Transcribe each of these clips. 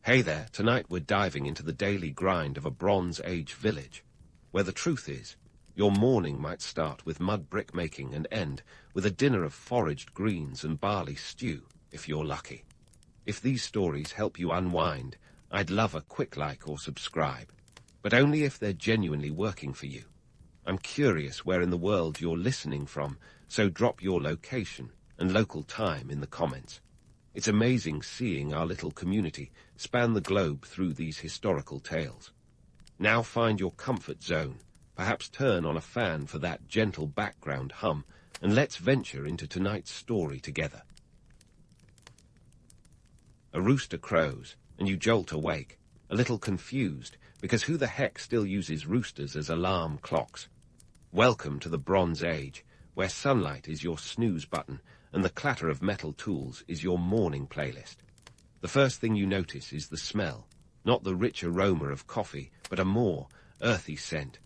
Hey there, tonight we're diving into the daily grind of a Bronze Age village, where the truth is, your morning might start with mud brick making and end with a dinner of foraged greens and barley stew, if you're lucky. If these stories help you unwind, I'd love a quick like or subscribe, but only if they're genuinely working for you. I'm curious where in the world you're listening from, so drop your location and local time in the comments. It's amazing seeing our little community span the globe through these historical tales. Now find your comfort zone, perhaps turn on a fan for that gentle background hum, and let's venture into tonight's story together. A rooster crows, and you jolt awake, a little confused, because who the heck still uses roosters as alarm clocks? Welcome to the Bronze Age, where sunlight is your snooze button and the clatter of metal tools is your morning playlist. The first thing you notice is the smell, not the rich aroma of coffee, but a more earthy scent.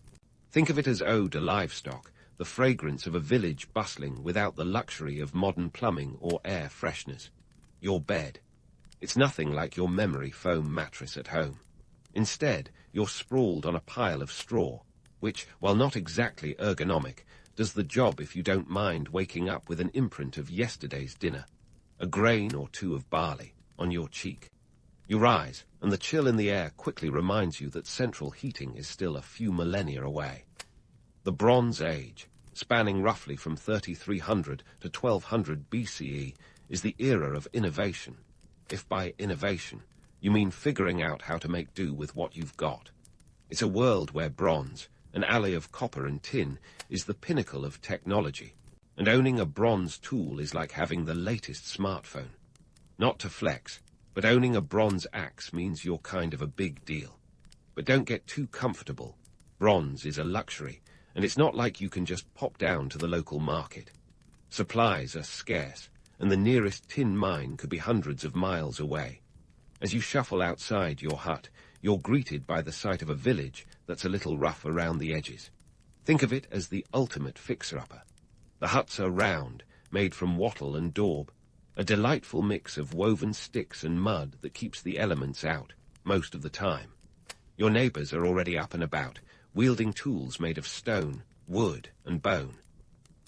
Think of it as ode to livestock, the fragrance of a village bustling without the luxury of modern plumbing or air fresheners. Your bed. It's nothing like your memory foam mattress at home. Instead, you're sprawled on a pile of straw, which, while not exactly ergonomic, does the job if you don't mind waking up with an imprint of yesterday's dinner, a grain or two of barley, on your cheek. You rise, and the chill in the air quickly reminds you that central heating is still a few millennia away. The Bronze Age, spanning roughly from 3300 to 1200 BCE, is the era of innovation. If by innovation, you mean figuring out how to make do with what you've got. It's a world where bronze, an alloy of copper and tin, is the pinnacle of technology, and owning a bronze tool is like having the latest smartphone. Not to flex, but owning a bronze axe means you're kind of a big deal. But don't get too comfortable. Bronze is a luxury, and it's not like you can just pop down to the local market. Supplies are scarce, and the nearest tin mine could be hundreds of miles away. As you shuffle outside your hut, you're greeted by the sight of a village that's a little rough around the edges. Think of it as the ultimate fixer-upper. The huts are round, made from wattle and daub, a delightful mix of woven sticks and mud that keeps the elements out, most of the time. Your neighbors are already up and about, wielding tools made of stone, wood, and bone.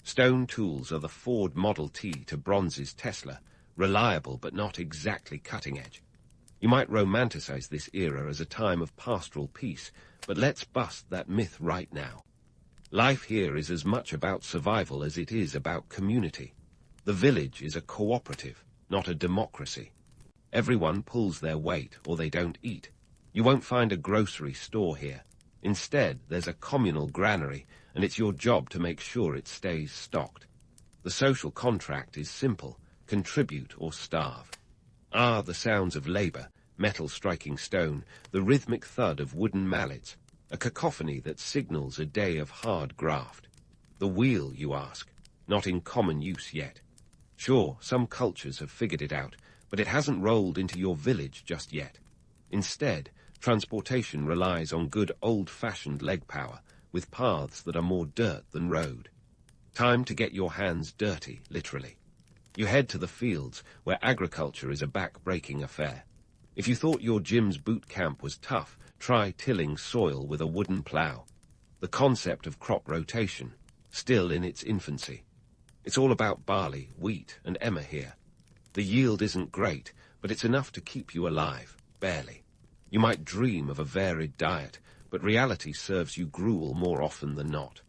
Stone tools are the Ford Model T to Bronze's Tesla, reliable but not exactly cutting-edge. You might romanticize this era as a time of pastoral peace, but let's bust that myth right now. Life here is as much about survival as it is about community. The village is a cooperative, not a democracy. Everyone pulls their weight or they don't eat. You won't find a grocery store here. Instead, there's a communal granary, and it's your job to make sure it stays stocked. The social contract is simple: contribute or starve. The sounds of labor, metal striking stone, the rhythmic thud of wooden mallets, a cacophony that signals a day of hard graft. The wheel, you ask, not in common use yet. Sure, some cultures have figured it out, but it hasn't rolled into your village just yet. Instead, transportation relies on good old-fashioned leg power, with paths that are more dirt than road. Time to get your hands dirty, literally. You head to the fields, where agriculture is a back-breaking affair. If you thought your gym's boot camp was tough, try tilling soil with a wooden plow. The concept of crop rotation, still in its infancy. It's all about barley, wheat, and emmer here. The yield isn't great, but it's enough to keep you alive, barely. You might dream of a varied diet, but reality serves you gruel more often than not.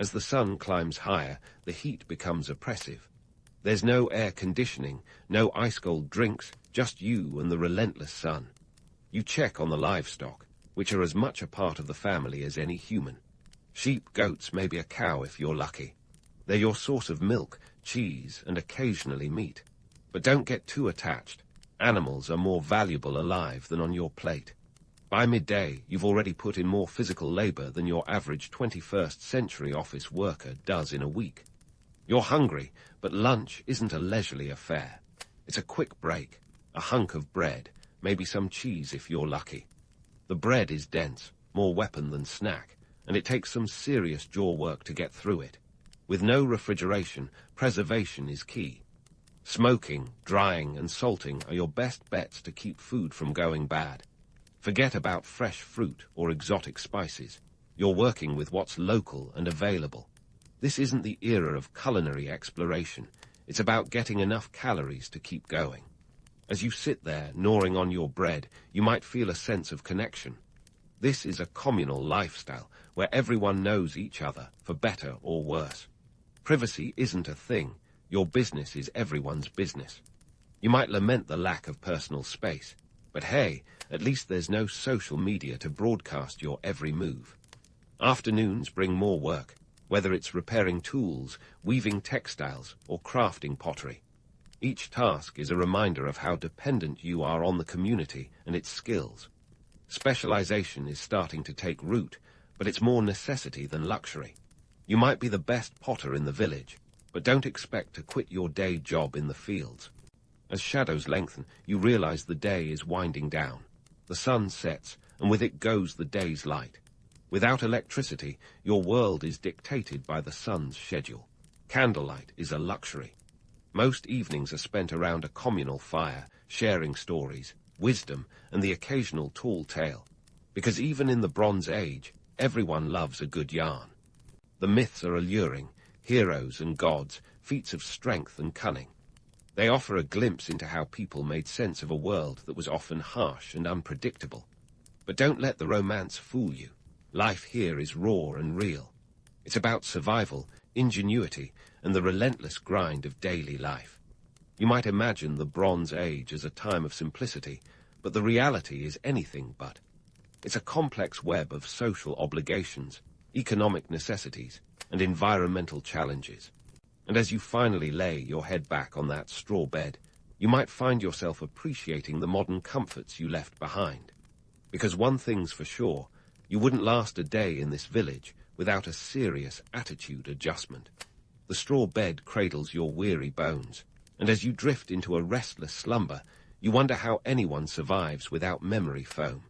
As the sun climbs higher, the heat becomes oppressive. There's no air conditioning, no ice-cold drinks, just you and the relentless sun. You check on the livestock, which are as much a part of the family as any human. Sheep, goats, maybe a cow if you're lucky. They're your source of milk, cheese, and occasionally meat. But don't get too attached. Animals are more valuable alive than on your plate. By midday, you've already put in more physical labor than your average 21st century office worker does in a week. You're hungry, but lunch isn't a leisurely affair. It's a quick break, a hunk of bread, maybe some cheese if you're lucky. The bread is dense, more weapon than snack, and it takes some serious jaw work to get through it. With no refrigeration, preservation is key. Smoking, drying, and salting are your best bets to keep food from going bad. Forget about fresh fruit or exotic spices. You're working with what's local and available. This isn't the era of culinary exploration. It's about getting enough calories to keep going. As you sit there gnawing on your bread, you might feel a sense of connection. This is a communal lifestyle where everyone knows each other, for better or worse. Privacy isn't a thing. Your business is everyone's business. You might lament the lack of personal space, but hey, at least there's no social media to broadcast your every move. Afternoons bring more work, whether it's repairing tools, weaving textiles, or crafting pottery. Each task is a reminder of how dependent you are on the community and its skills. Specialization is starting to take root, but it's more necessity than luxury. You might be the best potter in the village, but don't expect to quit your day job in the fields. As shadows lengthen, you realize the day is winding down. The sun sets, and with it goes the day's light. Without electricity, your world is dictated by the sun's schedule. Candlelight is a luxury. Most evenings are spent around a communal fire, sharing stories, wisdom, and the occasional tall tale. Because even in the Bronze Age, everyone loves a good yarn. The myths are alluring, heroes and gods, feats of strength and cunning. They offer a glimpse into how people made sense of a world that was often harsh and unpredictable. But don't let the romance fool you. Life here is raw and real. It's about survival, ingenuity, and the relentless grind of daily life. You might imagine the Bronze Age as a time of simplicity, but the reality is anything but. It's a complex web of social obligations, economic necessities, and environmental challenges. And as you finally lay your head back on that straw bed, you might find yourself appreciating the modern comforts you left behind. Because one thing's for sure, you wouldn't last a day in this village without a serious attitude adjustment. The straw bed cradles your weary bones, and as you drift into a restless slumber, you wonder how anyone survives without memory foam.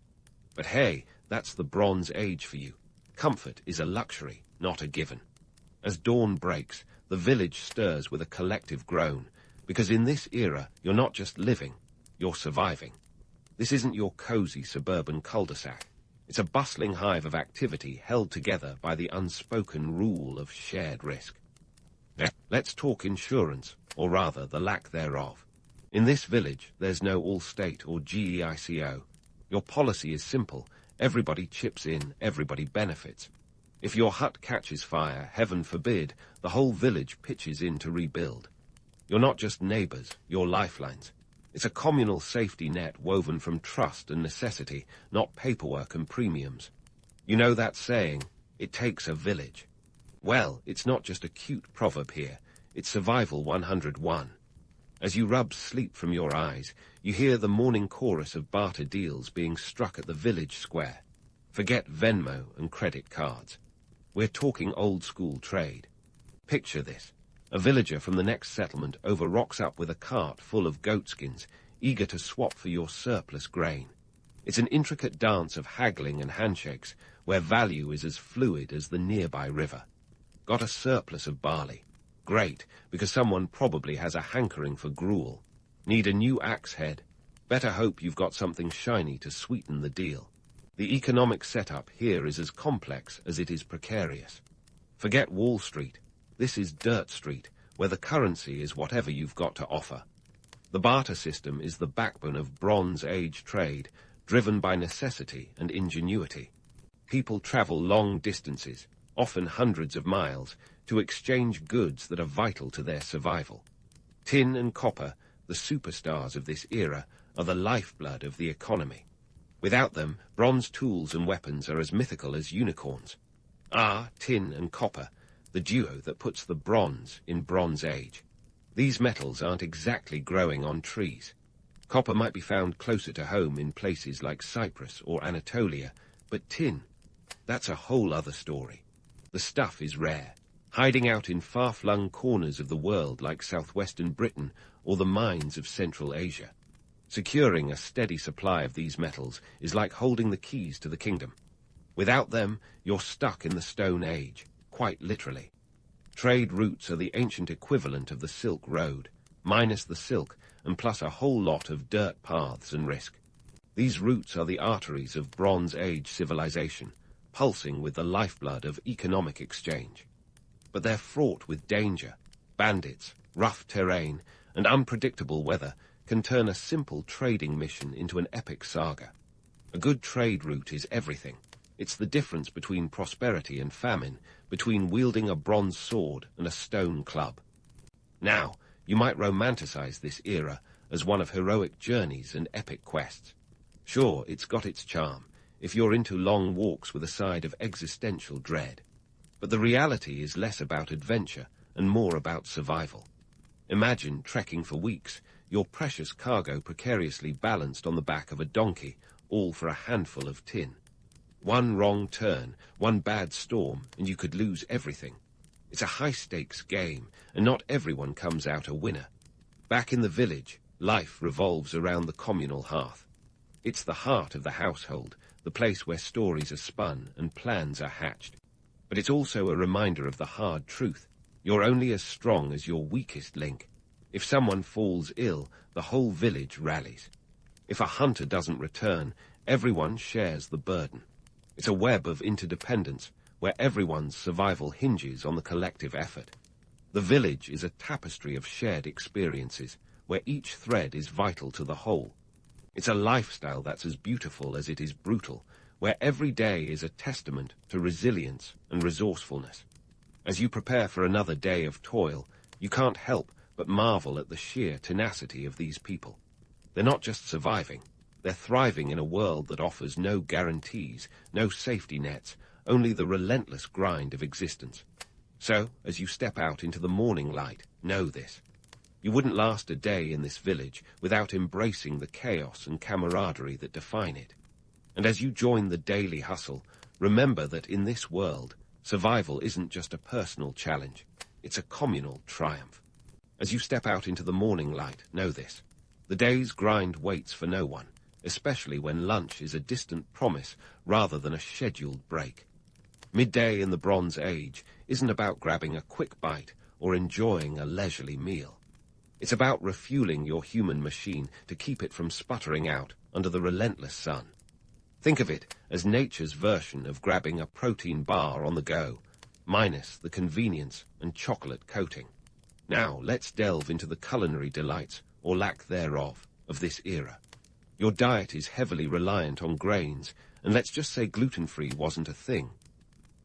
But hey, that's the Bronze Age for you. Comfort is a luxury, not a given. As dawn breaks, the village stirs with a collective groan, because in this era, you're not just living, you're surviving. This isn't your cozy suburban cul-de-sac. It's a bustling hive of activity held together by the unspoken rule of shared risk. Let's talk insurance, or rather the lack thereof. In this village, there's no Allstate or GEICO. Your policy is simple. Everybody chips in, everybody benefits. If your hut catches fire, heaven forbid, the whole village pitches in to rebuild. You're not just neighbors, you're lifelines. It's a communal safety net woven from trust and necessity, not paperwork and premiums. You know that saying, it takes a village. Well, it's not just a cute proverb here, it's Survival 101. As you rub sleep from your eyes, you hear the morning chorus of barter deals being struck at the village square. Forget Venmo and credit cards. We're talking old-school trade. Picture this. A villager from the next settlement rocks up with a cart full of goatskins, eager to swap for your surplus grain. It's an intricate dance of haggling and handshakes, where value is as fluid as the nearby river. Got a surplus of barley. Great, because someone probably has a hankering for gruel. Need a new axe head? Better hope you've got something shiny to sweeten the deal. The economic setup here is as complex as it is precarious. Forget Wall Street. This is Dirt Street, where the currency is whatever you've got to offer. The barter system is the backbone of Bronze Age trade, driven by necessity and ingenuity. People travel long distances, often hundreds of miles, to exchange goods that are vital to their survival. Tin and copper, the superstars of this era, are the lifeblood of the economy. Without them, bronze tools and weapons are as mythical as unicorns. Tin and copper, the duo that puts the bronze in Bronze Age. These metals aren't exactly growing on trees. Copper might be found closer to home in places like Cyprus or Anatolia, but tin, that's a whole other story. The stuff is rare, hiding out in far-flung corners of the world like southwestern Britain or the mines of Central Asia. Securing a steady supply of these metals is like holding the keys to the kingdom. Without them, you're stuck in the Stone Age, quite literally. Trade routes are the ancient equivalent of the Silk Road. minus the silk and plus a whole lot of dirt paths and risk. These routes are the arteries of Bronze Age civilization, pulsing with the lifeblood of economic exchange. But they're fraught with danger. Bandits, rough terrain, and unpredictable weather can turn a simple trading mission into an epic saga. A good trade route is everything. It's the difference between prosperity and famine, between wielding a bronze sword and a stone club. Now, you might romanticize this era as one of heroic journeys and epic quests. Sure, it's got its charm, if you're into long walks with a side of existential dread. But the reality is less about adventure and more about survival. Imagine trekking for weeks, your precious cargo precariously balanced on the back of a donkey, all for a handful of tin. One wrong turn, one bad storm, and you could lose everything. It's a high-stakes game, and not everyone comes out a winner. Back in the village, life revolves around the communal hearth. It's the heart of the household, the place where stories are spun and plans are hatched. But it's also a reminder of the hard truth. You're only as strong as your weakest link. If someone falls ill, the whole village rallies. If a hunter doesn't return, everyone shares the burden. It's a web of interdependence where everyone's survival hinges on the collective effort. The village is a tapestry of shared experiences where each thread is vital to the whole. It's a lifestyle that's as beautiful as it is brutal, where every day is a testament to resilience and resourcefulness. As you prepare for another day of toil, you can't help but marvel at the sheer tenacity of these people. They're not just surviving, they're thriving in a world that offers no guarantees, no safety nets, only the relentless grind of existence. So, as you step out into the morning light, know this. You wouldn't last a day in this village without embracing the chaos and camaraderie that define it. And as you join the daily hustle, remember that in this world, survival isn't just a personal challenge, it's a communal triumph. As you step out into the morning light, know this. The day's grind waits for no one, especially when lunch is a distant promise rather than a scheduled break. Midday in the Bronze Age isn't about grabbing a quick bite or enjoying a leisurely meal. It's about refueling your human machine to keep it from sputtering out under the relentless sun. Think of it as nature's version of grabbing a protein bar on the go, minus the convenience and chocolate coating. Now let's delve into the culinary delights, or lack thereof, of this era. Your diet is heavily reliant on grains, and let's just say gluten-free wasn't a thing.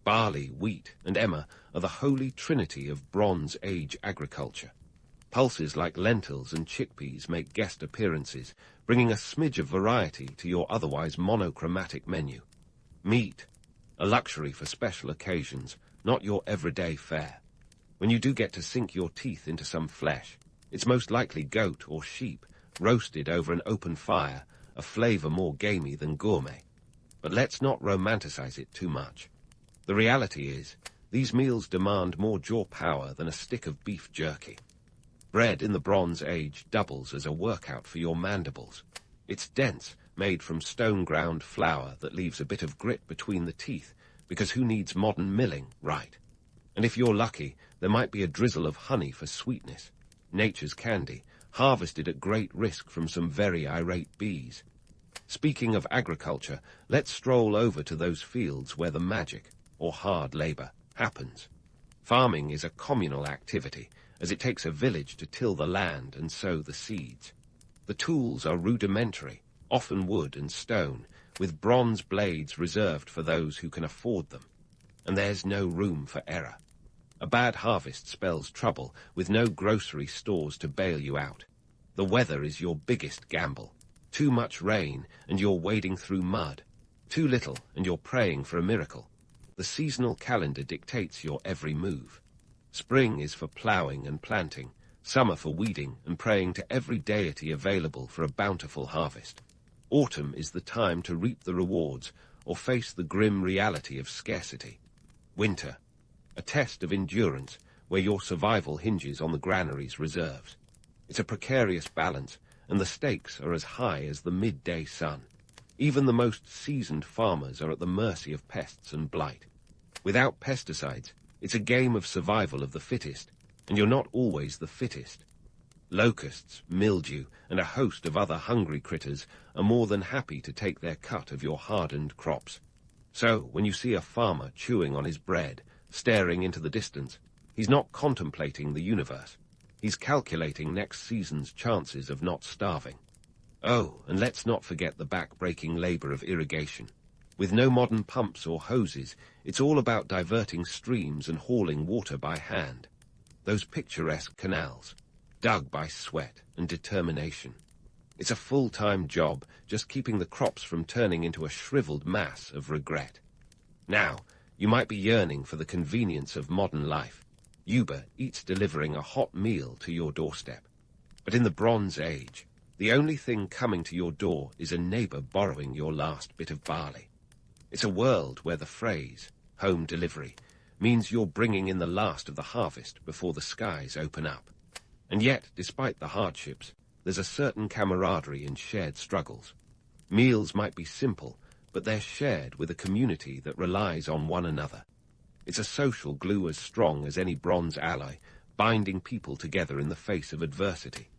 Barley, wheat, and emmer are the holy trinity of Bronze Age agriculture. Pulses like lentils and chickpeas make guest appearances, bringing a smidge of variety to your otherwise monochromatic menu. Meat, a luxury for special occasions, not your everyday fare. When you do get to sink your teeth into some flesh, it's most likely goat or sheep, roasted over an open fire, a flavor more gamey than gourmet. But let's not romanticize it too much. The reality is, these meals demand more jaw power than a stick of beef jerky. Bread in the Bronze Age doubles as a workout for your mandibles. It's dense, made from stone-ground flour that leaves a bit of grit between the teeth, because who needs modern milling, right? And if you're lucky, there might be a drizzle of honey for sweetness. Nature's candy, harvested at great risk from some very irate bees. Speaking of agriculture, let's stroll over to those fields where the magic, or hard labor, happens. Farming is a communal activity, as it takes a village to till the land and sow the seeds. The tools are rudimentary, often wood and stone, with bronze blades reserved for those who can afford them. And there's no room for error. A bad harvest spells trouble, with no grocery stores to bail you out. The weather is your biggest gamble. Too much rain, and you're wading through mud. Too little, and you're praying for a miracle. The seasonal calendar dictates your every move. Spring is for ploughing and planting, summer for weeding and praying to every deity available for a bountiful harvest. Autumn is the time to reap the rewards or face the grim reality of scarcity. Winter, a test of endurance where your survival hinges on the granary's reserves. It's a precarious balance, and the stakes are as high as the midday sun. Even the most seasoned farmers are at the mercy of pests and blight. Without pesticides, it's a game of survival of the fittest, and you're not always the fittest. Locusts, mildew, and a host of other hungry critters are more than happy to take their cut of your hardened crops. So, when you see a farmer chewing on his bread, staring into the distance, he's not contemplating the universe. He's calculating next season's chances of not starving. Oh, and let's not forget the back-breaking labor of irrigation. With no modern pumps or hoses, it's all about diverting streams and hauling water by hand. Those picturesque canals, dug by sweat and determination. It's a full-time job just keeping the crops from turning into a shriveled mass of regret. Now, you might be yearning for the convenience of modern life. Uber Eats delivering a hot meal to your doorstep. But in the Bronze Age, the only thing coming to your door is a neighbor borrowing your last bit of barley. It's a world where the phrase, home delivery, means you're bringing in the last of the harvest before the skies open up. And yet, despite the hardships, there's a certain camaraderie in shared struggles. Meals might be simple, but they're shared with a community that relies on one another. It's a social glue as strong as any bronze ally, binding people together in the face of adversity.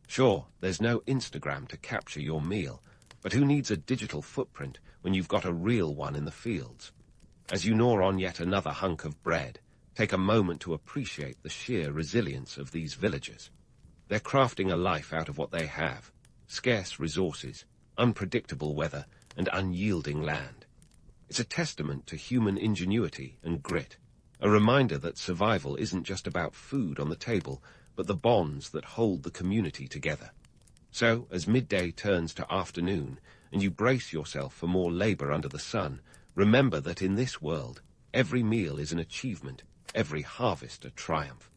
Sure, there's no Instagram to capture your meal, but who needs a digital footprint when you've got a real one in the fields? As you gnaw on yet another hunk of bread, take a moment to appreciate the sheer resilience of these villagers. They're crafting a life out of what they have: scarce resources, unpredictable weather, and unyielding land. It's a testament to human ingenuity and grit, a reminder that survival isn't just about food on the table, but the bonds that hold the community together. So, as midday turns to afternoon, and you brace yourself for more labor under the sun, remember that in this world, every meal is an achievement, every harvest a triumph.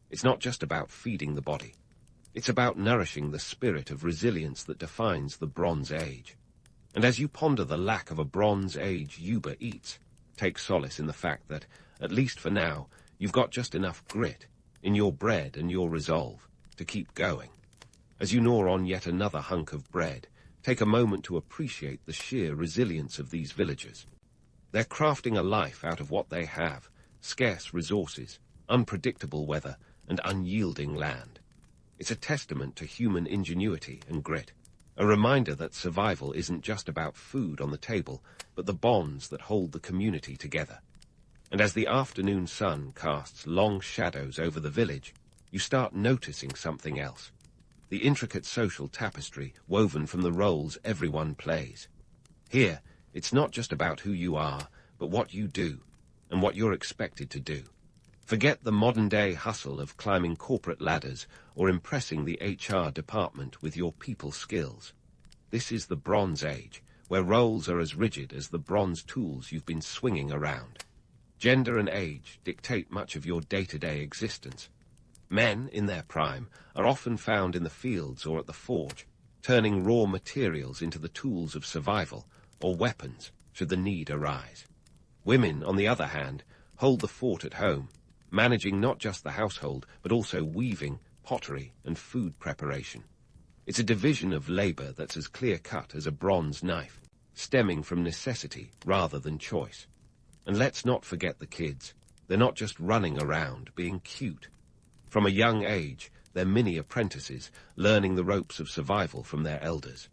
It's not just about feeding the body. It's about nourishing the spirit of resilience that defines the Bronze Age. And as you ponder the lack of a Bronze Age Uber Eats, take solace in the fact that, at least for now, you've got just enough grit in your bread and your resolve to keep going. As you gnaw on yet another hunk of bread, take a moment to appreciate the sheer resilience of these villagers. They're crafting a life out of what they have: scarce resources, unpredictable weather, and unyielding land. It's a testament to human ingenuity and grit, a reminder that survival isn't just about food on the table, but the bonds that hold the community together. And as the afternoon sun casts long shadows over the village, you start noticing something else: the intricate social tapestry woven from the roles everyone plays. Here, it's not just about who you are, but what you do, and what you're expected to do. Forget the modern-day hustle of climbing corporate ladders or impressing the HR department with your people skills. This is the Bronze Age, where roles are as rigid as the bronze tools you've been swinging around. Gender and age dictate much of your day-to-day existence. Men, in their prime, are often found in the fields or at the forge, turning raw materials into the tools of survival or weapons should the need arise. Women, on the other hand, hold the fort at home, managing not just the household, but also weaving, pottery, and food preparation. It's a division of labor that's as clear-cut as a bronze knife, stemming from necessity rather than choice. And let's not forget the kids. They're not just running around, being cute. From a young age, they're mini-apprentices, learning the ropes of survival from their elders.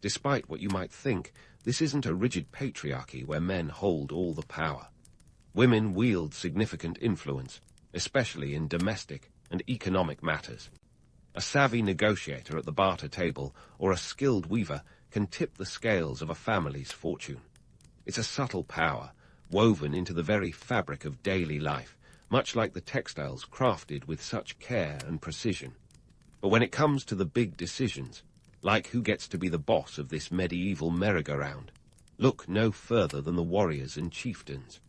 Despite what you might think, this isn't a rigid patriarchy where men hold all the power. Women wield significant influence, especially in domestic and economic matters. A savvy negotiator at the barter table or a skilled weaver can tip the scales of a family's fortune. It's a subtle power, woven into the very fabric of daily life, much like the textiles crafted with such care and precision. But when it comes to the big decisions, like who gets to be the boss of this medieval merry-go-round, look no further than the warriors and chieftains.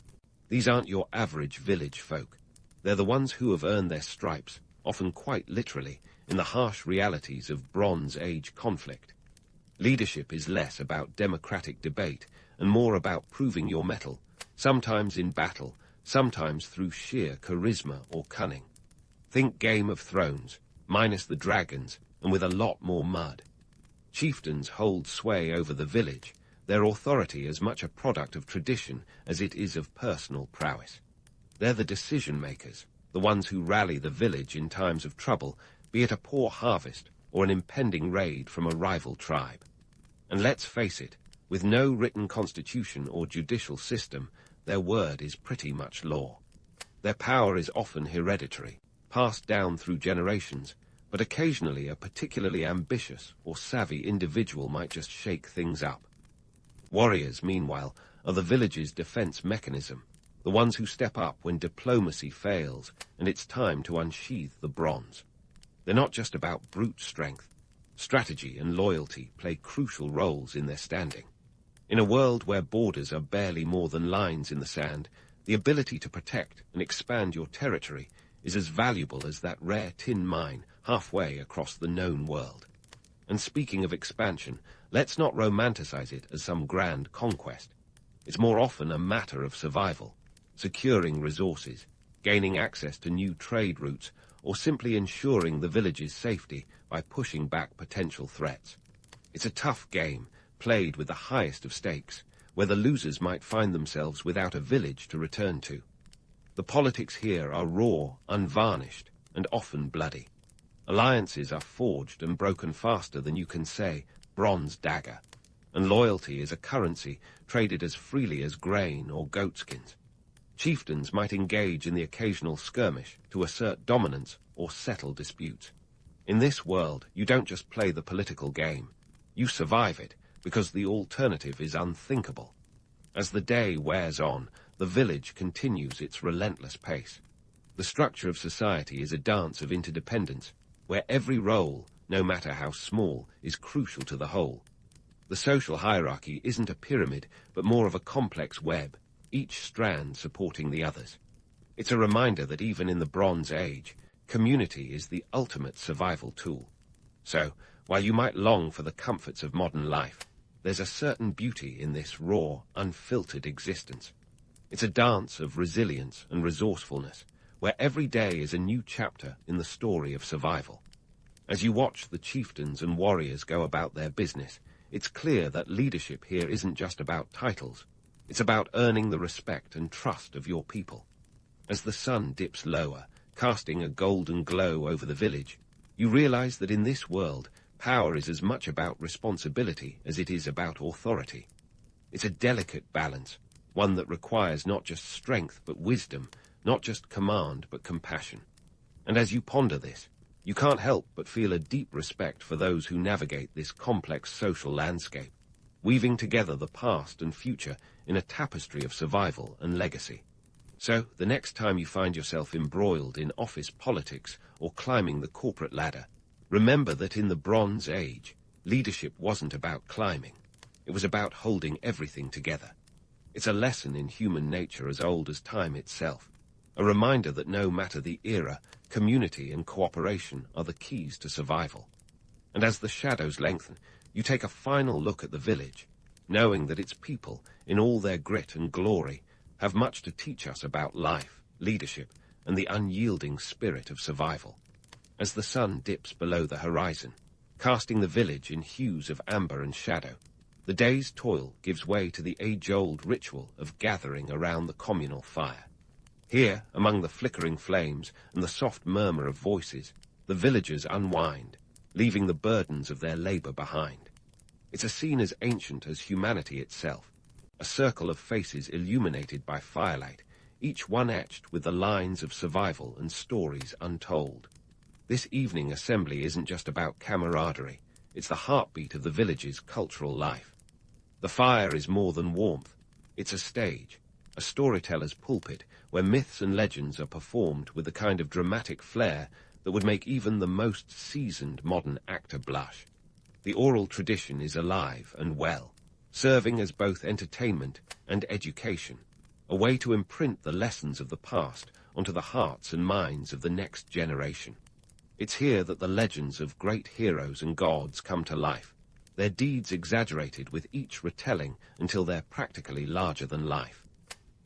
These aren't your average village folk. They're the ones who have earned their stripes, often quite literally, in the harsh realities of Bronze Age conflict. Leadership is less about democratic debate and more about proving your mettle, sometimes in battle, sometimes through sheer charisma or cunning. Think Game of Thrones, minus the dragons, and with a lot more mud. Chieftains hold sway over the village, their authority as much a product of tradition as it is of personal prowess. They're the decision-makers, the ones who rally the village in times of trouble, be it a poor harvest or an impending raid from a rival tribe. And let's face it, with no written constitution or judicial system, their word is pretty much law. Their power is often hereditary, passed down through generations, but occasionally a particularly ambitious or savvy individual might just shake things up. Warriors, meanwhile, are the village's defense mechanism, the ones who step up when diplomacy fails and it's time to unsheathe the bronze. They're not just about brute strength. Strategy and loyalty play crucial roles in their standing. In a world where borders are barely more than lines in the sand, the ability to protect and expand your territory is as valuable as that rare tin mine halfway across the known world. And speaking of expansion, let's not romanticize it as some grand conquest. It's more often a matter of survival, securing resources, gaining access to new trade routes, or simply ensuring the village's safety by pushing back potential threats. It's a tough game, played with the highest of stakes, where the losers might find themselves without a village to return to. The politics here are raw, unvarnished, and often bloody. Alliances are forged and broken faster than you can say, bronze dagger, and loyalty is a currency traded as freely as grain or goatskins. Chieftains might engage in the occasional skirmish to assert dominance or settle disputes. In this world, you don't just play the political game. You survive it, because the alternative is unthinkable. As the day wears on, the village continues its relentless pace. The structure of society is a dance of interdependence, where every role, no matter how small, is crucial to the whole. The social hierarchy isn't a pyramid, but more of a complex web, each strand supporting the others. It's a reminder that even in the Bronze Age, community is the ultimate survival tool. So, while you might long for the comforts of modern life, there's a certain beauty in this raw, unfiltered existence. It's a dance of resilience and resourcefulness, where every day is a new chapter in the story of survival. As you watch the chieftains and warriors go about their business, it's clear that leadership here isn't just about titles. It's about earning the respect and trust of your people. As the sun dips lower, casting a golden glow over the village, you realize that in this world, power is as much about responsibility as it is about authority. It's a delicate balance, one that requires not just strength but wisdom, not just command but compassion. And as you ponder this, you can't help but feel a deep respect for those who navigate this complex social landscape, weaving together the past and future in a tapestry of survival and legacy. So, the next time you find yourself embroiled in office politics or climbing the corporate ladder, remember that in the Bronze Age, leadership wasn't about climbing. It was about holding everything together. It's a lesson in human nature as old as time itself, a reminder that no matter the era, community and cooperation are the keys to survival. And as the shadows lengthen, you take a final look at the village, knowing that its people, in all their grit and glory, have much to teach us about life, leadership, and the unyielding spirit of survival. As the sun dips below the horizon, casting the village in hues of amber and shadow, the day's toil gives way to the age-old ritual of gathering around the communal fire. Here, among the flickering flames and the soft murmur of voices, the villagers unwind, leaving the burdens of their labor behind. It's a scene as ancient as humanity itself, a circle of faces illuminated by firelight, each one etched with the lines of survival and stories untold. This evening assembly isn't just about camaraderie, it's the heartbeat of the village's cultural life. The fire is more than warmth, it's a stage, a storyteller's pulpit where myths and legends are performed with the kind of dramatic flair that would make even the most seasoned modern actor blush. The oral tradition is alive and well, serving as both entertainment and education, a way to imprint the lessons of the past onto the hearts and minds of the next generation. It's here that the legends of great heroes and gods come to life, their deeds exaggerated with each retelling until they're practically larger than life.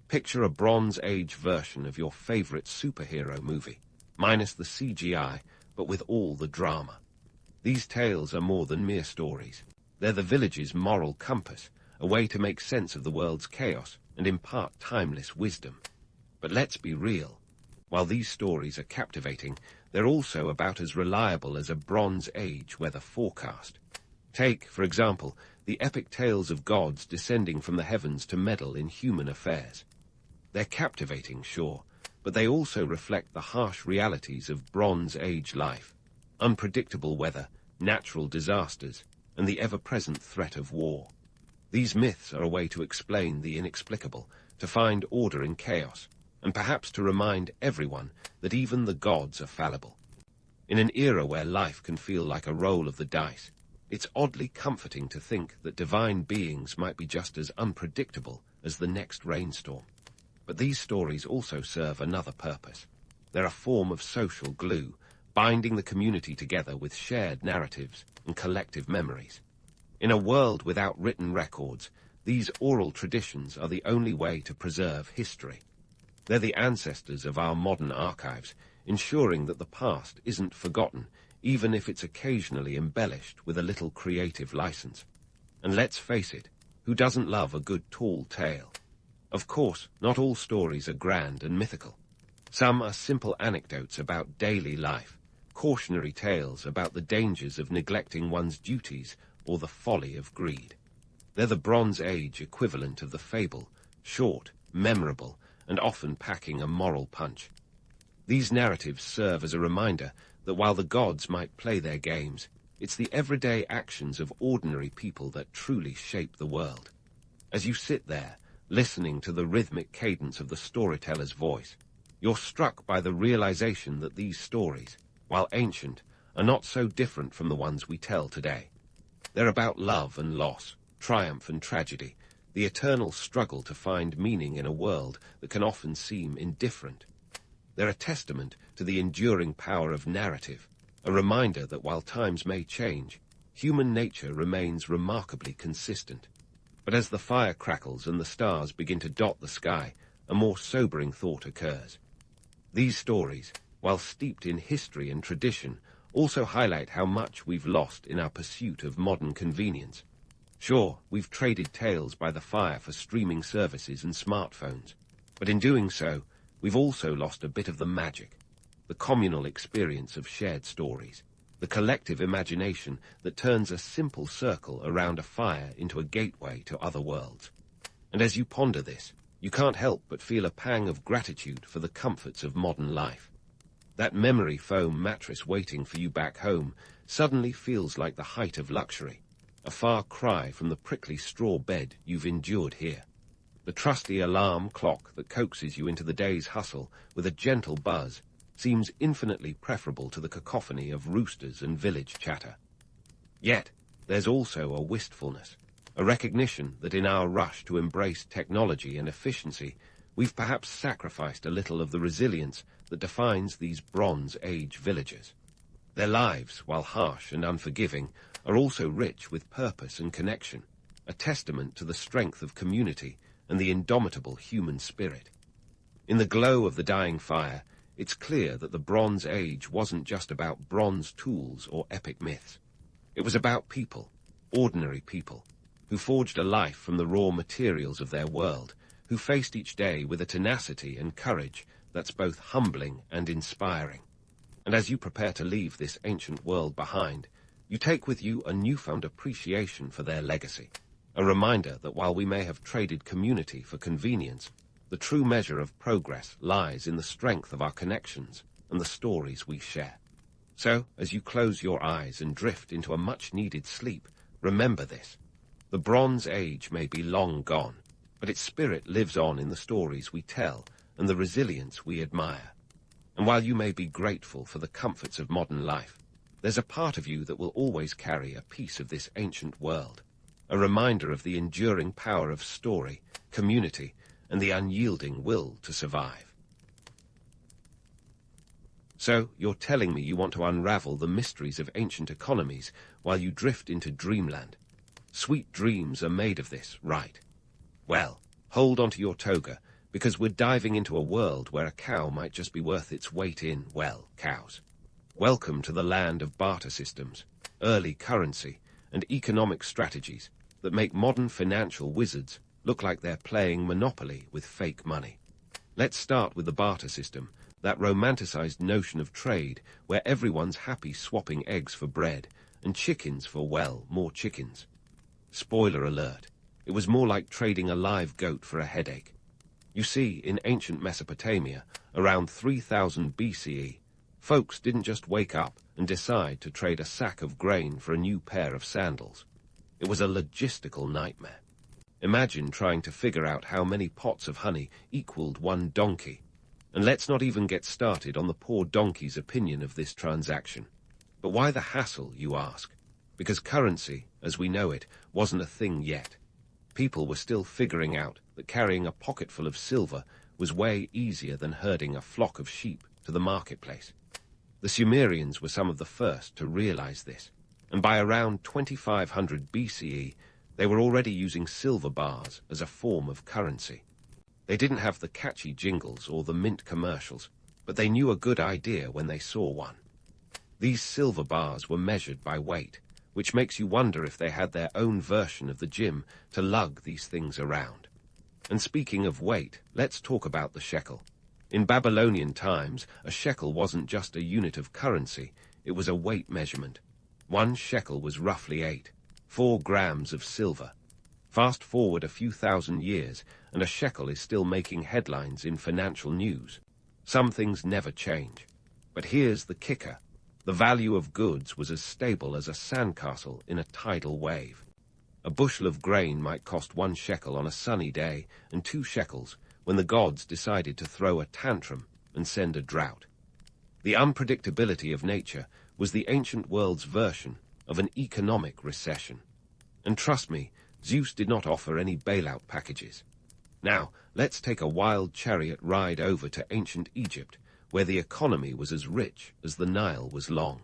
Picture a Bronze Age version of your favorite superhero movie, minus the CGI, but with all the drama. These tales are more than mere stories. They're the village's moral compass, a way to make sense of the world's chaos and impart timeless wisdom. But let's be real. While these stories are captivating, they're also about as reliable as a Bronze Age weather forecast. Take, for example, the epic tales of gods descending from the heavens to meddle in human affairs. They're captivating, sure, but they also reflect the harsh realities of Bronze Age life: unpredictable weather, natural disasters, and the ever-present threat of war. These myths are a way to explain the inexplicable, to find order in chaos, and perhaps to remind everyone that even the gods are fallible. In an era where life can feel like a roll of the dice, it's oddly comforting to think that divine beings might be just as unpredictable as the next rainstorm. But these stories also serve another purpose. They're a form of social glue, binding the community together with shared narratives and collective memories. In a world without written records, these oral traditions are the only way to preserve history. They're the ancestors of our modern archives, ensuring that the past isn't forgotten, even if it's occasionally embellished with a little creative license. And let's face it, who doesn't love a good tall tale? Of course, not all stories are grand and mythical. Some are simple anecdotes about daily life, cautionary tales about the dangers of neglecting one's duties or the folly of greed. They're the Bronze Age equivalent of the fable, short, memorable, and often packing a moral punch. These narratives serve as a reminder that while the gods might play their games, it's the everyday actions of ordinary people that truly shape the world. As you sit there, listening to the rhythmic cadence of the storyteller's voice, you're struck by the realization that these stories, while ancient, are not so different from the ones we tell today. They're about love and loss, triumph and tragedy, the eternal struggle to find meaning in a world that can often seem indifferent. They're a testament to the enduring power of narrative, a reminder that while times may change, human nature remains remarkably consistent. But as the fire crackles and the stars begin to dot the sky, a more sobering thought occurs. These stories, while steeped in history and tradition, also highlight how much we've lost in our pursuit of modern convenience. Sure, we've traded tales by the fire for streaming services and smartphones, but in doing so, we've also lost a bit of the magic, the communal experience of shared stories, the collective imagination that turns a simple circle around a fire into a gateway to other worlds. And as you ponder this, you can't help but feel a pang of gratitude for the comforts of modern life. That memory foam mattress waiting for you back home suddenly feels like the height of luxury, a far cry from the prickly straw bed you've endured here. The trusty alarm clock that coaxes you into the day's hustle with a gentle buzz seems infinitely preferable to the cacophony of roosters and village chatter. Yet, there's also a wistfulness, a recognition that in our rush to embrace technology and efficiency, we've perhaps sacrificed a little of the resilience that defines these Bronze Age villagers. Their lives, while harsh and unforgiving, are also rich with purpose and connection, a testament to the strength of community and the indomitable human spirit. In the glow of the dying fire, it's clear that the Bronze Age wasn't just about bronze tools or epic myths. It was about people, ordinary people, who forged a life from the raw materials of their world, who faced each day with a tenacity and courage that's both humbling and inspiring. And as you prepare to leave this ancient world behind, you take with you a newfound appreciation for their legacy, a reminder that while we may have traded community for convenience, the true measure of progress lies in the strength of our connections and the stories we share. So, as you close your eyes and drift into a much-needed sleep, remember this. The Bronze Age may be long gone, but its spirit lives on in the stories we tell and the resilience we admire. And while you may be grateful for the comforts of modern life, there's a part of you that will always carry a piece of this ancient world, a reminder of the enduring power of story, community, and the unyielding will to survive. So, you're telling me you want to unravel the mysteries of ancient economies while you drift into dreamland. Sweet dreams are made of this, right? Well, hold onto your toga, because we're diving into a world where a cow might just be worth its weight in, well, cows. Welcome to the land of barter systems, early currency, and economic strategies that make modern financial wizards look like they're playing Monopoly with fake money. Let's start with the barter system, that romanticized notion of trade where everyone's happy swapping eggs for bread and chickens for, well, more chickens. Spoiler alert, it was more like trading a live goat for a headache. You see, in ancient Mesopotamia, around 3000 BCE, folks didn't just wake up and decide to trade a sack of grain for a new pair of sandals. It was a logistical nightmare. Imagine trying to figure out how many pots of honey equaled one donkey. And let's not even get started on the poor donkey's opinion of this transaction. But why the hassle, you ask? Because currency, as we know it, wasn't a thing yet. People were still figuring out that carrying a pocketful of silver was way easier than herding a flock of sheep to the marketplace. The Sumerians were some of the first to realize this, and by around 2500 BCE, they were already using silver bars as a form of currency. They didn't have the catchy jingles or the mint commercials, but they knew a good idea when they saw one. These silver bars were measured by weight, which makes you wonder if they had their own version of the gym to lug these things around. And speaking of weight, let's talk about the shekel. In Babylonian times, a shekel wasn't just a unit of currency, it was a weight measurement. 1 shekel was roughly 4 grams of silver. Fast forward a few thousand years, and a shekel is still making headlines in financial news. Some things never change. But here's the kicker. The value of goods was as stable as a sandcastle in a tidal wave. A bushel of grain might cost 1 shekel on a sunny day and 2 shekels when the gods decided to throw a tantrum and send a drought. The unpredictability of nature was the ancient world's version of an economic recession. And trust me, Zeus did not offer any bailout packages. Now, let's take a wild chariot ride over to ancient Egypt, where the economy was as rich as the Nile was long.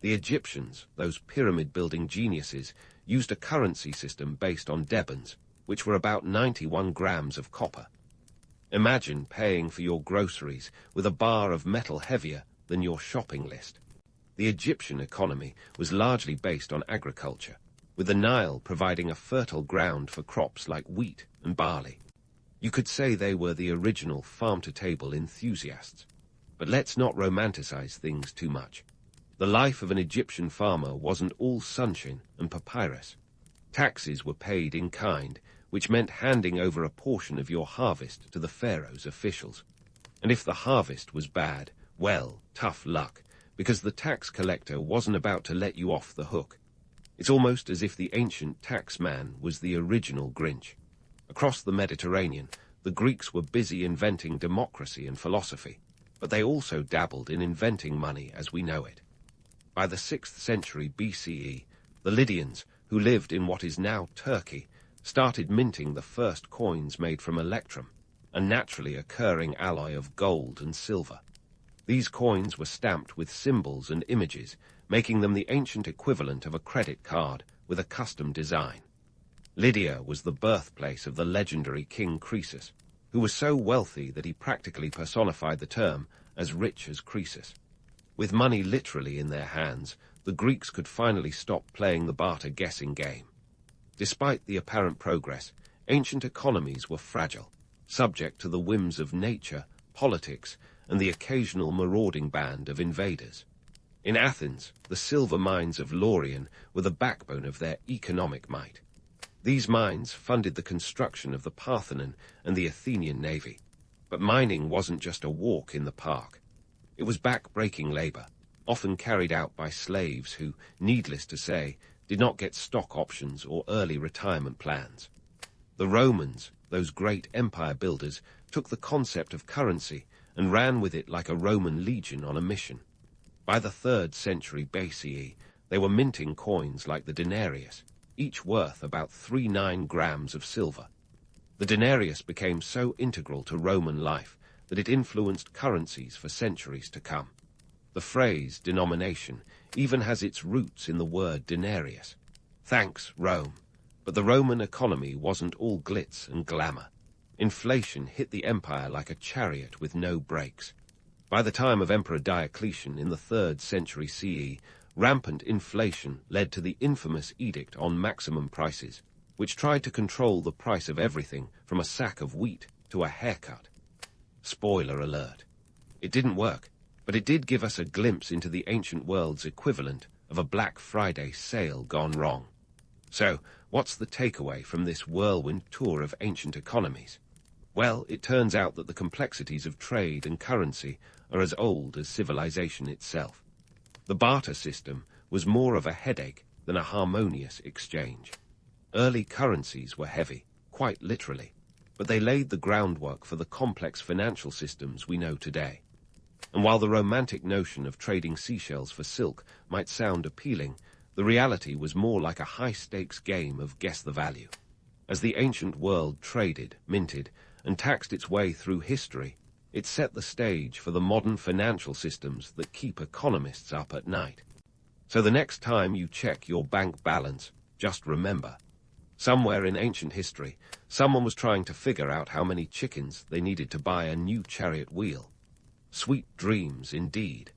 The Egyptians, those pyramid-building geniuses, used a currency system based on debons, which were about 91 grams of copper. Imagine paying for your groceries with a bar of metal heavier than your shopping list. The Egyptian economy was largely based on agriculture, with the Nile providing a fertile ground for crops like wheat and barley. You could say they were the original farm-to-table enthusiasts. But let's not romanticize things too much. The life of an Egyptian farmer wasn't all sunshine and papyrus. Taxes were paid in kind, which meant handing over a portion of your harvest to the pharaoh's officials. And if the harvest was bad, well, tough luck, because the tax collector wasn't about to let you off the hook. It's almost as if the ancient tax man was the original Grinch. Across the Mediterranean, the Greeks were busy inventing democracy and philosophy, but they also dabbled in inventing money as we know it. By the 6th century BCE, the Lydians, who lived in what is now Turkey, started minting the first coins made from electrum, a naturally occurring alloy of gold and silver. These coins were stamped with symbols and images, making them the ancient equivalent of a credit card with a custom design. Lydia was the birthplace of the legendary King Croesus, who was so wealthy that he practically personified the term as rich as Croesus. With money literally in their hands, the Greeks could finally stop playing the barter guessing game. Despite the apparent progress, ancient economies were fragile, subject to the whims of nature, politics, and the occasional marauding band of invaders. In Athens, the silver mines of Laurion were the backbone of their economic might. These mines funded the construction of the Parthenon and the Athenian navy. But mining wasn't just a walk in the park. It was back-breaking labor, often carried out by slaves who, needless to say, did not get stock options or early retirement plans. The Romans, those great empire builders, took the concept of currency and ran with it like a Roman legion on a mission. By the 3rd century BCE, they were minting coins like the denarius, each worth about 39 grams of silver. The denarius became so integral to Roman life that it influenced currencies for centuries to come. The phrase denomination even has its roots in the word denarius. Thanks, Rome. But the Roman economy wasn't all glitz and glamour. Inflation hit the empire like a chariot with no brakes. By the time of Emperor Diocletian in the 3rd century CE, rampant inflation led to the infamous Edict on Maximum Prices, which tried to control the price of everything from a sack of wheat to a haircut. Spoiler alert. It didn't work, but it did give us a glimpse into the ancient world's equivalent of a Black Friday sale gone wrong. So, what's the takeaway from this whirlwind tour of ancient economies? Well, it turns out that the complexities of trade and currency are as old as civilization itself. The barter system was more of a headache than a harmonious exchange. Early currencies were heavy, quite literally, but they laid the groundwork for the complex financial systems we know today. And while the romantic notion of trading seashells for silk might sound appealing, the reality was more like a high-stakes game of guess the value. As the ancient world traded, minted, and taxed its way through history, it set the stage for the modern financial systems that keep economists up at night. So the next time you check your bank balance, just remember, somewhere in ancient history, someone was trying to figure out how many chickens they needed to buy a new chariot wheel. Sweet dreams indeed.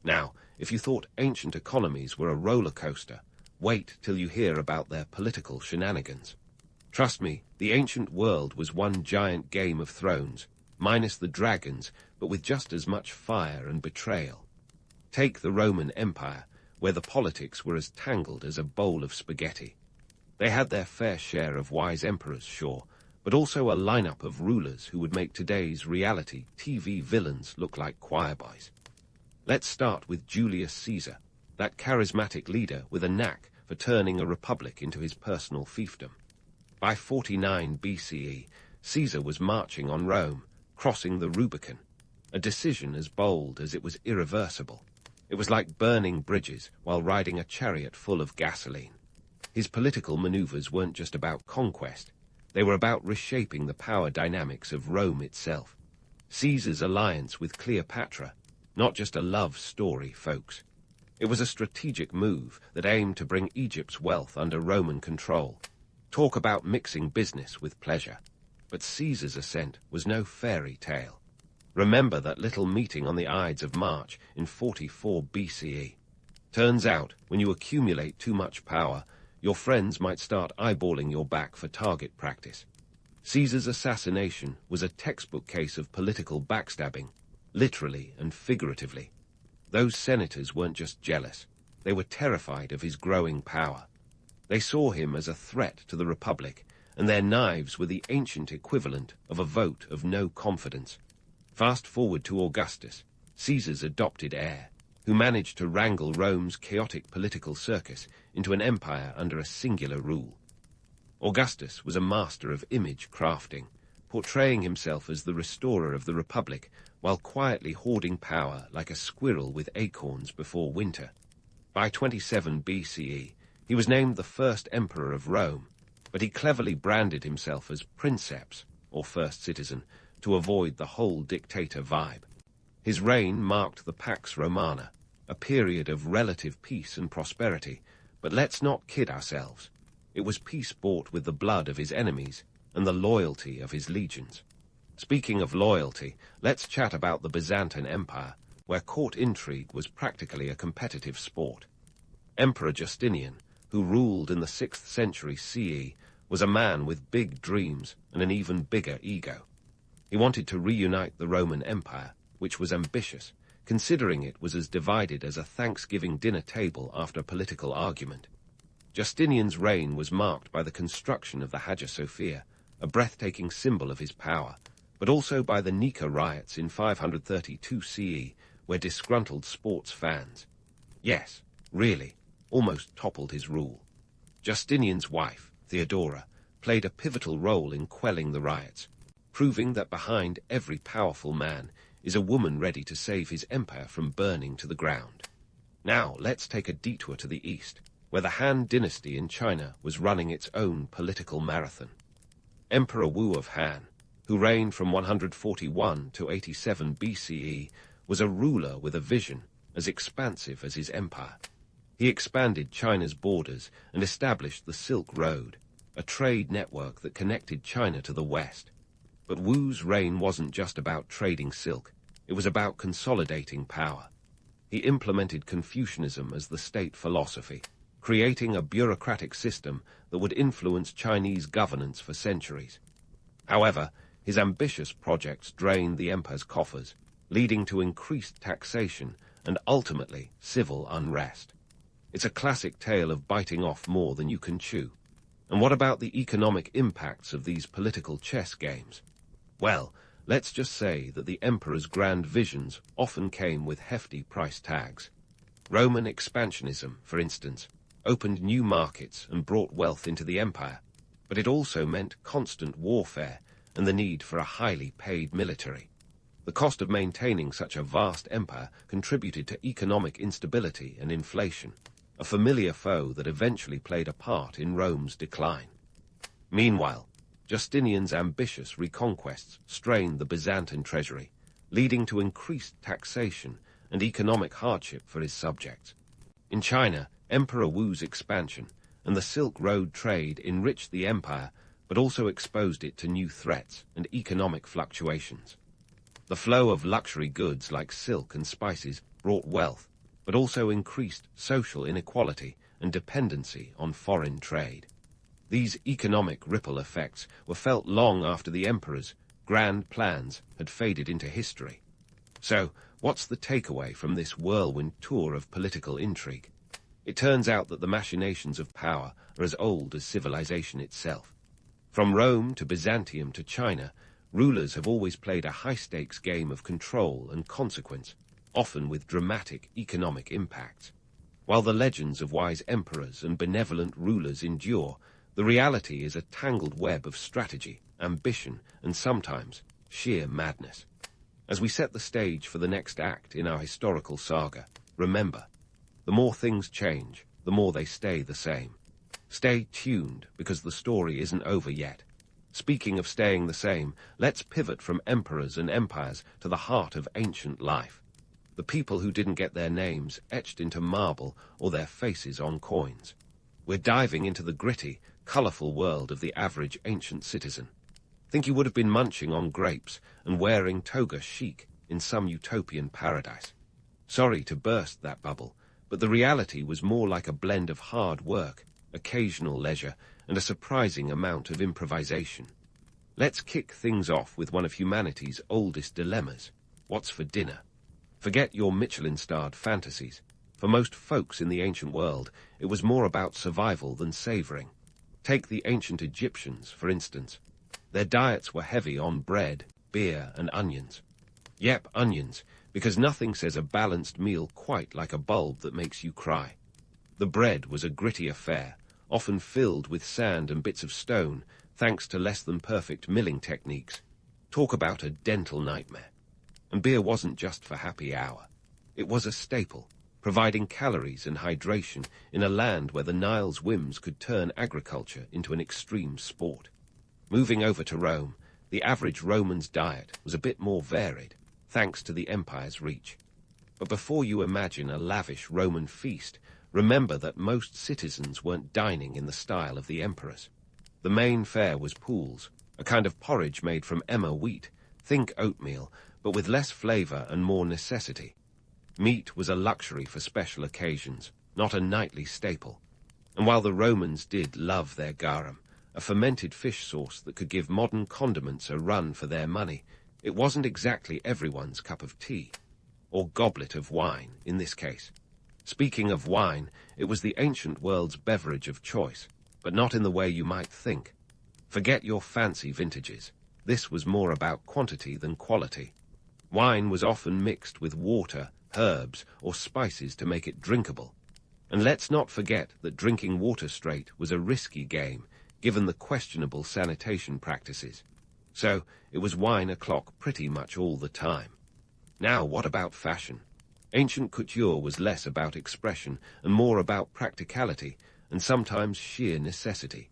Now, if you thought ancient economies were a roller coaster, wait till you hear about their political shenanigans. Trust me, the ancient world was one giant Game of Thrones, minus the dragons, but with just as much fire and betrayal. Take the Roman Empire, where the politics were as tangled as a bowl of spaghetti. They had their fair share of wise emperors, sure, but also a lineup of rulers who would make today's reality TV villains look like choir boys. Let's start with Julius Caesar, that charismatic leader with a knack for turning a republic into his personal fiefdom. By 49 BCE, Caesar was marching on Rome, crossing the Rubicon, a decision as bold as it was irreversible. It was like burning bridges while riding a chariot full of gasoline. His political maneuvers weren't just about conquest. They were about reshaping the power dynamics of Rome itself. Caesar's alliance with Cleopatra, not just a love story, folks. It was a strategic move that aimed to bring Egypt's wealth under Roman control. Talk about mixing business with pleasure. But Caesar's ascent was no fairy tale. Remember that little meeting on the Ides of March in 44 BCE. Turns out, when you accumulate too much power, your friends might start eyeballing your back for target practice. Caesar's assassination was a textbook case of political backstabbing, literally and figuratively. Those senators weren't just jealous. They were terrified of his growing power. They saw him as a threat to the Republic, and their knives were the ancient equivalent of a vote of no confidence. Fast forward to Augustus, Caesar's adopted heir, who managed to wrangle Rome's chaotic political circus into an empire under a singular rule. Augustus was a master of image crafting, portraying himself as the restorer of the Republic while quietly hoarding power like a squirrel with acorns before winter. By 27 BCE, he was named the first emperor of Rome, but he cleverly branded himself as princeps, or first citizen, to avoid the whole dictator vibe. His reign marked the Pax Romana, a period of relative peace and prosperity, but let's not kid ourselves. It was peace bought with the blood of his enemies and the loyalty of his legions. Speaking of loyalty, let's chat about the Byzantine Empire, where court intrigue was practically a competitive sport. Emperor Justinian, who ruled in the 6th century CE, was a man with big dreams and an even bigger ego. He wanted to reunite the Roman Empire, which was ambitious, considering it was as divided as a Thanksgiving dinner table after a political argument. Justinian's reign was marked by the construction of the Hagia Sophia, a breathtaking symbol of his power, but also by the Nika riots in 532 CE, where disgruntled sports fans, yes, really, almost toppled his rule. Justinian's wife, Theodora, played a pivotal role in quelling the riots, proving that behind every powerful man is a woman ready to save his empire from burning to the ground. Now, let's take a detour to the east, where the Han dynasty in China was running its own political marathon. Emperor Wu of Han, who reigned from 141 to 87 BCE, was a ruler with a vision as expansive as his empire. He expanded China's borders and established the Silk Road, a trade network that connected China to the West. But Wu's reign wasn't just about trading silk, it was about consolidating power. He implemented Confucianism as the state philosophy, creating a bureaucratic system that would influence Chinese governance for centuries. However, his ambitious projects drained the empire's coffers, leading to increased taxation and ultimately civil unrest. It's a classic tale of biting off more than you can chew. And what about the economic impacts of these political chess games? Well, let's just say that the emperor's grand visions often came with hefty price tags. Roman expansionism, for instance, opened new markets and brought wealth into the empire, but it also meant constant warfare and the need for a highly paid military. The cost of maintaining such a vast empire contributed to economic instability and inflation, a familiar foe that eventually played a part in Rome's decline. Meanwhile, Justinian's ambitious reconquests strained the Byzantine treasury, leading to increased taxation and economic hardship for his subjects. In China, Emperor Wu's expansion and the Silk Road trade enriched the empire, but also exposed it to new threats and economic fluctuations. The flow of luxury goods like silk and spices brought wealth, but also increased social inequality and dependency on foreign trade. These economic ripple effects were felt long after the emperor's grand plans had faded into history. So, what's the takeaway from this whirlwind tour of political intrigue? It turns out that the machinations of power are as old as civilization itself. From Rome to Byzantium to China, rulers have always played a high-stakes game of control and consequence, often with dramatic economic impacts. While the legends of wise emperors and benevolent rulers endure, the reality is a tangled web of strategy, ambition, and sometimes sheer madness. As we set the stage for the next act in our historical saga, remember, the more things change, the more they stay the same. Stay tuned, because the story isn't over yet. Speaking of staying the same, let's pivot from emperors and empires to the heart of ancient life. The people who didn't get their names etched into marble or their faces on coins. We're diving into the gritty, colorful world of the average ancient citizen. Think you would have been munching on grapes and wearing toga chic in some utopian paradise. Sorry to burst that bubble, but the reality was more like a blend of hard work, occasional leisure, and a surprising amount of improvisation. Let's kick things off with one of humanity's oldest dilemmas. What's for dinner? Forget your Michelin-starred fantasies. For most folks in the ancient world, it was more about survival than savoring. Take the ancient Egyptians, for instance. Their diets were heavy on bread, beer, and onions. Yep, onions, because nothing says a balanced meal quite like a bulb that makes you cry. The bread was a gritty affair, often filled with sand and bits of stone, thanks to less-than-perfect milling techniques. Talk about a dental nightmare. And beer wasn't just for happy hour. It was a staple, providing calories and hydration in a land where the Nile's whims could turn agriculture into an extreme sport. Moving over to Rome, the average Roman's diet was a bit more varied, thanks to the empire's reach. But before you imagine a lavish Roman feast, remember that most citizens weren't dining in the style of the emperors. The main fare was pouls, a kind of porridge made from emmer wheat, think oatmeal, but with less flavor and more necessity. Meat was a luxury for special occasions, not a nightly staple. And while the Romans did love their garum, a fermented fish sauce that could give modern condiments a run for their money, it wasn't exactly everyone's cup of tea, or goblet of wine in this case. Speaking of wine, it was the ancient world's beverage of choice, but not in the way you might think. Forget your fancy vintages. This was more about quantity than quality. Wine was often mixed with water, herbs, or spices to make it drinkable. And let's not forget that drinking water straight was a risky game, given the questionable sanitation practices. So, it was wine o'clock pretty much all the time. Now, what about fashion? Ancient couture was less about expression and more about practicality and sometimes sheer necessity.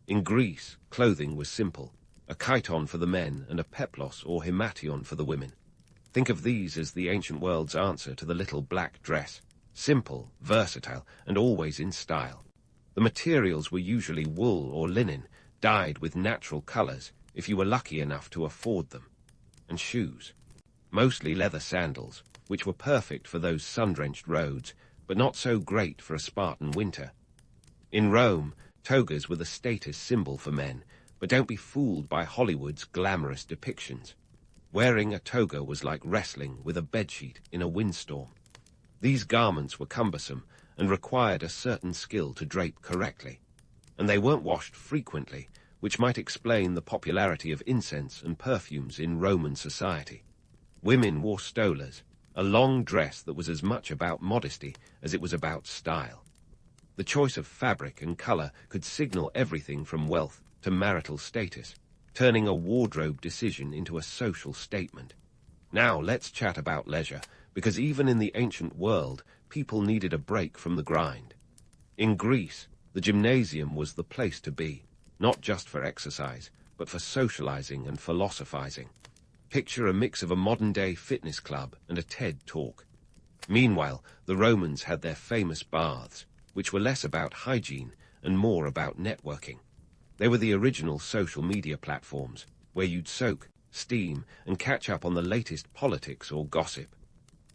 In Greece, clothing was simple, a chiton for the men and a peplos or himation for the women. Think of these as the ancient world's answer to the little black dress. Simple, versatile, and always in style. The materials were usually wool or linen, dyed with natural colors, if you were lucky enough to afford them. And shoes. Mostly leather sandals, which were perfect for those sun-drenched roads, but not so great for a Spartan winter. In Rome, togas were the status symbol for men, but don't be fooled by Hollywood's glamorous depictions. Wearing a toga was like wrestling with a bedsheet in a windstorm. These garments were cumbersome and required a certain skill to drape correctly, and they weren't washed frequently, which might explain the popularity of incense and perfumes in Roman society. Women wore stolas, a long dress that was as much about modesty as it was about style. The choice of fabric and color could signal everything from wealth to marital status, turning a wardrobe decision into a social statement. Now let's chat about leisure, because even in the ancient world, people needed a break from the grind. In Greece, the gymnasium was the place to be, not just for exercise, but for socializing and philosophizing. Picture a mix of a modern-day fitness club and a TED Talk. Meanwhile, the Romans had their famous baths, which were less about hygiene and more about networking. They were the original social media platforms, where you'd soak, steam, and catch up on the latest politics or gossip.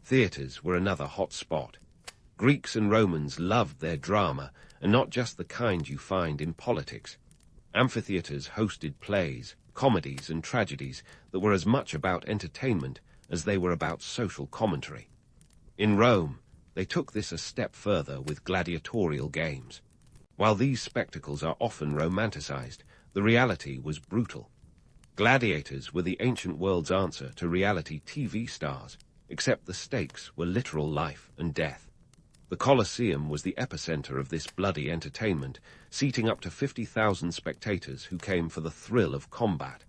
Theatres were another hot spot. Greeks and Romans loved their drama, and not just the kind you find in politics. Amphitheatres hosted plays, comedies, and tragedies that were as much about entertainment as they were about social commentary. In Rome, they took this a step further with gladiatorial games. While these spectacles are often romanticized, the reality was brutal. Gladiators were the ancient world's answer to reality TV stars, except the stakes were literal life and death. The Colosseum was the epicenter of this bloody entertainment, seating up to 50,000 spectators who came for the thrill of combat.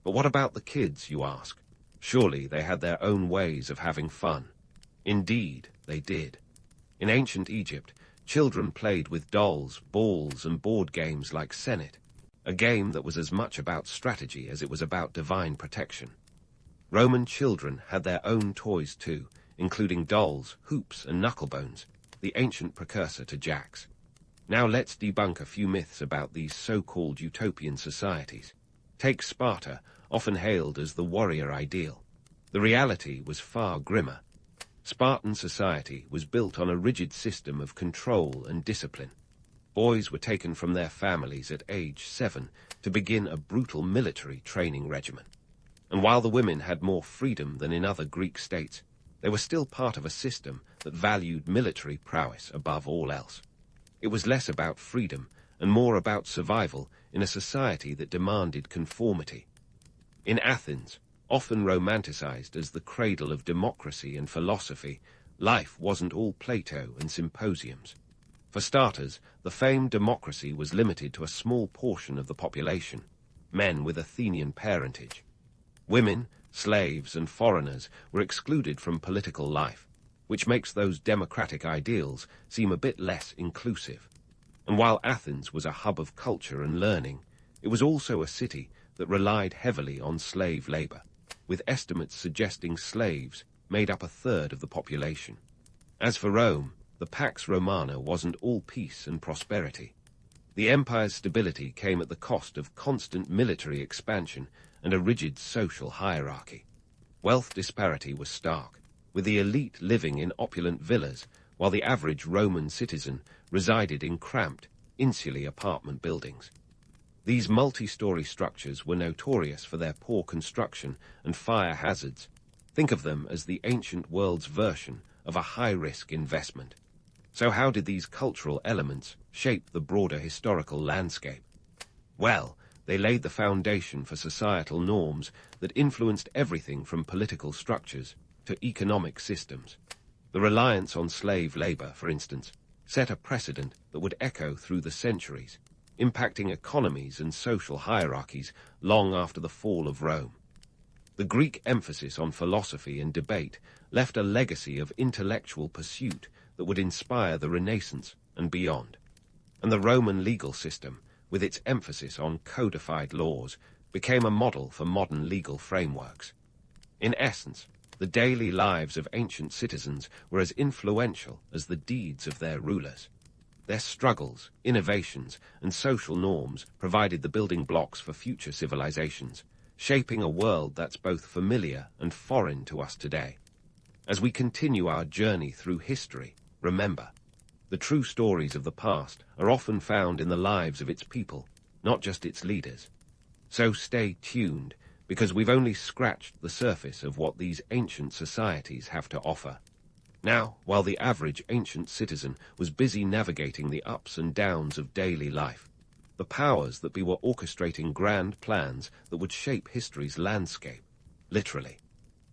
But what about the kids, you ask? Surely they had their own ways of having fun. Indeed, they did. In ancient Egypt, children played with dolls, balls, and board games like Senet, a game that was as much about strategy as it was about divine protection. Roman children had their own toys too, including dolls, hoops, and knucklebones, the ancient precursor to jacks. Now let's debunk a few myths about these so-called utopian societies. Take Sparta, often hailed as the warrior ideal. The reality was far grimmer. Spartan society was built on a rigid system of control and discipline. Boys were taken from their families at age 7 to begin a brutal military training regimen. And while the women had more freedom than in other Greek states, they were still part of a system that valued military prowess above all else. It was less about freedom and more about survival in a society that demanded conformity. In Athens, often romanticized as the cradle of democracy and philosophy, life wasn't all Plato and symposiums. For starters, the famed democracy was limited to a small portion of the population, men with Athenian parentage. Women, slaves, and foreigners were excluded from political life, which makes those democratic ideals seem a bit less inclusive. And while Athens was a hub of culture and learning, it was also a city that relied heavily on slave labor, with estimates suggesting slaves made up a third of the population. As for Rome, the Pax Romana wasn't all peace and prosperity. The empire's stability came at the cost of constant military expansion and a rigid social hierarchy. Wealth disparity was stark, with the elite living in opulent villas, while the average Roman citizen resided in cramped, insular apartment buildings. These multi-story structures were notorious for their poor construction and fire hazards. Think of them as the ancient world's version of a high-risk investment. So how did these cultural elements shape the broader historical landscape? Well, they laid the foundation for societal norms that influenced everything from political structures to economic systems. The reliance on slave labor, for instance, set a precedent that would echo through the centuries, impacting economies and social hierarchies long after the fall of Rome. The Greek emphasis on philosophy and debate left a legacy of intellectual pursuit that would inspire the Renaissance and beyond. And the Roman legal system, with its emphasis on codified laws, became a model for modern legal frameworks. In essence, the daily lives of ancient citizens were as influential as the deeds of their rulers. Their struggles, innovations, and social norms provided the building blocks for future civilizations, shaping a world that's both familiar and foreign to us today. As we continue our journey through history, remember, the true stories of the past are often found in the lives of its people, not just its leaders. So stay tuned, because we've only scratched the surface of what these ancient societies have to offer. Now, while the average ancient citizen was busy navigating the ups and downs of daily life, the powers that be were orchestrating grand plans that would shape history's landscape, literally.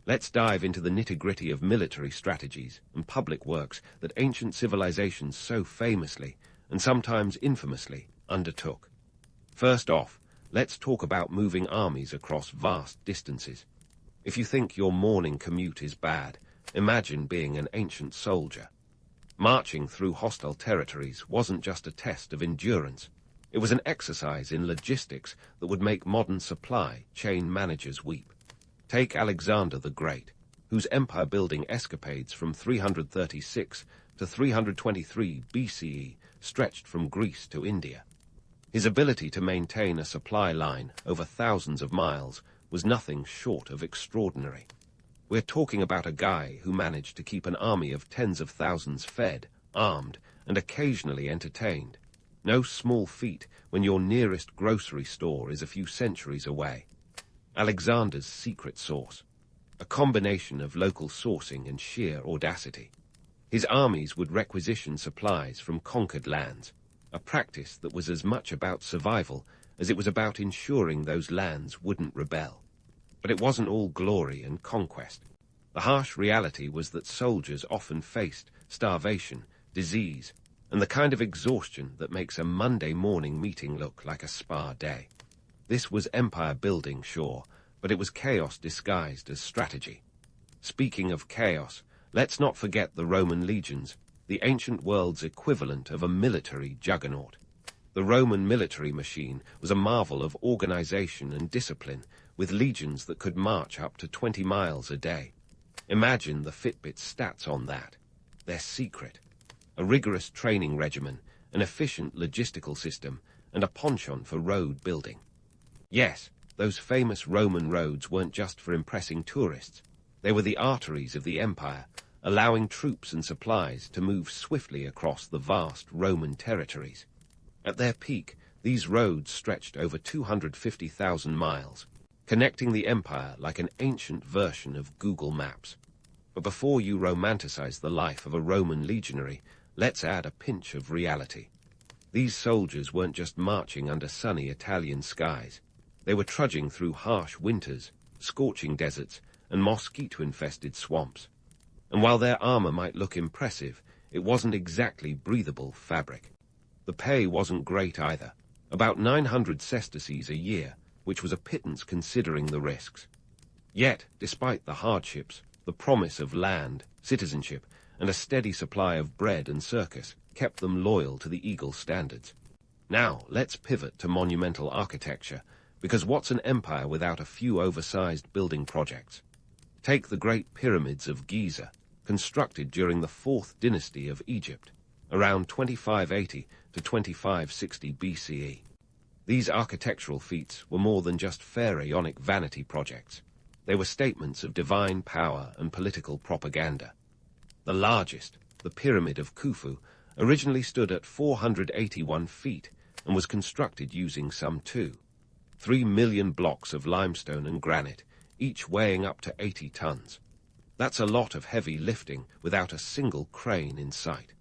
Let's dive into the nitty-gritty of military strategies and public works that ancient civilizations so famously, and sometimes infamously, undertook. First off, let's talk about moving armies across vast distances. If you think your morning commute is bad, imagine being an ancient soldier. Marching through hostile territories wasn't just a test of endurance. It was an exercise in logistics that would make modern supply chain managers weep. Take Alexander the Great, whose empire-building escapades from 336 to 323 BCE stretched from Greece to India. His ability to maintain a supply line over thousands of miles was nothing short of extraordinary. We're talking about a guy who managed to keep an army of tens of thousands fed, armed, and occasionally entertained. No small feat when your nearest grocery store is a few centuries away. Alexander's secret sauce, a combination of local sourcing and sheer audacity. His armies would requisition supplies from conquered lands, a practice that was as much about survival as it was about ensuring those lands wouldn't rebel. But it wasn't all glory and conquest. The harsh reality was that soldiers often faced starvation, disease, and the kind of exhaustion that makes a Monday morning meeting look like a spa day. This was empire building, sure, but it was chaos disguised as strategy. Speaking of chaos, let's not forget the Roman legions, the ancient world's equivalent of a military juggernaut. The Roman military machine was a marvel of organization and discipline, with legions that could march up to 20 miles a day. Imagine the Fitbit stats on that. Their secret: a rigorous training regimen, an efficient logistical system, and a penchant for road building. Yes, those famous Roman roads weren't just for impressing tourists. They were the arteries of the empire, allowing troops and supplies to move swiftly across the vast Roman territories. At their peak, these roads stretched over 250,000 miles, connecting the empire like an ancient version of Google Maps. But before you romanticize the life of a Roman legionary, let's add a pinch of reality. These soldiers weren't just marching under sunny Italian skies. They were trudging through harsh winters, scorching deserts, and mosquito-infested swamps. And while their armor might look impressive, it wasn't exactly breathable fabric. The pay wasn't great either, about 900 sesterces a year, which was a pittance considering the risks. Yet, despite the hardships, the promise of land, citizenship, and a steady supply of bread and circus kept them loyal to the Eagle standards. Now, let's pivot to monumental architecture, because what's an empire without a few oversized building projects? Take the Great Pyramids of Giza, constructed during the 4th dynasty of Egypt, around 2580 to 2560 BCE. These architectural feats were more than just pharaonic vanity projects. They were statements of divine power and political propaganda. The largest, the Pyramid of Khufu, originally stood at 481 feet and was constructed using some 3 million blocks of limestone and granite, each weighing up to 80 tons. That's a lot of heavy lifting without a single crane in sight.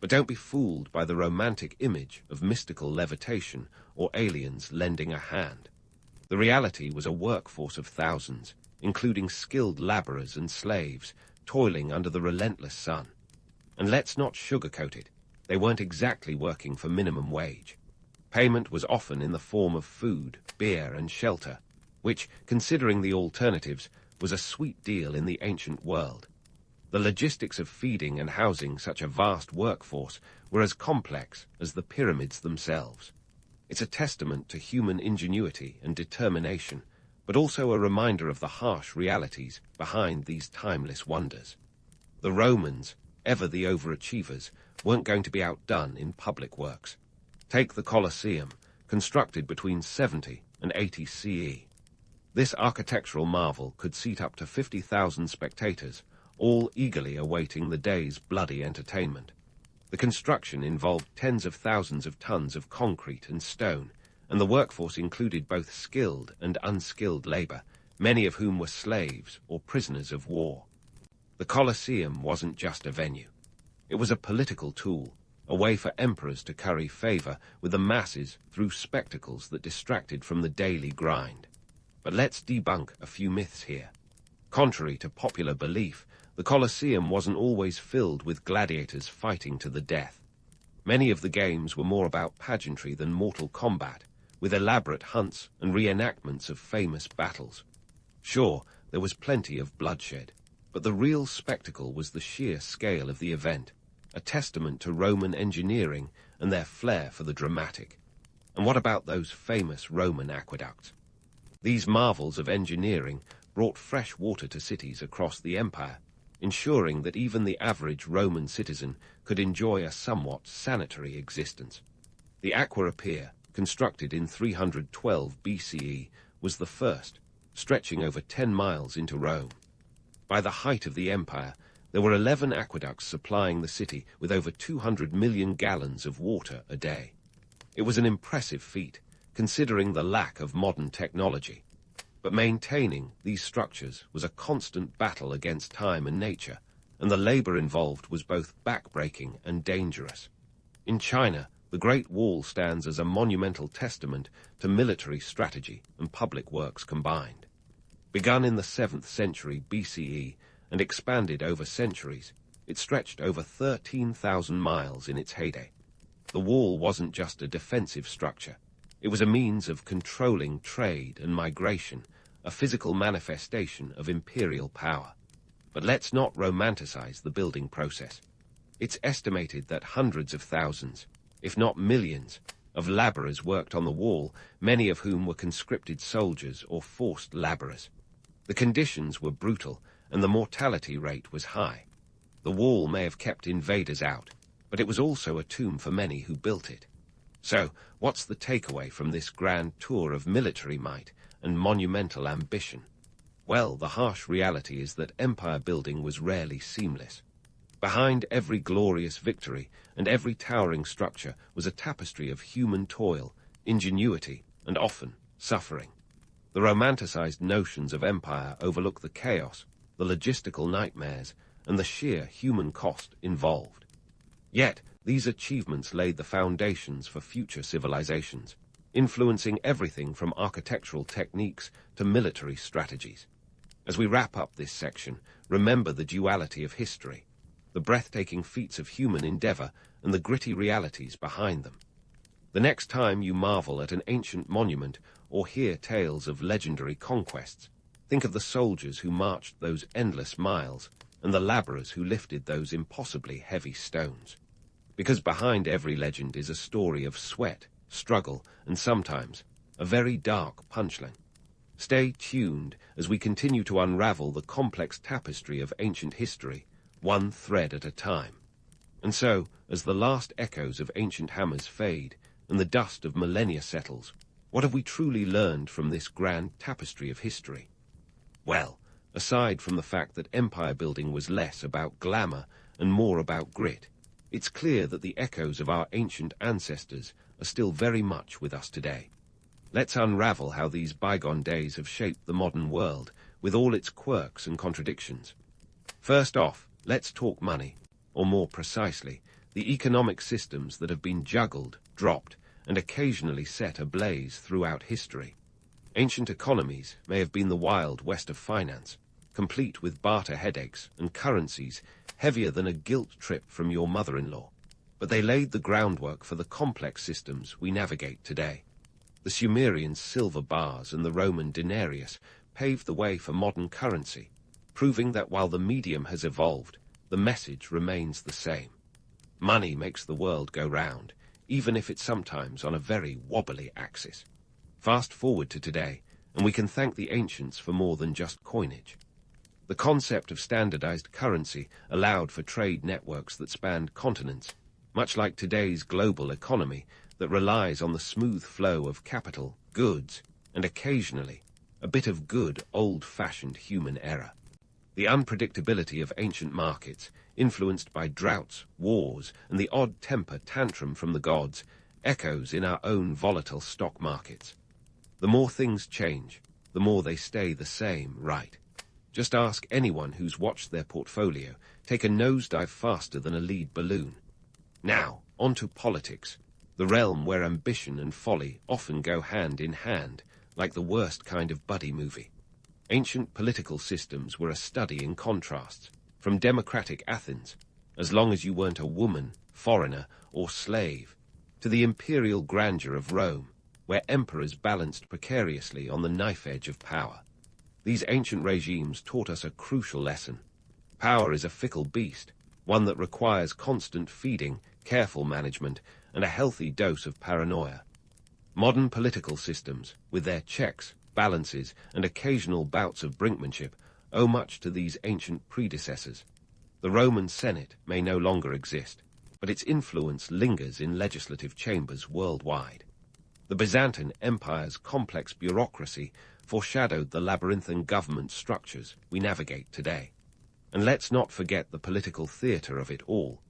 But don't be fooled by the romantic image of mystical levitation or aliens lending a hand. The reality was a workforce of thousands, including skilled laborers and slaves, toiling under the relentless sun. And let's not sugarcoat it, they weren't exactly working for minimum wage. Payment was often in the form of food, beer, and shelter, which, considering the alternatives, was a sweet deal in the ancient world. The logistics of feeding and housing such a vast workforce were as complex as the pyramids themselves. It's a testament to human ingenuity and determination, but also a reminder of the harsh realities behind these timeless wonders. The Romans, ever the overachievers, weren't going to be outdone in public works. Take the Colosseum, constructed between 70 and 80 CE. This architectural marvel could seat up to 50,000 spectators, all eagerly awaiting the day's bloody entertainment. The construction involved tens of thousands of tons of concrete and stone, and the workforce included both skilled and unskilled labor, many of whom were slaves or prisoners of war. The Colosseum wasn't just a venue. It was a political tool, a way for emperors to curry favor with the masses through spectacles that distracted from the daily grind. But let's debunk a few myths here. Contrary to popular belief, the Colosseum wasn't always filled with gladiators fighting to the death. Many of the games were more about pageantry than mortal combat, with elaborate hunts and reenactments of famous battles. Sure, there was plenty of bloodshed, but the real spectacle was the sheer scale of the event, a testament to Roman engineering and their flair for the dramatic. And what about those famous Roman aqueducts? These marvels of engineering brought fresh water to cities across the empire, ensuring that even the average Roman citizen could enjoy a somewhat sanitary existence. The Aqua Appia, constructed in 312 BCE, was the first, stretching over 10 miles into Rome. By the height of the empire, there were 11 aqueducts supplying the city with over 200 million gallons of water a day. It was an impressive feat, considering the lack of modern technology. But maintaining these structures was a constant battle against time and nature, and the labor involved was both backbreaking and dangerous. In China, the Great Wall stands as a monumental testament to military strategy and public works combined. Begun in the 7th century BCE and expanded over centuries, it stretched over 13,000 miles in its heyday. The wall wasn't just a defensive structure. It was a means of controlling trade and migration, a physical manifestation of imperial power. But let's not romanticize the building process. It's estimated that hundreds of thousands, if not millions, of laborers worked on the wall, many of whom were conscripted soldiers or forced laborers. The conditions were brutal, and the mortality rate was high. The wall may have kept invaders out, but it was also a tomb for many who built it. So, what's the takeaway from this grand tour of military might and monumental ambition? Well, the harsh reality is that empire building was rarely seamless. Behind every glorious victory and every towering structure was a tapestry of human toil, ingenuity, and often suffering. The romanticized notions of empire overlook the chaos, the logistical nightmares, and the sheer human cost involved. Yet, these achievements laid the foundations for future civilizations, influencing everything from architectural techniques to military strategies. As we wrap up this section, remember the duality of history, the breathtaking feats of human endeavor, and the gritty realities behind them. The next time you marvel at an ancient monument or hear tales of legendary conquests, think of the soldiers who marched those endless miles and the laborers who lifted those impossibly heavy stones. Because behind every legend is a story of sweat, struggle, and sometimes a very dark punchline. Stay tuned as we continue to unravel the complex tapestry of ancient history, one thread at a time. And so, as the last echoes of ancient hammers fade and the dust of millennia settles, what have we truly learned from this grand tapestry of history? Well, aside from the fact that empire building was less about glamour and more about grit, it's clear that the echoes of our ancient ancestors are still very much with us today. Let's unravel how these bygone days have shaped the modern world, with all its quirks and contradictions. First off, let's talk money, or more precisely, the economic systems that have been juggled, dropped, and occasionally set ablaze throughout history. Ancient economies may have been the wild west of finance, complete with barter headaches and currencies heavier than a guilt trip from your mother-in-law, but they laid the groundwork for the complex systems we navigate today. The Sumerian silver bars and the Roman denarius paved the way for modern currency, proving that while the medium has evolved, the message remains the same. Money makes the world go round, even if it's sometimes on a very wobbly axis. Fast forward to today, and we can thank the ancients for more than just coinage. The concept of standardized currency allowed for trade networks that spanned continents, much like today's global economy that relies on the smooth flow of capital, goods, and occasionally a bit of good old-fashioned human error. The unpredictability of ancient markets, influenced by droughts, wars, and the odd temper tantrum from the gods, echoes in our own volatile stock markets. The more things change, the the more they stay the same, right? Just ask anyone who's watched their portfolio take a nosedive faster than a lead balloon. Now, on to politics, the realm where ambition and folly often go hand in hand, like the worst kind of buddy movie. Ancient political systems were a study in contrasts, from democratic Athens, as long as you weren't a woman, foreigner, or slave, to the imperial grandeur of Rome, where emperors balanced precariously on the knife edge of power. These ancient regimes taught us a crucial lesson. Power is a fickle beast, one that requires constant feeding, careful management, and a healthy dose of paranoia. Modern political systems, with their checks, balances, and occasional bouts of brinkmanship, owe much to these ancient predecessors. The Roman Senate may no longer exist, but its influence lingers in legislative chambers worldwide. The Byzantine Empire's complex bureaucracy foreshadowed the labyrinthine government structures we navigate today. And let's not forget the political theater of it all.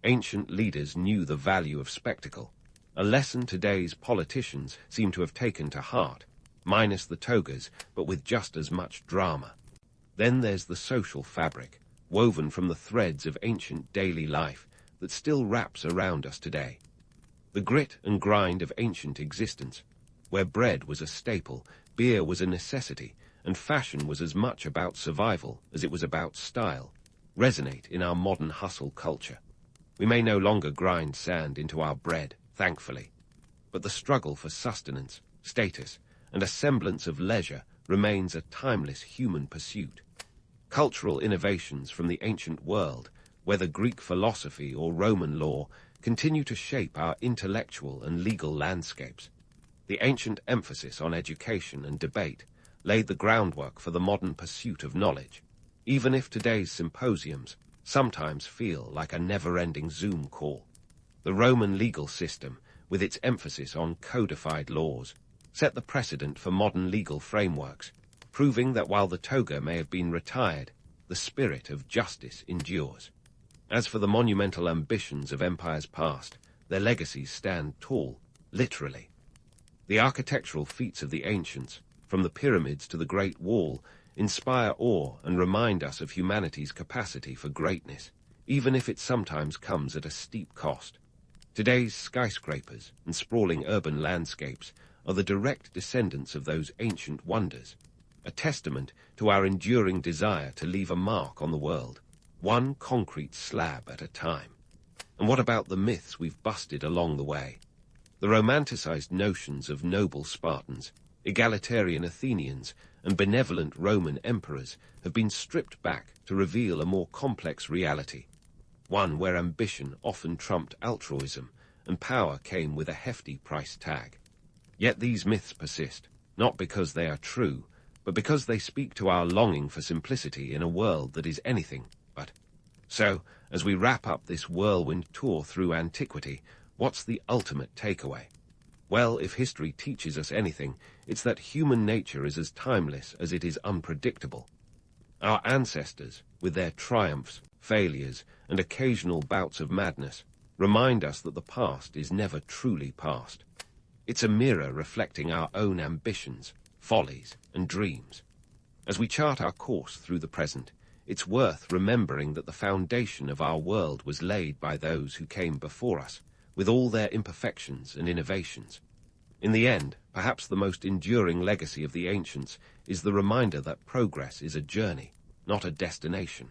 Ancient leaders knew the value of spectacle, a lesson today's politicians seem to have taken to heart, minus the togas, but with just as much drama. Then there's the social fabric, woven from the threads of ancient daily life that still wraps around us today. The grit and grind of ancient existence, where bread was a staple, beer was a necessity, and fashion was as much about survival as it was about style, resonate in our modern hustle culture. We may no longer grind sand into our bread, thankfully, but the struggle for sustenance, status, and a semblance of leisure remains a timeless human pursuit. Cultural innovations from the ancient world, whether Greek philosophy or Roman law, continue to shape our intellectual and legal landscapes. The ancient emphasis on education and debate laid the groundwork for the modern pursuit of knowledge, even if today's symposiums sometimes feel like a never-ending Zoom call. The Roman legal system, with its emphasis on codified laws, set the precedent for modern legal frameworks, proving that while the toga may have been retired, the spirit of justice endures. As for the monumental ambitions of empires past, their legacies stand tall, literally. The architectural feats of the ancients, from the pyramids to the Great Wall, inspire awe and remind us of humanity's capacity for greatness, even if it sometimes comes at a steep cost. Today's skyscrapers and sprawling urban landscapes are the direct descendants of those ancient wonders, a testament to our enduring desire to leave a mark on the world, one concrete slab at a time. And what about the myths we've busted along the way? The romanticized notions of noble Spartans, egalitarian Athenians, and benevolent Roman emperors have been stripped back to reveal a more complex reality, one where ambition often trumped altruism and power came with a hefty price tag. Yet these myths persist, not because they are true, but because they speak to our longing for simplicity in a world that is anything but. So, as we wrap up this whirlwind tour through antiquity, what's the ultimate takeaway? Well, if history teaches us anything, it's that human nature is as timeless as it is unpredictable. Our ancestors, with their triumphs, failures, and occasional bouts of madness, remind us that the past is never truly past. It's a mirror reflecting our own ambitions, follies, and dreams. As we chart our course through the present, it's worth remembering that the foundation of our world was laid by those who came before us, with all their imperfections and innovations. In the end, perhaps the most enduring legacy of the ancients is the reminder that progress is a journey, not a destination.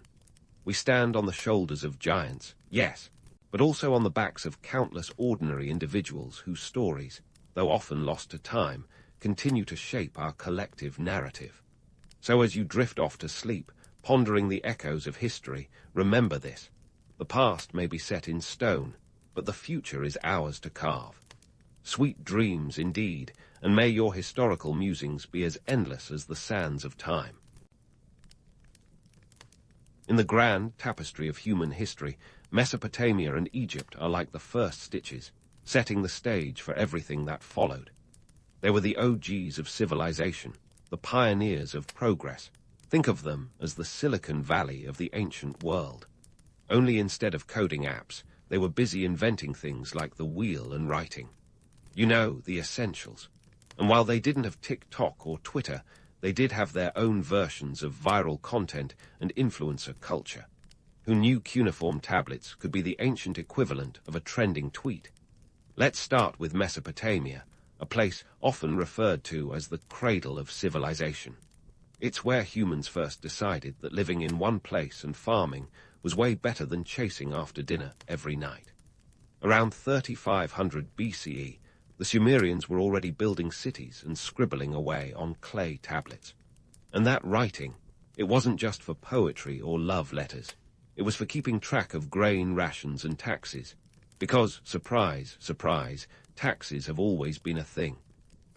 We stand on the shoulders of giants, yes, but also on the backs of countless ordinary individuals whose stories, though often lost to time, continue to shape our collective narrative. So as you drift off to sleep, pondering the echoes of history, remember this. The past may be set in stone, but the future is ours to carve. Sweet dreams indeed, and may your historical musings be as endless as the sands of time. In the grand tapestry of human history, Mesopotamia and Egypt are like the first stitches, setting the stage for everything that followed. They were the OGs of civilization, the pioneers of progress. Think of them as the Silicon Valley of the ancient world. Only instead of coding apps, they were busy inventing things like the wheel and writing. You know, the essentials. And while they didn't have TikTok or Twitter, they did have their own versions of viral content and influencer culture. Who knew cuneiform tablets could be the ancient equivalent of a trending tweet? Let's start with Mesopotamia, a place often referred to as the cradle of civilization. It's where humans first decided that living in one place and farming was way better than chasing after dinner every night. Around 3500 BCE, the Sumerians were already building cities and scribbling away on clay tablets. And that writing, it wasn't just for poetry or love letters. It was for keeping track of grain rations and taxes. Because, surprise, surprise, taxes have always been a thing.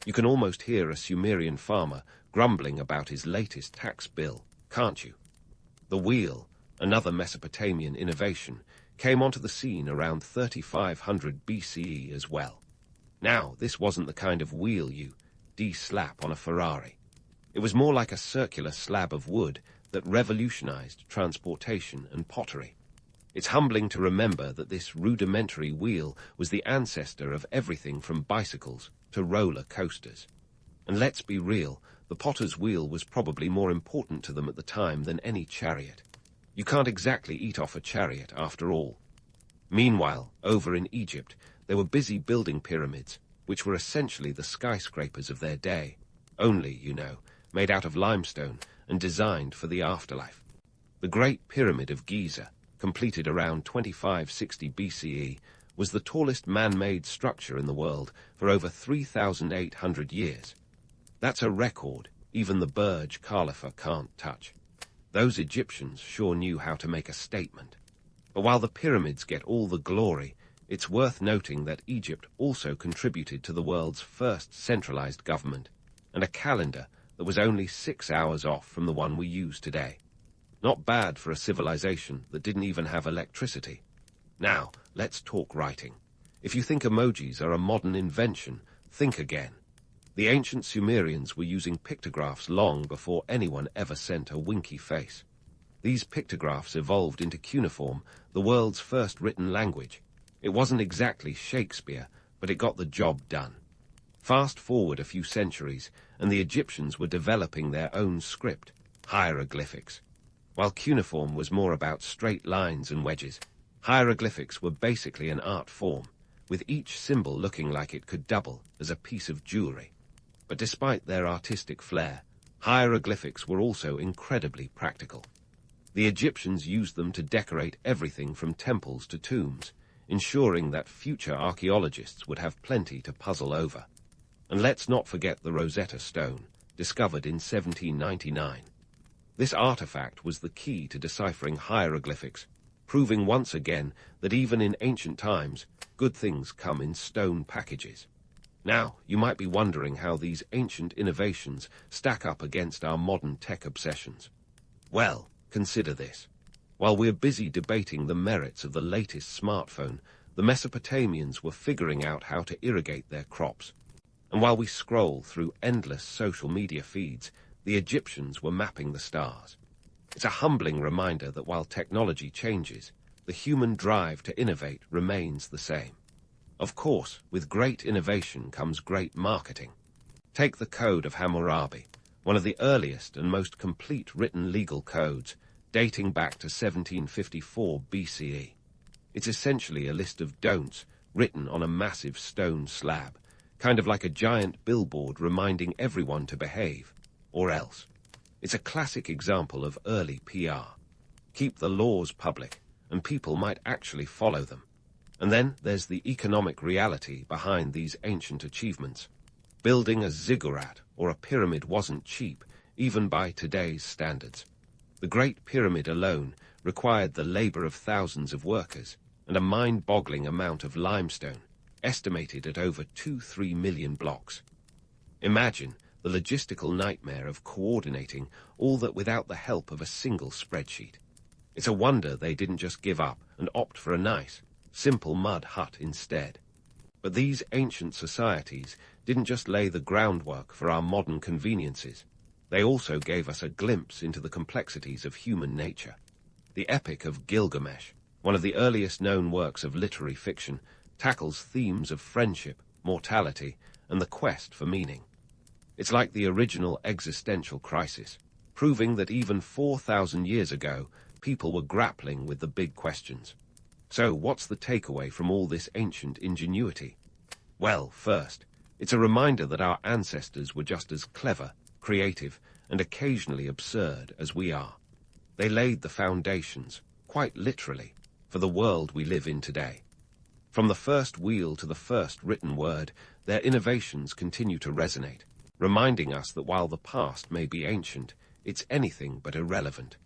You can almost hear a Sumerian farmer grumbling about his latest tax bill, can't you? The wheel, another Mesopotamian innovation, came onto the scene around 3500 BCE as well. Now, this wasn't the kind of wheel you de-slap on a Ferrari. It was more like a circular slab of wood that revolutionized transportation and pottery. It's humbling to remember that this rudimentary wheel was the ancestor of everything from bicycles to roller coasters. And let's be real, the potter's wheel was probably more important to them at the time than any chariot. You can't exactly eat off a chariot, after all. Meanwhile, over in Egypt, they were busy building pyramids, which were essentially the skyscrapers of their day, only, made out of limestone and designed for the afterlife. The Great Pyramid of Giza, completed around 2560 BCE, was the tallest man-made structure in the world for over 3,800 years. That's a record even the Burj Khalifa can't touch. Those Egyptians sure knew how to make a statement. But while the pyramids get all the glory, it's worth noting that Egypt also contributed to the world's first centralized government, and a calendar that was only 6 hours off from the one we use today. Not bad for a civilization that didn't even have electricity. Now, let's talk writing. If you think emojis are a modern invention, think again. The ancient Sumerians were using pictographs long before anyone ever sent a winky face. These pictographs evolved into cuneiform, the world's first written language. It wasn't exactly Shakespeare, but it got the job done. Fast forward a few centuries, and the Egyptians were developing their own script, hieroglyphics. While cuneiform was more about straight lines and wedges, hieroglyphics were basically an art form, with each symbol looking like it could double as a piece of jewelry. But despite their artistic flair, hieroglyphics were also incredibly practical. The Egyptians used them to decorate everything from temples to tombs, ensuring that future archaeologists would have plenty to puzzle over. And let's not forget the Rosetta Stone, discovered in 1799. This artifact was the key to deciphering hieroglyphics, proving once again that even in ancient times, good things come in stone packages. Now, you might be wondering how these ancient innovations stack up against our modern tech obsessions. Well, consider this. While we're busy debating the merits of the latest smartphone, the Mesopotamians were figuring out how to irrigate their crops. And while we scroll through endless social media feeds, the Egyptians were mapping the stars. It's a humbling reminder that while technology changes, the human drive to innovate remains the same. Of course, with great innovation comes great marketing. Take the Code of Hammurabi, one of the earliest and most complete written legal codes, dating back to 1754 BCE. It's essentially a list of don'ts written on a massive stone slab, kind of like a giant billboard reminding everyone to behave, or else. It's a classic example of early PR. Keep the laws public, and people might actually follow them. And then there's the economic reality behind these ancient achievements. Building a ziggurat or a pyramid wasn't cheap, even by today's standards. The Great Pyramid alone required the labor of thousands of workers and a mind-boggling amount of limestone, estimated at over 2-3 million blocks. Imagine the logistical nightmare of coordinating all that without the help of a single spreadsheet. It's a wonder they didn't just give up and opt for a nice, simple mud hut instead. But these ancient societies didn't just lay the groundwork for our modern conveniences. They also gave us a glimpse into the complexities of human nature. The Epic of Gilgamesh, one of the earliest known works of literary fiction, tackles themes of friendship, mortality, and the quest for meaning. It's like the original existential crisis, proving that even 4,000 years ago, people were grappling with the big questions. So, what's the takeaway from all this ancient ingenuity? Well, first, it's a reminder that our ancestors were just as clever, creative, and occasionally absurd as we are. They laid the foundations, quite literally, for the world we live in today. From the first wheel to the first written word, their innovations continue to resonate, reminding us that while the past may be ancient, it's anything but irrelevant.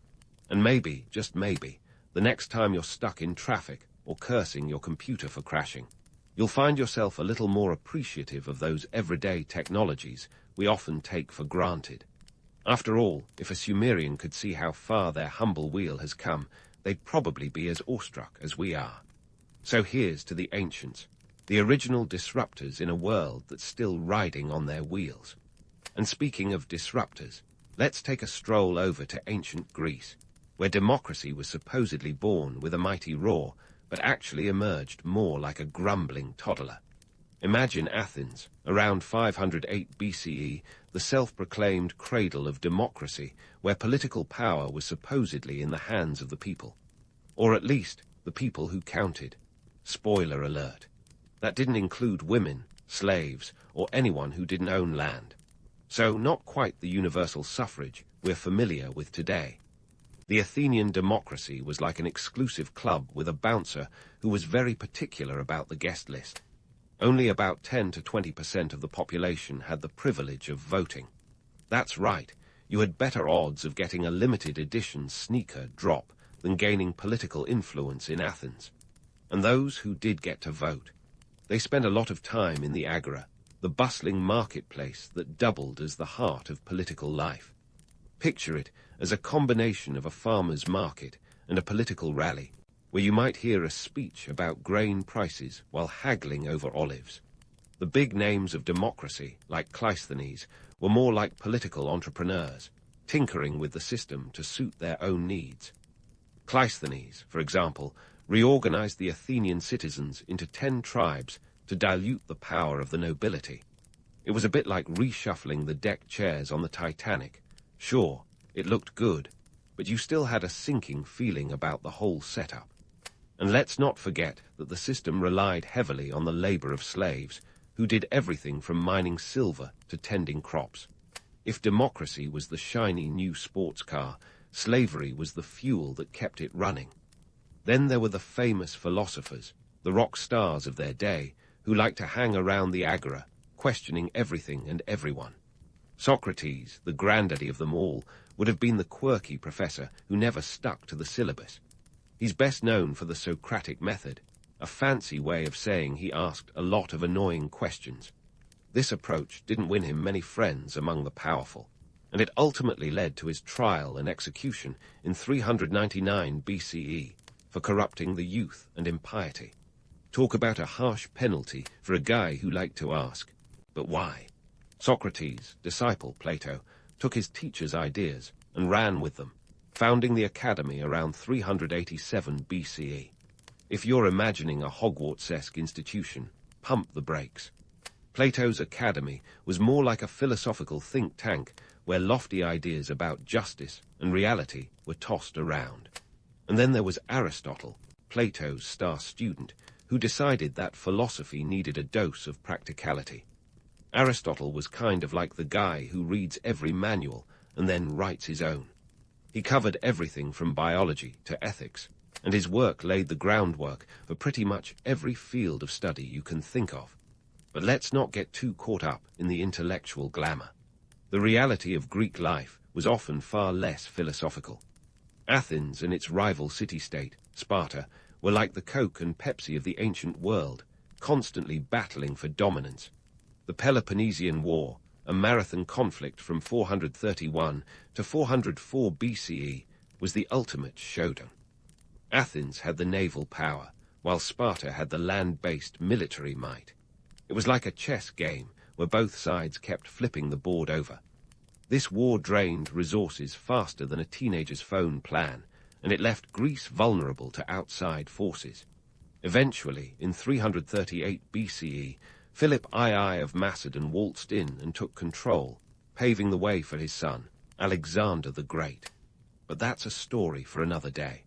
And maybe, just maybe, the next time you're stuck in traffic or cursing your computer for crashing, you'll find yourself a little more appreciative of those everyday technologies we often take for granted. After all, if a Sumerian could see how far their humble wheel has come, they'd probably be as awestruck as we are. So here's to the ancients, the original disruptors in a world that's still riding on their wheels. And speaking of disruptors, let's take a stroll over to ancient Greece, where democracy was supposedly born with a mighty roar, but actually emerged more like a grumbling toddler. Imagine Athens, around 508 BCE, the self-proclaimed cradle of democracy, where political power was supposedly in the hands of the people. Or at least, the people who counted. Spoiler alert. That didn't include women, slaves, or anyone who didn't own land. So not quite the universal suffrage we're familiar with today. The Athenian democracy was like an exclusive club with a bouncer who was very particular about the guest list. Only about 10 to 20% of the population had the privilege of voting. That's right, you had better odds of getting a limited edition sneaker drop than gaining political influence in Athens. And those who did get to vote, they spent a lot of time in the agora, the bustling marketplace that doubled as the heart of political life. Picture it as a combination of a farmer's market and a political rally, where you might hear a speech about grain prices while haggling over olives. The big names of democracy, like Cleisthenes, were more like political entrepreneurs, tinkering with the system to suit their own needs. Cleisthenes, for example, reorganized the Athenian citizens into 10 tribes to dilute the power of the nobility. It was a bit like reshuffling the deck chairs on the Titanic. Sure, it looked good, but you still had a sinking feeling about the whole setup. And let's not forget that the system relied heavily on the labor of slaves, who did everything from mining silver to tending crops. If democracy was the shiny new sports car, slavery was the fuel that kept it running. Then there were the famous philosophers, the rock stars of their day, who liked to hang around the agora, questioning everything and everyone. Socrates, the granddaddy of them all, would have been the quirky professor who never stuck to the syllabus. He's best known for the Socratic method, a fancy way of saying he asked a lot of annoying questions. This approach didn't win him many friends among the powerful, and it ultimately led to his trial and execution in 399 BCE for corrupting the youth and impiety. Talk about a harsh penalty for a guy who liked to ask, but why? Socrates, disciple Plato, took his teacher's ideas and ran with them, founding the academy around 387 BCE. If you're imagining a Hogwarts-esque institution, pump the brakes. Plato's academy was more like a philosophical think tank where lofty ideas about justice and reality were tossed around. And then there was Aristotle, Plato's star student, who decided that philosophy needed a dose of practicality. Aristotle was kind of like the guy who reads every manual and then writes his own. He covered everything from biology to ethics, and his work laid the groundwork for pretty much every field of study you can think of. But let's not get too caught up in the intellectual glamour. The reality of Greek life was often far less philosophical. Athens and its rival city-state, Sparta, were like the Coke and Pepsi of the ancient world, constantly battling for dominance. The Peloponnesian War, a marathon conflict from 431 to 404 BCE, was the ultimate showdown. Athens had the naval power, while Sparta had the land-based military might. It was like a chess game where both sides kept flipping the board over. This war drained resources faster than a teenager's phone plan, and it left Greece vulnerable to outside forces. Eventually, in 338 BCE, Philip II of Macedon waltzed in and took control, paving the way for his son, Alexander the Great. But that's a story for another day.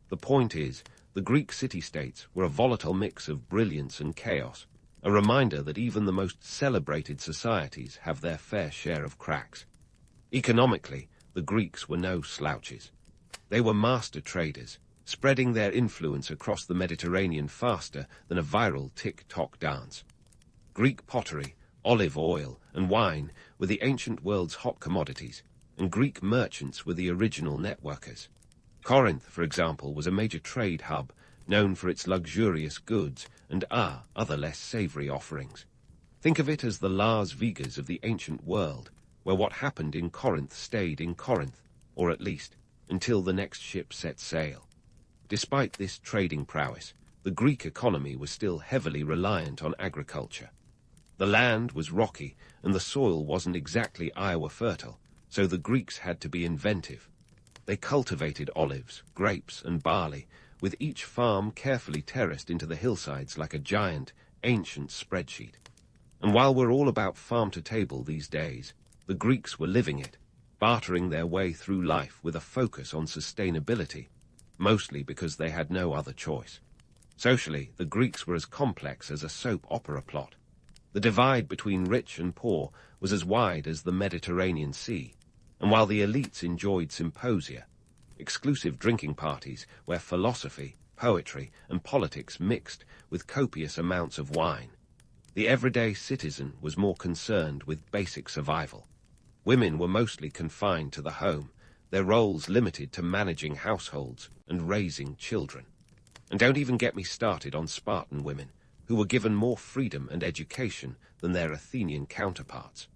The point is, the Greek city-states were a volatile mix of brilliance and chaos, a reminder that even the most celebrated societies have their fair share of cracks. Economically, the Greeks were no slouches. They were master traders, spreading their influence across the Mediterranean faster than a viral TikTok dance. Greek pottery, olive oil, and wine were the ancient world's hot commodities, and Greek merchants were the original networkers. Corinth, for example, was a major trade hub, known for its luxurious goods and other less savory offerings. Think of it as the Las Vegas of the ancient world, where what happened in Corinth stayed in Corinth, or at least until the next ship set sail. Despite this trading prowess, the Greek economy was still heavily reliant on agriculture. The land was rocky, and the soil wasn't exactly Iowa fertile, so the Greeks had to be inventive. They cultivated olives, grapes, and barley, with each farm carefully terraced into the hillsides like a giant, ancient spreadsheet. And while we're all about farm-to-table these days, the Greeks were living it, bartering their way through life with a focus on sustainability, mostly because they had no other choice. Socially, the Greeks were as complex as a soap opera plot. The divide between rich and poor was as wide as the Mediterranean Sea, and while the elites enjoyed symposia, exclusive drinking parties where philosophy, poetry, and politics mixed with copious amounts of wine, the everyday citizen was more concerned with basic survival. Women were mostly confined to the home, their roles limited to managing households and raising children. And don't even get me started on Spartan women, who were given more freedom and education than their Athenian counterparts.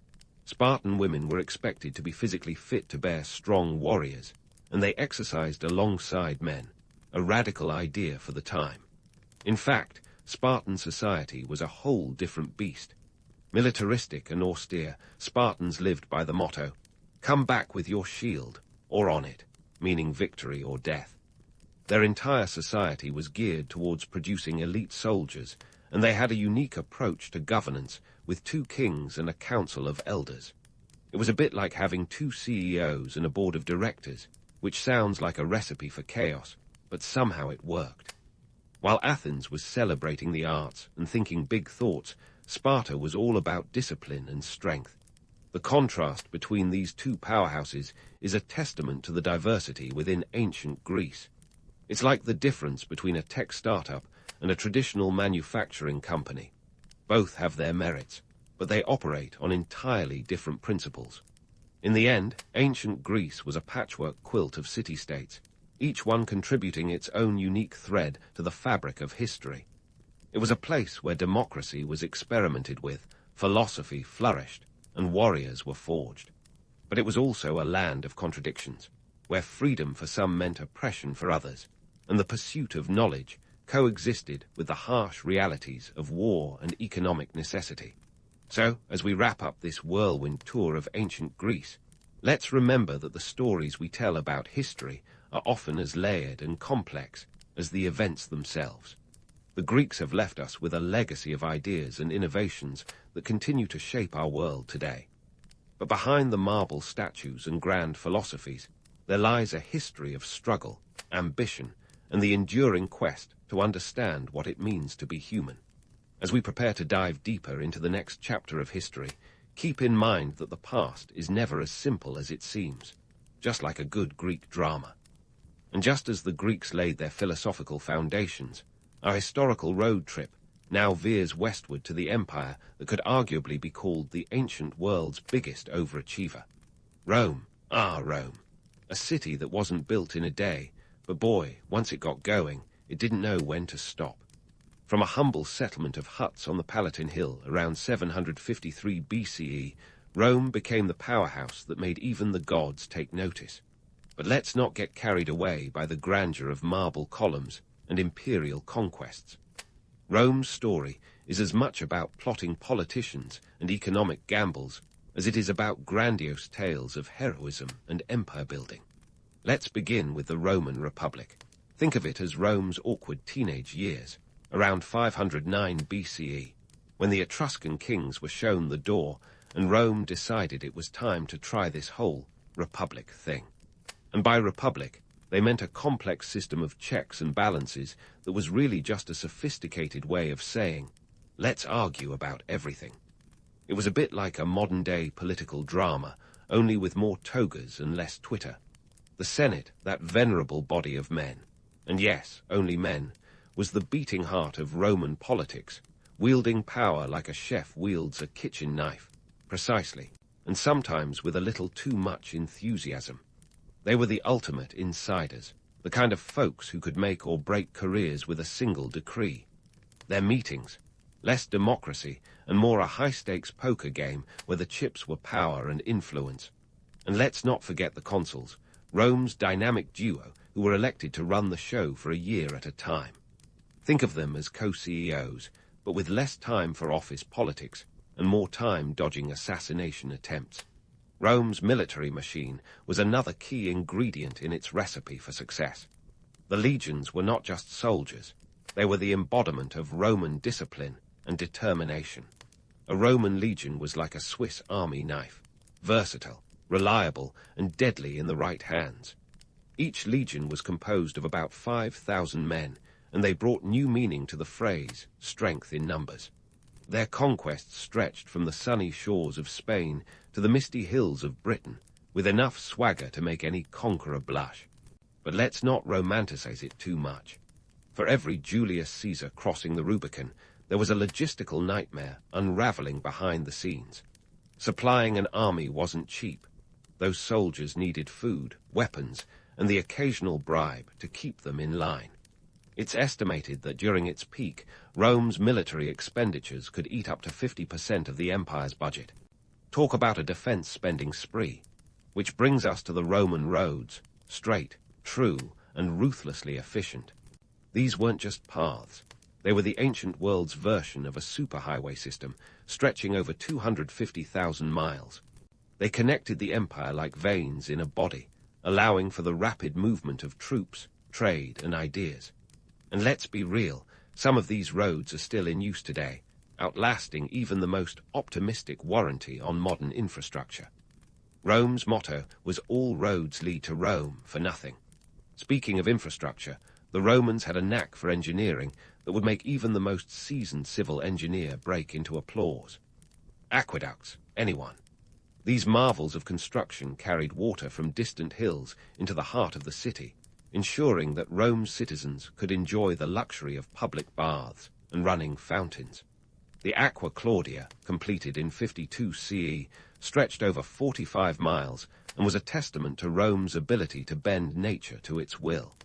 Spartan women were expected to be physically fit to bear strong warriors, and they exercised alongside men, a radical idea for the time. In fact, Spartan society was a whole different beast. Militaristic and austere, Spartans lived by the motto, "Come back with your shield, or on it," meaning victory or death. Their entire society was geared towards producing elite soldiers, and they had a unique approach to governance with 2 kings and a council of elders. It was a bit like having 2 CEOs and a board of directors, which sounds like a recipe for chaos, but somehow it worked. While Athens was celebrating the arts and thinking big thoughts, Sparta was all about discipline and strength. The contrast between these 2 powerhouses is a testament to the diversity within ancient Greece. It's like the difference between a tech startup and a traditional manufacturing company. Both have their merits, but they operate on entirely different principles. In the end, ancient Greece was a patchwork quilt of city-states, each one contributing its own unique thread to the fabric of history. It was a place where democracy was experimented with, philosophy flourished, and warriors were forged. But it was also a land of contradictions, where freedom for some meant oppression for others, and the pursuit of knowledge coexisted with the harsh realities of war and economic necessity. So, as we wrap up this whirlwind tour of ancient Greece, let's remember that the stories we tell about history are often as layered and complex as the events themselves. The Greeks have left us with a legacy of ideas and innovations that continue to shape our world today. But behind the marble statues and grand philosophies, there lies a history of struggle, ambition, and the enduring quest to understand what it means to be human. As we prepare to dive deeper into the next chapter of history, keep in mind that the past is never as simple as it seems, just like a good Greek drama. And just as the Greeks laid their philosophical foundations, our historical road trip now veers westward to the empire that could arguably be called the ancient world's biggest overachiever. Rome, Rome. A city that wasn't built in a day, but boy, once it got going, it didn't know when to stop. From a humble settlement of huts on the Palatine Hill around 753 BCE, Rome became the powerhouse that made even the gods take notice. But let's not get carried away by the grandeur of marble columns and imperial conquests. Rome's story is as much about plotting politicians and economic gambles as it is about grandiose tales of heroism and empire building. Let's begin with the Roman Republic. Think of it as Rome's awkward teenage years, around 509 BCE. when the Etruscan kings were shown the door, and Rome decided it was time to try this whole republic thing. And by republic, they meant a complex system of checks and balances that was really just a sophisticated way of saying, let's argue about everything. It was a bit like a modern-day political drama, only with more togas and less Twitter. The Senate, that venerable body of men, and yes, only men, was the beating heart of Roman politics, wielding power like a chef wields a kitchen knife, precisely, and sometimes with a little too much enthusiasm. They were the ultimate insiders, the kind of folks who could make or break careers with a single decree. Their meetings, less democracy and more a high-stakes poker game where the chips were power and influence. And let's not forget the consuls, Rome's dynamic duo who were elected to run the show for a year at a time. Think of them as co-CEOs, but with less time for office politics and more time dodging assassination attempts. Rome's military machine was another key ingredient in its recipe for success. The legions were not just soldiers. They were the embodiment of Roman discipline and determination. A Roman legion was like a Swiss army knife, versatile, reliable, and deadly in the right hands. Each legion was composed of about 5,000 men, and they brought new meaning to the phrase, strength in numbers. Their conquests stretched from the sunny shores of Spain to the misty hills of Britain, with enough swagger to make any conqueror blush. But let's not romanticize it too much. For every Julius Caesar crossing the Rubicon, there was a logistical nightmare unraveling behind the scenes. Supplying an army wasn't cheap. Those soldiers needed food, weapons, and the occasional bribe to keep them in line. It's estimated that during its peak, Rome's military expenditures could eat up to 50% of the empire's budget. Talk about a defense spending spree. Which brings us to the Roman roads, straight, true, and ruthlessly efficient. These weren't just paths. They were the ancient world's version of a superhighway system, stretching over 250,000 miles. They connected the empire like veins in a body, allowing for the rapid movement of troops, trade, and ideas. And let's be real, some of these roads are still in use today, outlasting even the most optimistic warranty on modern infrastructure. Rome's motto was all roads lead to Rome for nothing. Speaking of infrastructure, the Romans had a knack for engineering that would make even the most seasoned civil engineer break into applause. Aqueducts, anyone? These marvels of construction carried water from distant hills into the heart of the city, ensuring that Rome's citizens could enjoy the luxury of public baths and running fountains. The Aqua Claudia, completed in 52 CE, stretched over 45 miles and was a testament to Rome's ability to bend nature to its will.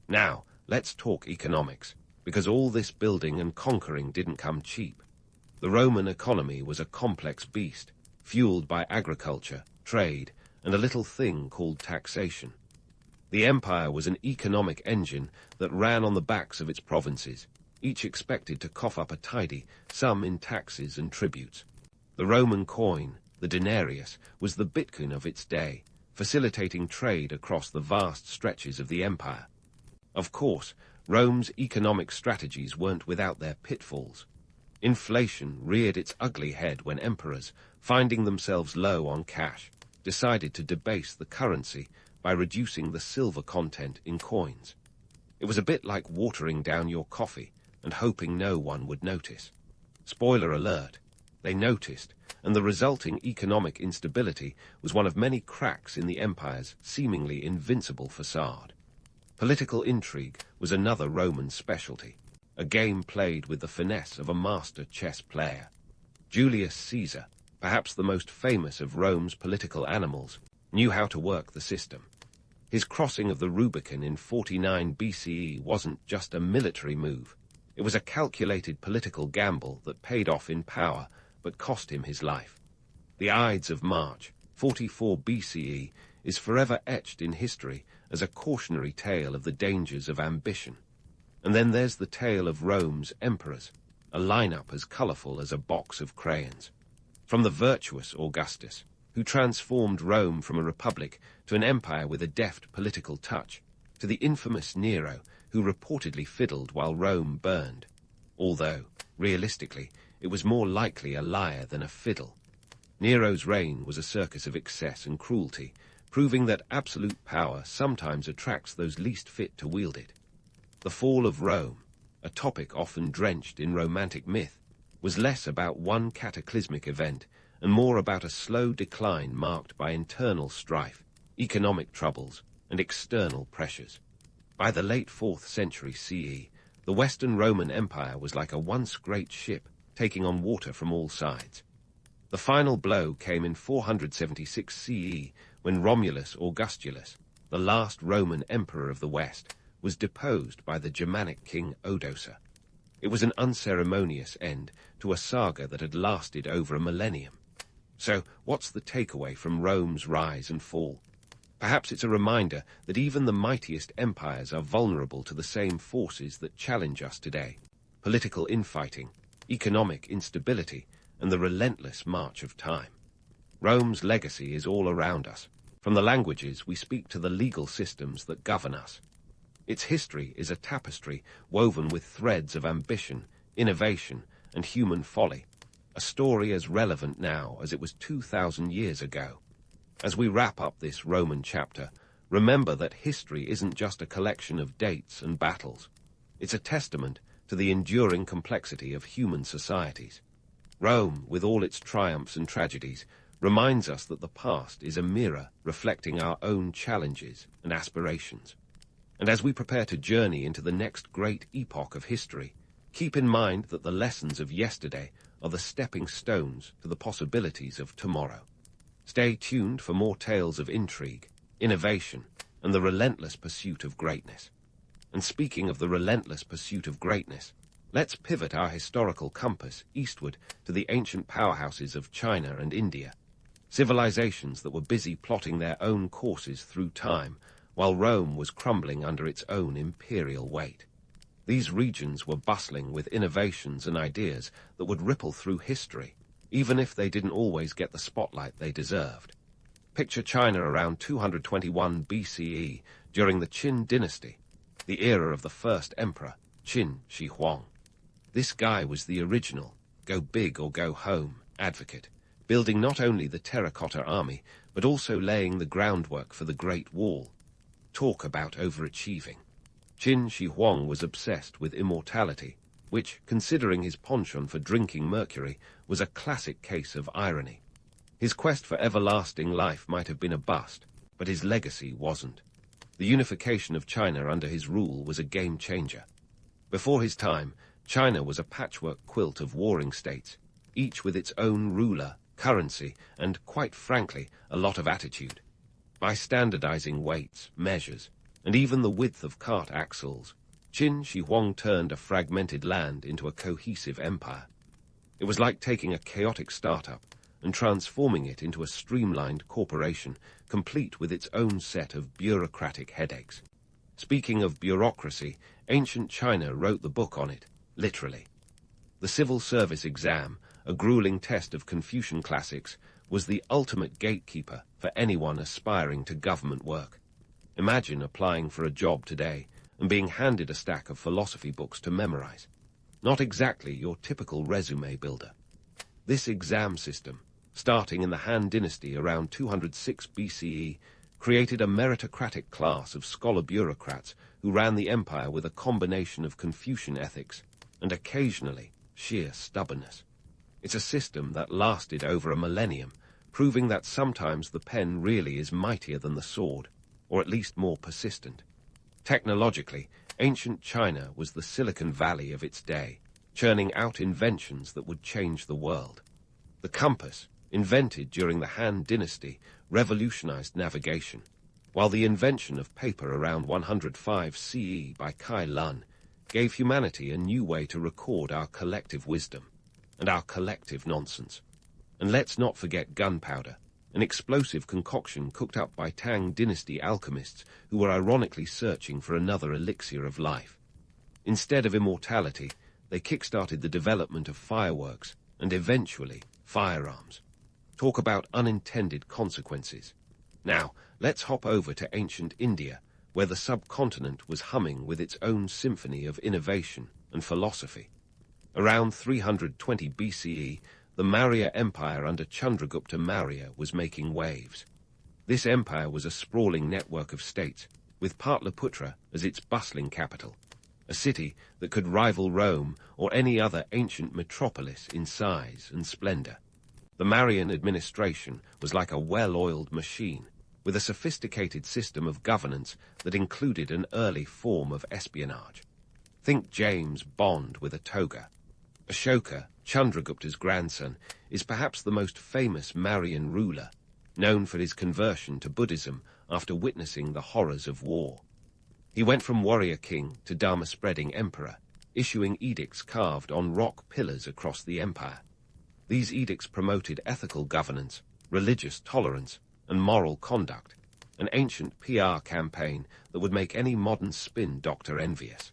Now, let's talk economics, because all this building and conquering didn't come cheap. The Roman economy was a complex beast, fueled by agriculture, trade, and a little thing called taxation. The empire was an economic engine that ran on the backs of its provinces, each expected to cough up a tidy sum in taxes and tributes. The Roman coin, the denarius, was the bitcoin of its day, facilitating trade across the vast stretches of the empire. Of course, Rome's economic strategies weren't without their pitfalls. Inflation reared its ugly head when emperors, finding themselves low on cash, decided to debase the currency by reducing the silver content in coins. It was a bit like watering down your coffee and hoping no one would notice. Spoiler alert, they noticed, and the resulting economic instability was one of many cracks in the empire's seemingly invincible facade. Political intrigue was another Roman specialty, a game played with the finesse of a master chess player. Julius Caesar, perhaps the most famous of Rome's political animals, knew how to work the system. His crossing of the Rubicon in 49 BCE wasn't just a military move. It was a calculated political gamble that paid off in power but cost him his life. The Ides of March, 44 BCE, is forever etched in history as a cautionary tale of the dangers of ambition. And then there's the tale of Rome's emperors, a lineup as colorful as a box of crayons. From the virtuous Augustus, who transformed Rome from a republic to an empire with a deft political touch, to the infamous Nero, who reportedly fiddled while Rome burned. Although, realistically, it was more likely a lyre than a fiddle. Nero's reign was a circus of excess and cruelty, proving that absolute power sometimes attracts those least fit to wield it. The fall of Rome, a topic often drenched in romantic myth, was less about one cataclysmic event and more about a slow decline marked by internal strife, economic troubles, and external pressures. By the late 4th century CE, the Western Roman Empire was like a once great ship taking on water from all sides. The final blow came in 476 CE when Romulus Augustulus, the last Roman emperor of the West, was deposed by the Germanic king Odoacer. It was an unceremonious end to a saga that had lasted over a millennium. So, what's the takeaway from Rome's rise and fall? Perhaps it's a reminder that even the mightiest empires are vulnerable to the same forces that challenge us today: political infighting, economic instability, and the relentless march of time. Rome's legacy is all around us, from the languages we speak to the legal systems that govern us. Its history is a tapestry woven with threads of ambition, innovation, and human folly, a story as relevant now as it was 2,000 years ago. As we wrap up this Roman chapter, remember that history isn't just a collection of dates and battles. It's a testament to the enduring complexity of human societies. Rome, with all its triumphs and tragedies, reminds us that the past is a mirror reflecting our own challenges and aspirations. And as we prepare to journey into the next great epoch of history, keep in mind that the lessons of yesterday are the stepping stones to the possibilities of tomorrow. Stay tuned for more tales of intrigue, innovation, and the relentless pursuit of greatness. And speaking of the relentless pursuit of greatness, let's pivot our historical compass eastward to the ancient powerhouses of China and India, civilizations that were busy plotting their own courses through time while Rome was crumbling under its own imperial weight. These regions were bustling with innovations and ideas that would ripple through history, even if they didn't always get the spotlight they deserved. Picture China around 221 BCE during the Qin dynasty, the era of the first emperor, Qin Shi Huang. This guy was the original go big or go home advocate, building not only the terracotta army, but also laying the groundwork for the Great Wall. Talk about overachieving. Qin Shi Huang was obsessed with immortality, which, considering his penchant for drinking mercury, was a classic case of irony. His quest for everlasting life might have been a bust, but his legacy wasn't. The unification of China under his rule was a game-changer. Before his time, China was a patchwork quilt of warring states, each with its own ruler, currency, and, quite frankly, a lot of attitude. By standardizing weights, measures, and even the width of cart axles, Qin Shi Huang turned a fragmented land into a cohesive empire. It was like taking a chaotic startup and transforming it into a streamlined corporation, complete with its own set of bureaucratic headaches. Speaking of bureaucracy, ancient China wrote the book on it, literally. The civil service exam, a grueling test of Confucian classics, was the ultimate gatekeeper for anyone aspiring to government work. Imagine applying for a job today and being handed a stack of philosophy books to memorize. Not exactly your typical resume builder. This exam system, starting in the Han Dynasty around 206 BCE, created a meritocratic class of scholar bureaucrats who ran the empire with a combination of Confucian ethics and occasionally sheer stubbornness. It's a system that lasted over a millennium, proving that sometimes the pen really is mightier than the sword, or at least more persistent. Technologically, ancient China was the Silicon Valley of its day, churning out inventions that would change the world. The compass, invented during the Han Dynasty, revolutionized navigation, while the invention of paper around 105 CE by Kai Lun gave humanity a new way to record our collective wisdom and our collective nonsense. And let's not forget gunpowder, an explosive concoction cooked up by Tang Dynasty alchemists who were ironically searching for another elixir of life. Instead of immortality, they kick-started the development of fireworks and eventually firearms. Talk about unintended consequences. Now, let's hop over to ancient India, where the subcontinent was humming with its own symphony of innovation and philosophy. Around 320 BCE, the Maurya Empire under Chandragupta Maurya was making waves. This empire was a sprawling network of states, with Patliputra as its bustling capital, a city that could rival Rome or any other ancient metropolis in size and splendor. The Mauryan administration was like a well-oiled machine, with a sophisticated system of governance that included an early form of espionage. Think James Bond with a toga. Ashoka, Chandragupta's grandson, is perhaps the most famous Mauryan ruler, known for his conversion to Buddhism after witnessing the horrors of war. He went from warrior king to Dharma-spreading emperor, issuing edicts carved on rock pillars across the empire. These edicts promoted ethical governance, religious tolerance, and moral conduct, an ancient PR campaign that would make any modern spin doctor envious.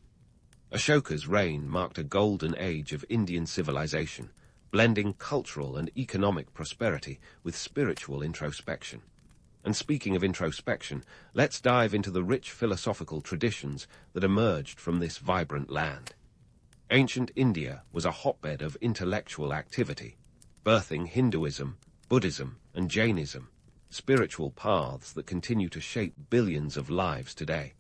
Ashoka's reign marked a golden age of Indian civilization, blending cultural and economic prosperity with spiritual introspection. And speaking of introspection, let's dive into the rich philosophical traditions that emerged from this vibrant land. Ancient India was a hotbed of intellectual activity, birthing Hinduism, Buddhism, and Jainism, spiritual paths that continue to shape billions of lives today.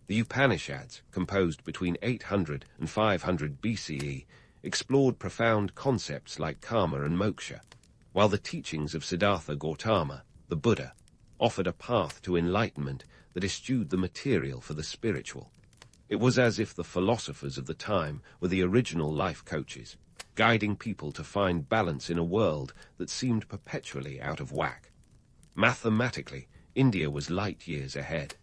The Upanishads, composed between 800 and 500 BCE, explored profound concepts like karma and moksha, while the teachings of Siddhartha Gautama, the Buddha, offered a path to enlightenment that eschewed the material for the spiritual. It was as if the philosophers of the time were the original life coaches, guiding people to find balance in a world that seemed perpetually out of whack. Mathematically, India was light years ahead.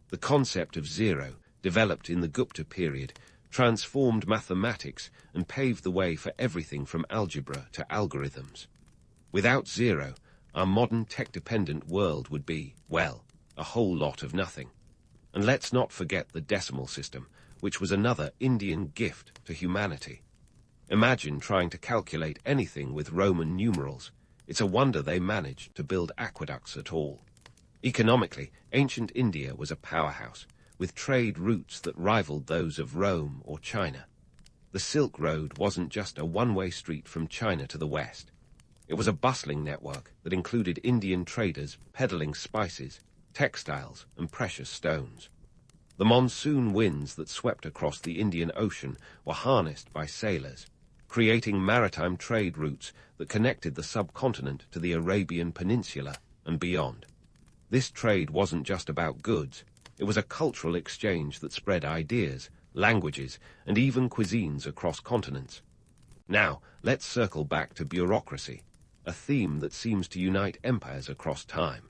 The concept of zero, developed in the Gupta period, transformed mathematics and paved the way for everything from algebra to algorithms. Without zero, our modern tech-dependent world would be, well, a whole lot of nothing. And let's not forget the decimal system, which was another Indian gift to humanity. Imagine trying to calculate anything with Roman numerals. It's a wonder they managed to build aqueducts at all. Economically, ancient India was a powerhouse, with trade routes that rivaled those of Rome or China. The Silk Road wasn't just a one-way street from China to the west. It was a bustling network that included Indian traders peddling spices, textiles, and precious stones. The monsoon winds that swept across the Indian Ocean were harnessed by sailors, creating maritime trade routes that connected the subcontinent to the Arabian Peninsula and beyond. This trade wasn't just about goods. It was a cultural exchange that spread ideas, languages, and even cuisines across continents. Now, let's circle back to bureaucracy, a theme that seems to unite empires across time.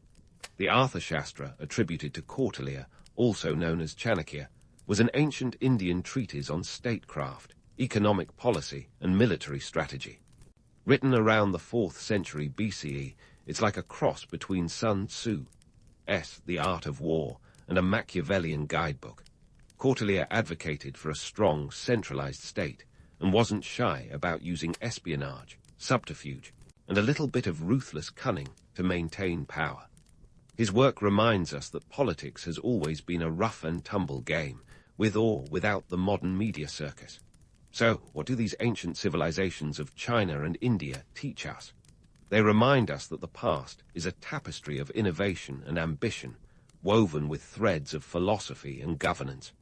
The Arthashastra, attributed to Kautilya, also known as Chanakya, was an ancient Indian treatise on statecraft, economic policy, and military strategy. Written around the 4th century BCE, it's like a cross between Sun Tzu's The Art of War and a Machiavellian guidebook. Kautilya advocated for a strong, centralized state and wasn't shy about using espionage, subterfuge, and a little bit of ruthless cunning to maintain power. His work reminds us that politics has always been a rough-and-tumble game, with or without the modern media circus. So, what do these ancient civilizations of China and India teach us? They remind us that the past is a tapestry of innovation and ambition, woven with threads of philosophy and governance.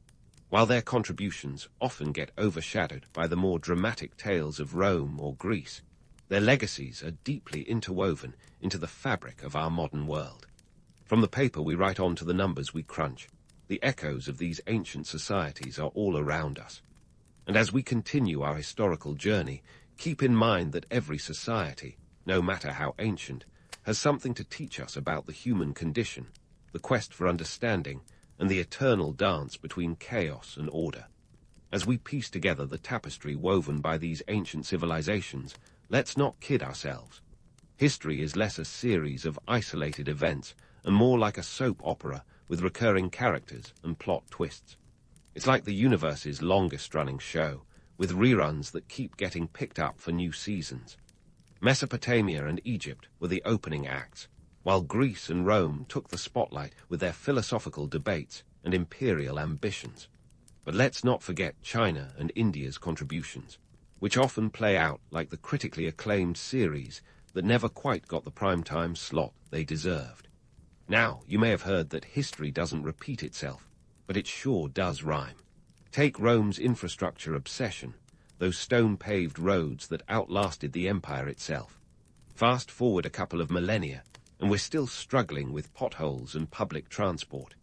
While their contributions often get overshadowed by the more dramatic tales of Rome or Greece, their legacies are deeply interwoven into the fabric of our modern world. From the paper we write on to the numbers we crunch, the echoes of these ancient societies are all around us. And as we continue our historical journey, keep in mind that every society, no matter how ancient, has something to teach us about the human condition, the quest for understanding, and the eternal dance between chaos and order. As we piece together the tapestry woven by these ancient civilizations, let's not kid ourselves. History is less a series of isolated events and more like a soap opera with recurring characters and plot twists. It's like the universe's longest-running show, with reruns that keep getting picked up for new seasons. Mesopotamia and Egypt were the opening acts, while Greece and Rome took the spotlight with their philosophical debates and imperial ambitions. But let's not forget China and India's contributions. which often play out like the critically acclaimed series that never quite got the primetime slot they deserved. Now, you may have heard that history doesn't repeat itself, but it sure does rhyme. Take Rome's infrastructure obsession, those stone-paved roads that outlasted the empire itself. Fast forward a couple of millennia, and we're still struggling with potholes and public transport.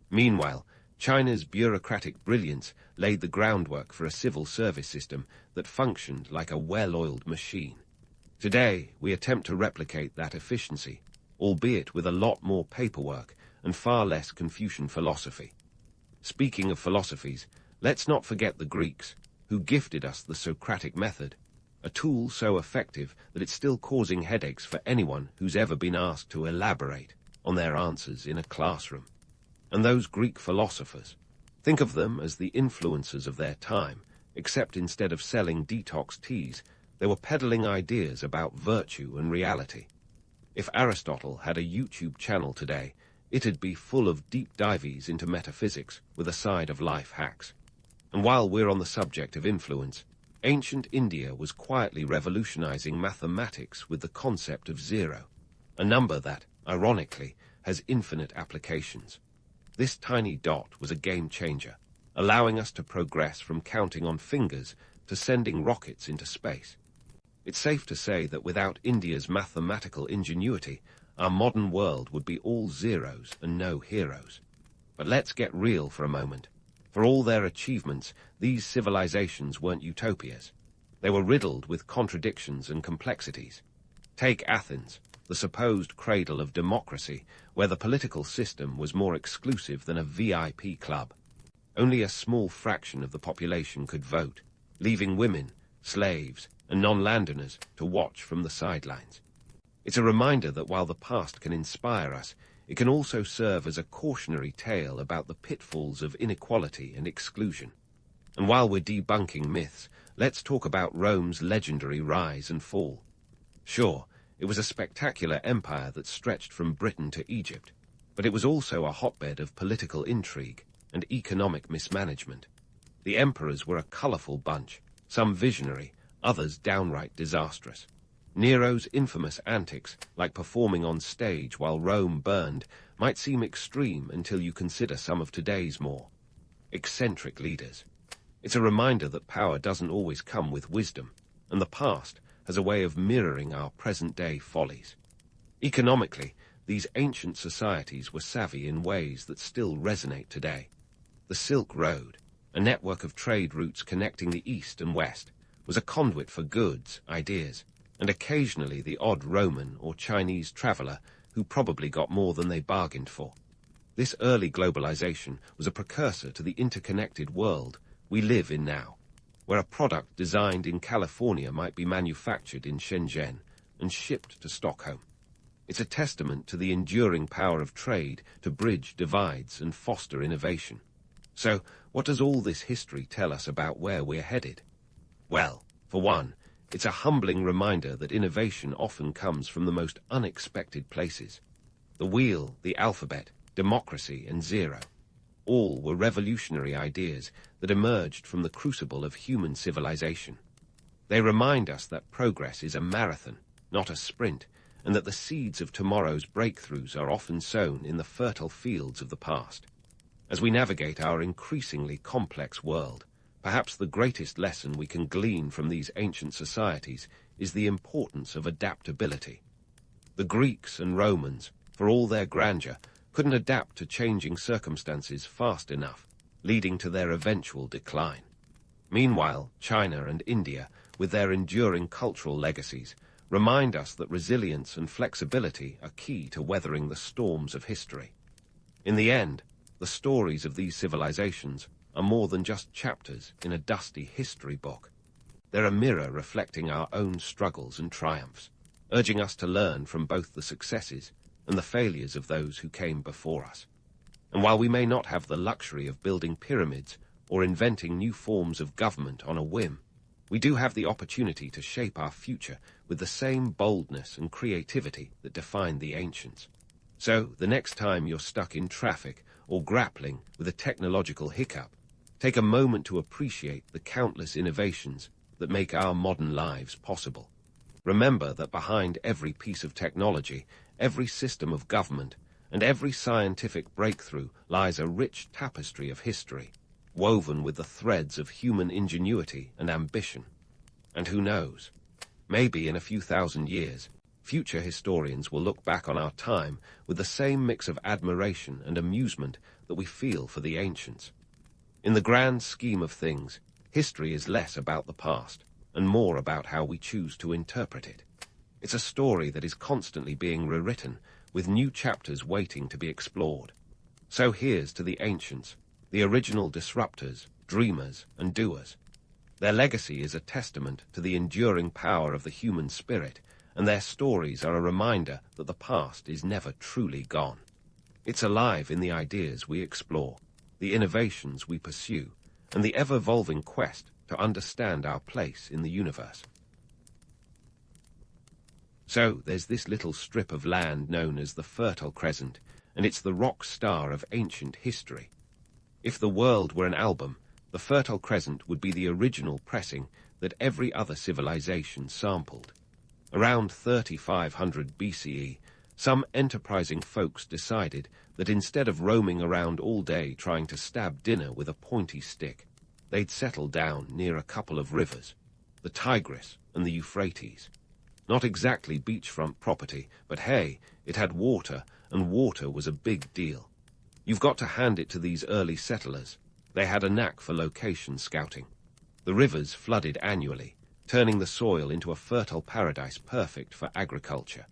Meanwhile, China's bureaucratic brilliance laid the groundwork for a civil service system that functioned like a well-oiled machine. Today, we attempt to replicate that efficiency, albeit with a lot more paperwork and far less Confucian philosophy. Speaking of philosophies, let's not forget the Greeks, who gifted us the Socratic method, a tool so effective that it's still causing headaches for anyone who's ever been asked to elaborate on their answers in a classroom. And those Greek philosophers, think of them as the influencers of their time, except instead of selling detox teas, they were peddling ideas about virtue and reality. If Aristotle had a YouTube channel today, it'd be full of deep dives into metaphysics with a side of life hacks. And while we're on the subject of influence, ancient India was quietly revolutionizing mathematics with the concept of zero, a number that, ironically, has infinite applications. This tiny dot was a game changer, allowing us to progress from counting on fingers to sending rockets into space. It's safe to say that without India's mathematical ingenuity, our modern world would be all zeros and no heroes. But let's get real for a moment. For all their achievements, these civilizations weren't utopias. They were riddled with contradictions and complexities. Take Athens, the supposed cradle of democracy, where the political system was more exclusive than a VIP club. Only a small fraction of the population could vote, leaving women, slaves, and non-landowners to watch from the sidelines. It's a reminder that while the past can inspire us, it can also serve as a cautionary tale about the pitfalls of inequality and exclusion. And while we're debunking myths, let's talk about Rome's legendary rise and fall. Sure, it was a spectacular empire that stretched from Britain to Egypt, but it was also a hotbed of political intrigue and economic mismanagement. The emperors were a colorful bunch, some visionary, others downright disastrous. Nero's infamous antics, like performing on stage while Rome burned, might seem extreme until you consider some of today's more eccentric leaders. It's a reminder that power doesn't always come with wisdom, and the past has a way of mirroring our present-day follies. Economically, these ancient societies were savvy in ways that still resonate today. The Silk Road, a network of trade routes connecting the East and West, was a conduit for goods, ideas, and occasionally the odd Roman or Chinese traveler who probably got more than they bargained for. This early globalization was a precursor to the interconnected world we live in now, where a product designed in California might be manufactured in Shenzhen and shipped to Stockholm. It's a testament to the enduring power of trade to bridge divides and foster innovation. So, what does all this history tell us about where we're headed? Well, for one, it's a humbling reminder that innovation often comes from the most unexpected places. The wheel, the alphabet, democracy, and zero. All were revolutionary ideas that emerged from the crucible of human civilization. They remind us that progress is a marathon, not a sprint, and that the seeds of tomorrow's breakthroughs are often sown in the fertile fields of the past. As we navigate our increasingly complex world, perhaps the greatest lesson we can glean from these ancient societies is the importance of adaptability. The Greeks and Romans, for all their grandeur, couldn't adapt to changing circumstances fast enough, leading to their eventual decline. Meanwhile, China and India, with their enduring cultural legacies, remind us that resilience and flexibility are key to weathering the storms of history. In the end, the stories of these civilizations are more than just chapters in a dusty history book. They're a mirror reflecting our own struggles and triumphs, urging us to learn from both the successes and the failures of those who came before us. And while we may not have the luxury of building pyramids or inventing new forms of government on a whim, we do have the opportunity to shape our future with the same boldness and creativity that defined the ancients. So, the next time you're stuck in traffic or grappling with a technological hiccup, take a moment to appreciate the countless innovations that make our modern lives possible. Remember that behind every piece of technology, every system of government, and every scientific breakthrough lies a rich tapestry of history, woven with the threads of human ingenuity and ambition. And who knows, maybe in a few thousand years, future historians will look back on our time with the same mix of admiration and amusement that we feel for the ancients. In the grand scheme of things, history is less about the past and more about how we choose to interpret it. It's a story that is constantly being rewritten, with new chapters waiting to be explored. So here's to the ancients, the original disruptors, dreamers, and doers. Their legacy is a testament to the enduring power of the human spirit, and their stories are a reminder that the past is never truly gone. It's alive in the ideas we explore, the innovations we pursue, and the ever-evolving quest to understand our place in the universe. So there's this little strip of land known as the Fertile Crescent, and it's the rock star of ancient history. If the world were an album, the Fertile Crescent would be the original pressing that every other civilization sampled. Around 3500 BCE, some enterprising folks decided that instead of roaming around all day trying to stab dinner with a pointy stick, they'd settle down near a couple of rivers, the Tigris and the Euphrates. Not exactly beachfront property, but hey, it had water, and water was a big deal. You've got to hand it to these early settlers. They had a knack for location scouting. The rivers flooded annually, turning the soil into a fertile paradise perfect for agriculture.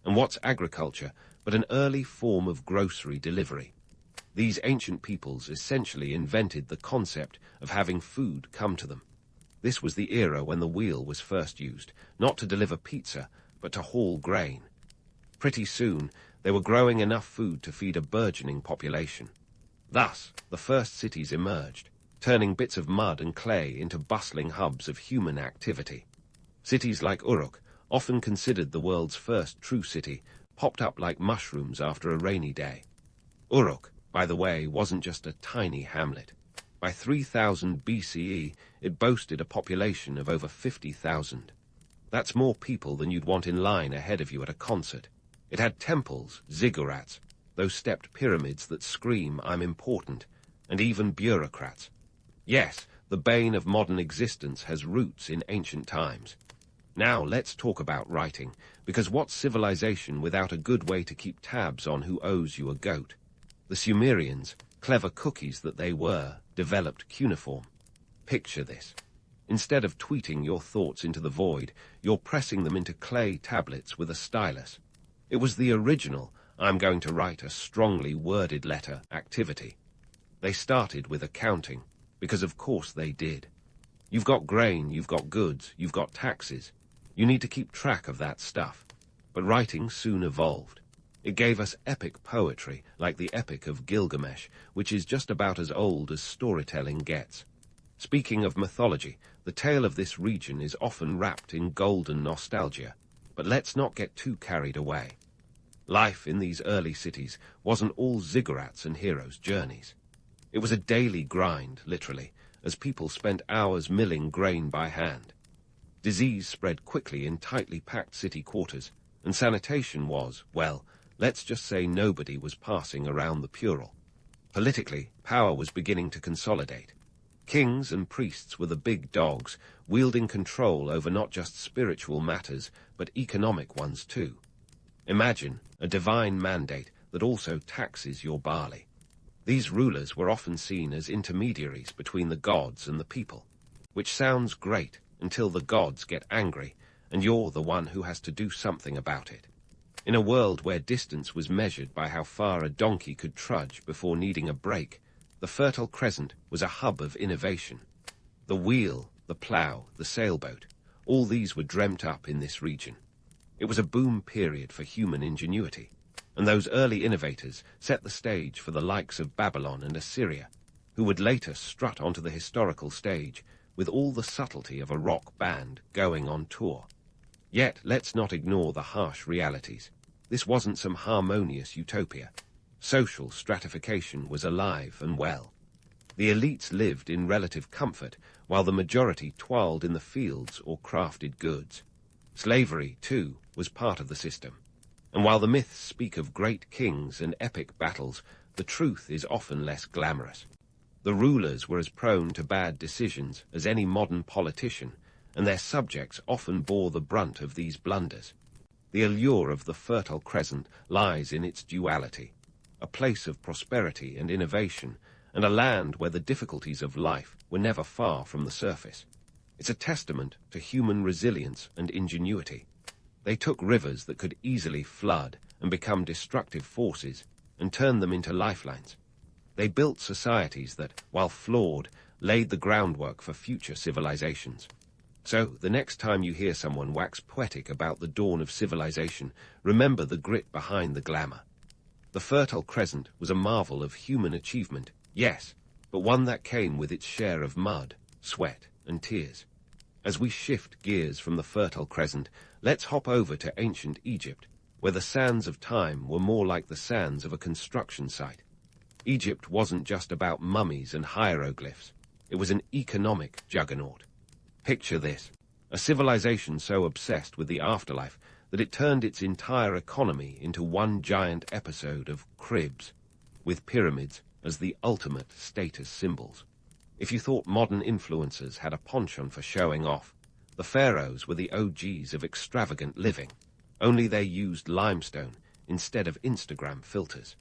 And what's agriculture but an early form of grocery delivery? These ancient peoples essentially invented the concept of having food come to them. This was the era when the wheel was first used, not to deliver pizza, but to haul grain. Pretty soon, they were growing enough food to feed a burgeoning population. Thus, the first cities emerged, turning bits of mud and clay into bustling hubs of human activity. Cities like Uruk, often considered the world's first true city, popped up like mushrooms after a rainy day. Uruk, by the way, wasn't just a tiny hamlet. By 3000 BCE, it boasted a population of over 50,000. That's more people than you'd want in line ahead of you at a concert. It had temples, ziggurats, those stepped pyramids that scream, "I'm important," and even bureaucrats. Yes, the bane of modern existence has roots in ancient times. Now let's talk about writing, because what's civilization without a good way to keep tabs on who owes you a goat? The Sumerians, clever cookies that they were, developed cuneiform. Picture this. Instead of tweeting your thoughts into the void, you're pressing them into clay tablets with a stylus. It was the original, "I'm going to write a strongly worded letter" activity. They started with accounting, because of course they did. You've got grain, you've got goods, you've got taxes. You need to keep track of that stuff. But writing soon evolved. It gave us epic poetry, like the Epic of Gilgamesh, which is just about as old as storytelling gets. Speaking of mythology, the tale of this region is often wrapped in golden nostalgia. But let's not get too carried away. Life in these early cities wasn't all ziggurats and heroes' journeys. It was a daily grind, literally, as people spent hours milling grain by hand. Disease spread quickly in tightly packed city quarters, and sanitation was, well, let's just say nobody was passing around the Purell. Politically, power was beginning to consolidate. Kings and priests were the big dogs, wielding control over not just spiritual matters, but economic ones too. Imagine a divine mandate that also taxes your barley. These rulers were often seen as intermediaries between the gods and the people, which sounds great until the gods get angry, and you're the one who has to do something about it. In a world where distance was measured by how far a donkey could trudge before needing a break, the Fertile Crescent was a hub of innovation. The wheel, the plough, the sailboat, all these were dreamt up in this region. It was a boom period for human ingenuity, and those early innovators set the stage for the likes of Babylon and Assyria, who would later strut onto the historical stage with all the subtlety of a rock band going on tour. Yet let's not ignore the harsh realities. This wasn't some harmonious utopia. Social stratification was alive and well. The elites lived in relative comfort, while the majority toiled in the fields or crafted goods. Slavery, too, was part of the system. And while the myths speak of great kings and epic battles, the truth is often less glamorous. The rulers were as prone to bad decisions as any modern politician, and their subjects often bore the brunt of these blunders. The allure of the Fertile Crescent lies in its duality, a place of prosperity and innovation, and a land where the difficulties of life were never far from the surface. It's a testament to human resilience and ingenuity. They took rivers that could easily flood and become destructive forces and turned them into lifelines. They built societies that, while flawed, laid the groundwork for future civilizations. So, the next time you hear someone wax poetic about the dawn of civilization, remember the grit behind the glamour. The Fertile Crescent was a marvel of human achievement, yes, but one that came with its share of mud, sweat, and tears. As we shift gears from the Fertile Crescent, let's hop over to ancient Egypt, where the sands of time were more like the sands of a construction site. Egypt wasn't just about mummies and hieroglyphs. It was an economic juggernaut. Picture this, a civilization so obsessed with the afterlife that it turned its entire economy into one giant episode of cribs, with pyramids as the ultimate status symbols. If you thought modern influencers had a penchant for showing off, the pharaohs were the OGs of extravagant living, only they used limestone instead of Instagram filters.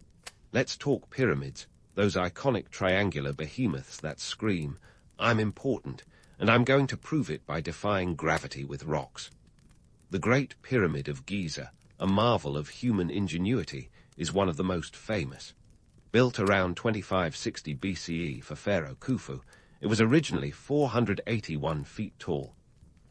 Let's talk pyramids, those iconic triangular behemoths that scream, "I'm important, and I'm going to prove it by defying gravity with rocks." The Great Pyramid of Giza, a marvel of human ingenuity, is one of the most famous. Built around 2560 BCE for Pharaoh Khufu, it was originally 481 feet tall.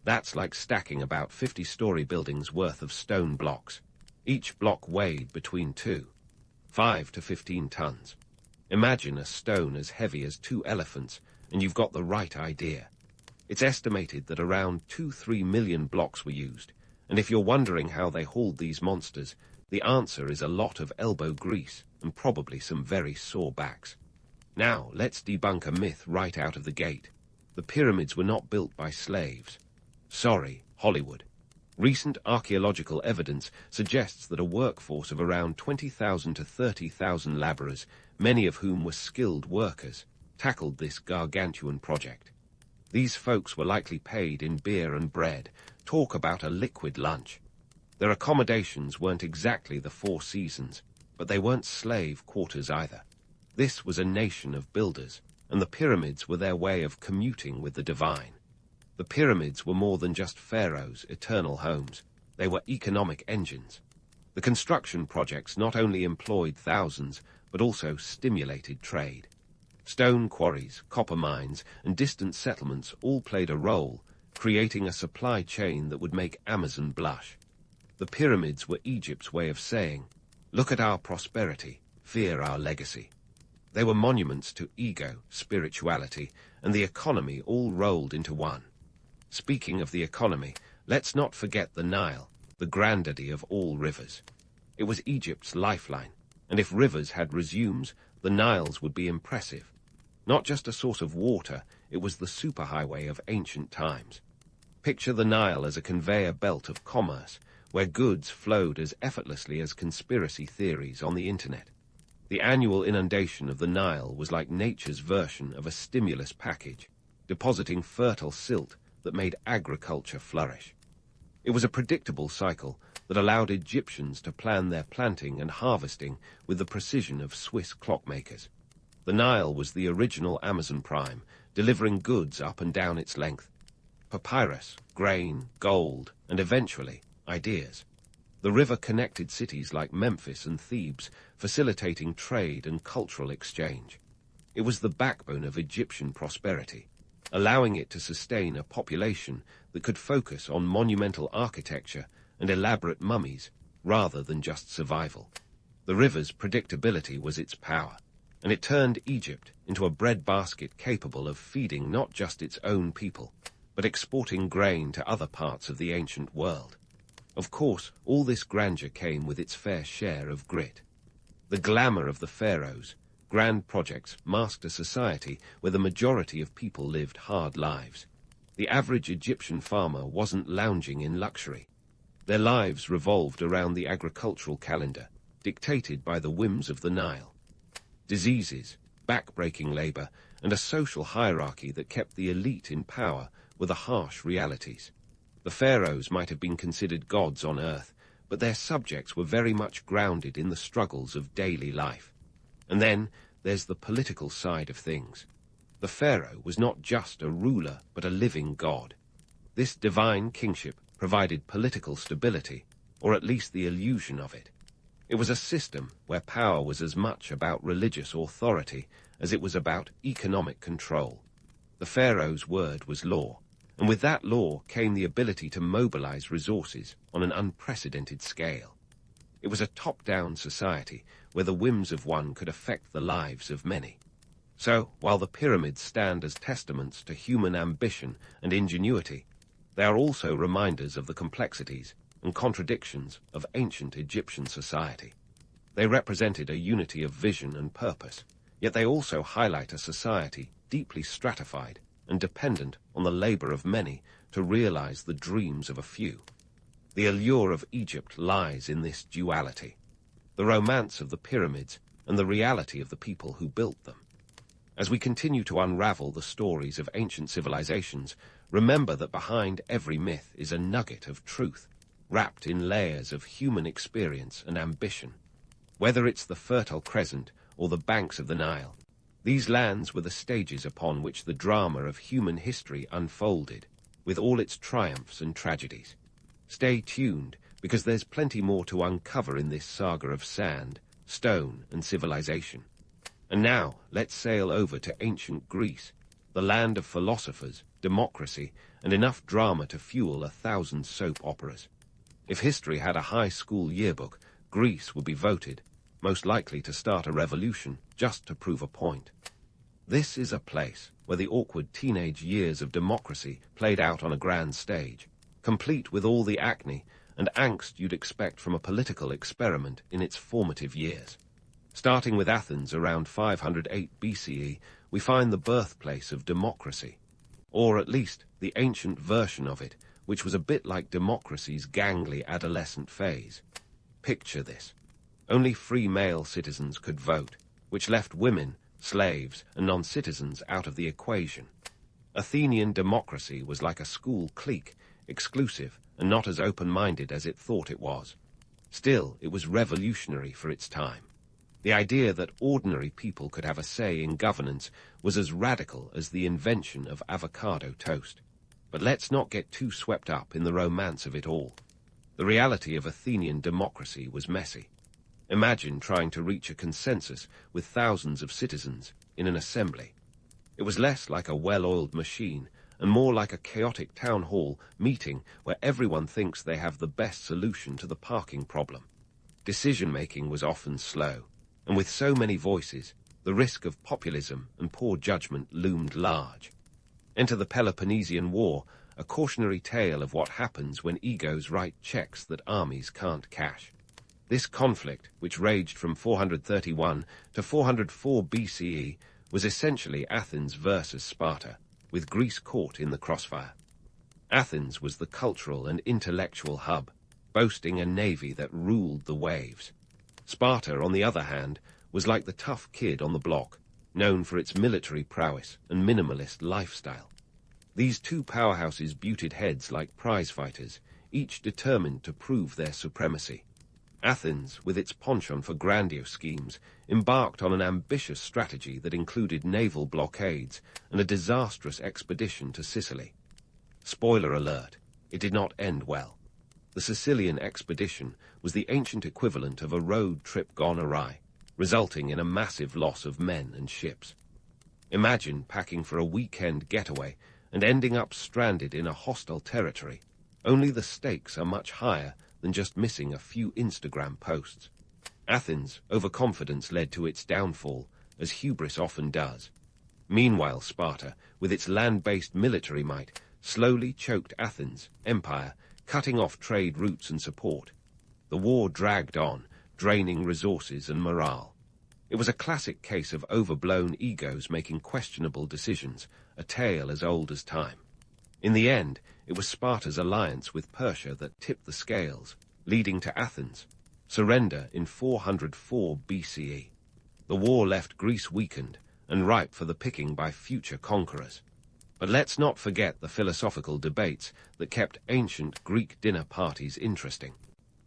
That's like stacking about 50-story buildings worth of stone blocks. Each block weighed between 5 to 15 tons. Imagine a stone as heavy as 2 elephants, and you've got the right idea. It's estimated that around 2-3 million blocks were used, and if you're wondering how they hauled these monsters, the answer is a lot of elbow grease and probably some very sore backs. Now, let's debunk a myth right out of the gate. The pyramids were not built by slaves. Sorry, Hollywood. Recent archaeological evidence suggests that a workforce of around 20,000 to 30,000 laborers, many of whom were skilled workers, tackled this gargantuan project. These folks were likely paid in beer and bread. Talk about a liquid lunch. Their accommodations weren't exactly the Four Seasons, but they weren't slave quarters either. This was a nation of builders, and the pyramids were their way of commuting with the divine. The pyramids were more than just pharaohs' eternal homes. They were economic engines. The construction projects not only employed thousands, but also stimulated trade. Stone quarries, copper mines, and distant settlements all played a role, creating a supply chain that would make Amazon blush. The pyramids were Egypt's way of saying, "Look at our prosperity, fear our legacy." They were monuments to ego, spirituality, and the economy all rolled into one. Speaking of the economy, let's not forget the Nile, the granddaddy of all rivers. It was Egypt's lifeline, and if rivers had resumes, the Niles would be impressive. Not just a source of water, it was the superhighway of ancient times. Picture the Nile as a conveyor belt of commerce, where goods flowed as effortlessly as conspiracy theories on the internet. The annual inundation of the Nile was like nature's version of a stimulus package, depositing fertile silt that made agriculture flourish. It was a predictable cycle that allowed Egyptians to plan their planting and harvesting with the precision of Swiss clockmakers. The Nile was the original Amazon Prime, delivering goods up and down its length. Papyrus, grain, gold, and eventually, ideas. The river connected cities like Memphis and Thebes, facilitating trade and cultural exchange. It was the backbone of Egyptian prosperity, allowing it to sustain a population that could focus on monumental architecture and elaborate mummies rather than just survival. The river's predictability was its power, and it turned Egypt into a breadbasket capable of feeding not just its own people, but exporting grain to other parts of the ancient world. Of course, all this grandeur came with its fair share of grit. The glamour of the pharaohs, Grand projects masked a society where the majority of people lived hard lives. The average Egyptian farmer wasn't lounging in luxury. Their lives revolved around the agricultural calendar, dictated by the whims of the Nile. Diseases, back-breaking labor, and a social hierarchy that kept the elite in power were the harsh realities. The pharaohs might have been considered gods on earth, but their subjects were very much grounded in the struggles of daily life. And then there's the political side of things. The pharaoh was not just a ruler, but a living god. This divine kingship provided political stability, or at least the illusion of it. It was a system where power was as much about religious authority as it was about economic control. The pharaoh's word was law, and with that law came the ability to mobilize resources on an unprecedented scale. It was a top-down society where the whims of one could affect the lives of many. So, while the pyramids stand as testaments to human ambition and ingenuity, they are also reminders of the complexities and contradictions of ancient Egyptian society. They represented a unity of vision and purpose, yet they also highlight a society deeply stratified and dependent on the labor of many to realize the dreams of a few. The allure of Egypt lies in this duality, the romance of the pyramids and the reality of the people who built them. As we continue to unravel the stories of ancient civilizations, remember that behind every myth is a nugget of truth, wrapped in layers of human experience and ambition. Whether it's the Fertile Crescent or the banks of the Nile, these lands were the stages upon which the drama of human history unfolded, with all its triumphs and tragedies. Stay tuned, because there's plenty more to uncover in this saga of sand, stone, and civilization. And now, let's sail over to ancient Greece, the land of philosophers, democracy, and enough drama to fuel 1,000 soap operas. If history had a high school yearbook, Greece would be voted, most likely to start a revolution, just to prove a point. This is a place where the awkward teenage years of democracy played out on a grand stage, complete with all the acne and angst you'd expect from a political experiment in its formative years. Starting with Athens around 508 BCE, we find the birthplace of democracy, or at least the ancient version of it, which was a bit like democracy's gangly adolescent phase. Picture this. Only free male citizens could vote, which left women, slaves, and non-citizens out of the equation. Athenian democracy was like a school clique, exclusive and not as open-minded as it thought it was. Still, it was revolutionary for its time. The idea that ordinary people could have a say in governance was as radical as the invention of avocado toast. But let's not get too swept up in the romance of it all. The reality of Athenian democracy was messy. Imagine trying to reach a consensus with thousands of citizens in an assembly. It was less like a well-oiled machine and more like a chaotic town hall meeting where everyone thinks they have the best solution to the parking problem. Decision-making was often slow, and with so many voices, the risk of populism and poor judgment loomed large. Enter the Peloponnesian War, a cautionary tale of what happens when egos write checks that armies can't cash. This conflict, which raged from 431 to 404 BCE, was essentially Athens versus Sparta, with Greece caught in the crossfire. Athens was the cultural and intellectual hub, boasting a navy that ruled the waves. Sparta, on the other hand, was like the tough kid on the block, known for its military prowess and minimalist lifestyle. These two powerhouses butted heads like prize-fighters, each determined to prove their supremacy. Athens, with its penchant for grandiose schemes, embarked on an ambitious strategy that included naval blockades and a disastrous expedition to Sicily. Spoiler alert, it did not end well. The Sicilian expedition was the ancient equivalent of a road trip gone awry, resulting in a massive loss of men and ships. Imagine packing for a weekend getaway and ending up stranded in a hostile territory, only the stakes are much higher than just missing a few Instagram posts. Athens' overconfidence led to its downfall, as hubris often does. Meanwhile, Sparta, with its land-based military might, slowly choked Athens' empire, cutting off trade routes and support. The war dragged on, draining resources and morale. It was a classic case of overblown egos making questionable decisions, a tale as old as time. In the end, it was Sparta's alliance with Persia that tipped the scales, leading to Athens' surrender in 404 BCE. The war left Greece weakened and ripe for the picking by future conquerors. But let's not forget the philosophical debates that kept ancient Greek dinner parties interesting.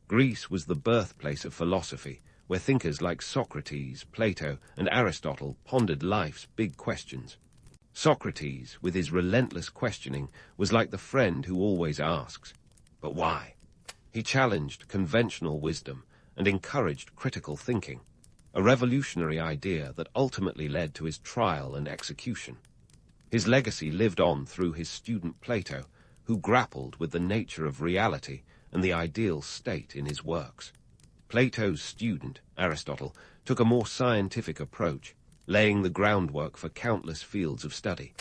Greece was the birthplace of philosophy, where thinkers like Socrates, Plato, and Aristotle pondered life's big questions. Socrates, with his relentless questioning, was like the friend who always asks, "But why?" He challenged conventional wisdom and encouraged critical thinking, a revolutionary idea that ultimately led to his trial and execution. His legacy lived on through his student Plato, who grappled with the nature of reality and the ideal state in his works. Plato's student, Aristotle, took a more scientific approach, laying the groundwork for countless fields of study.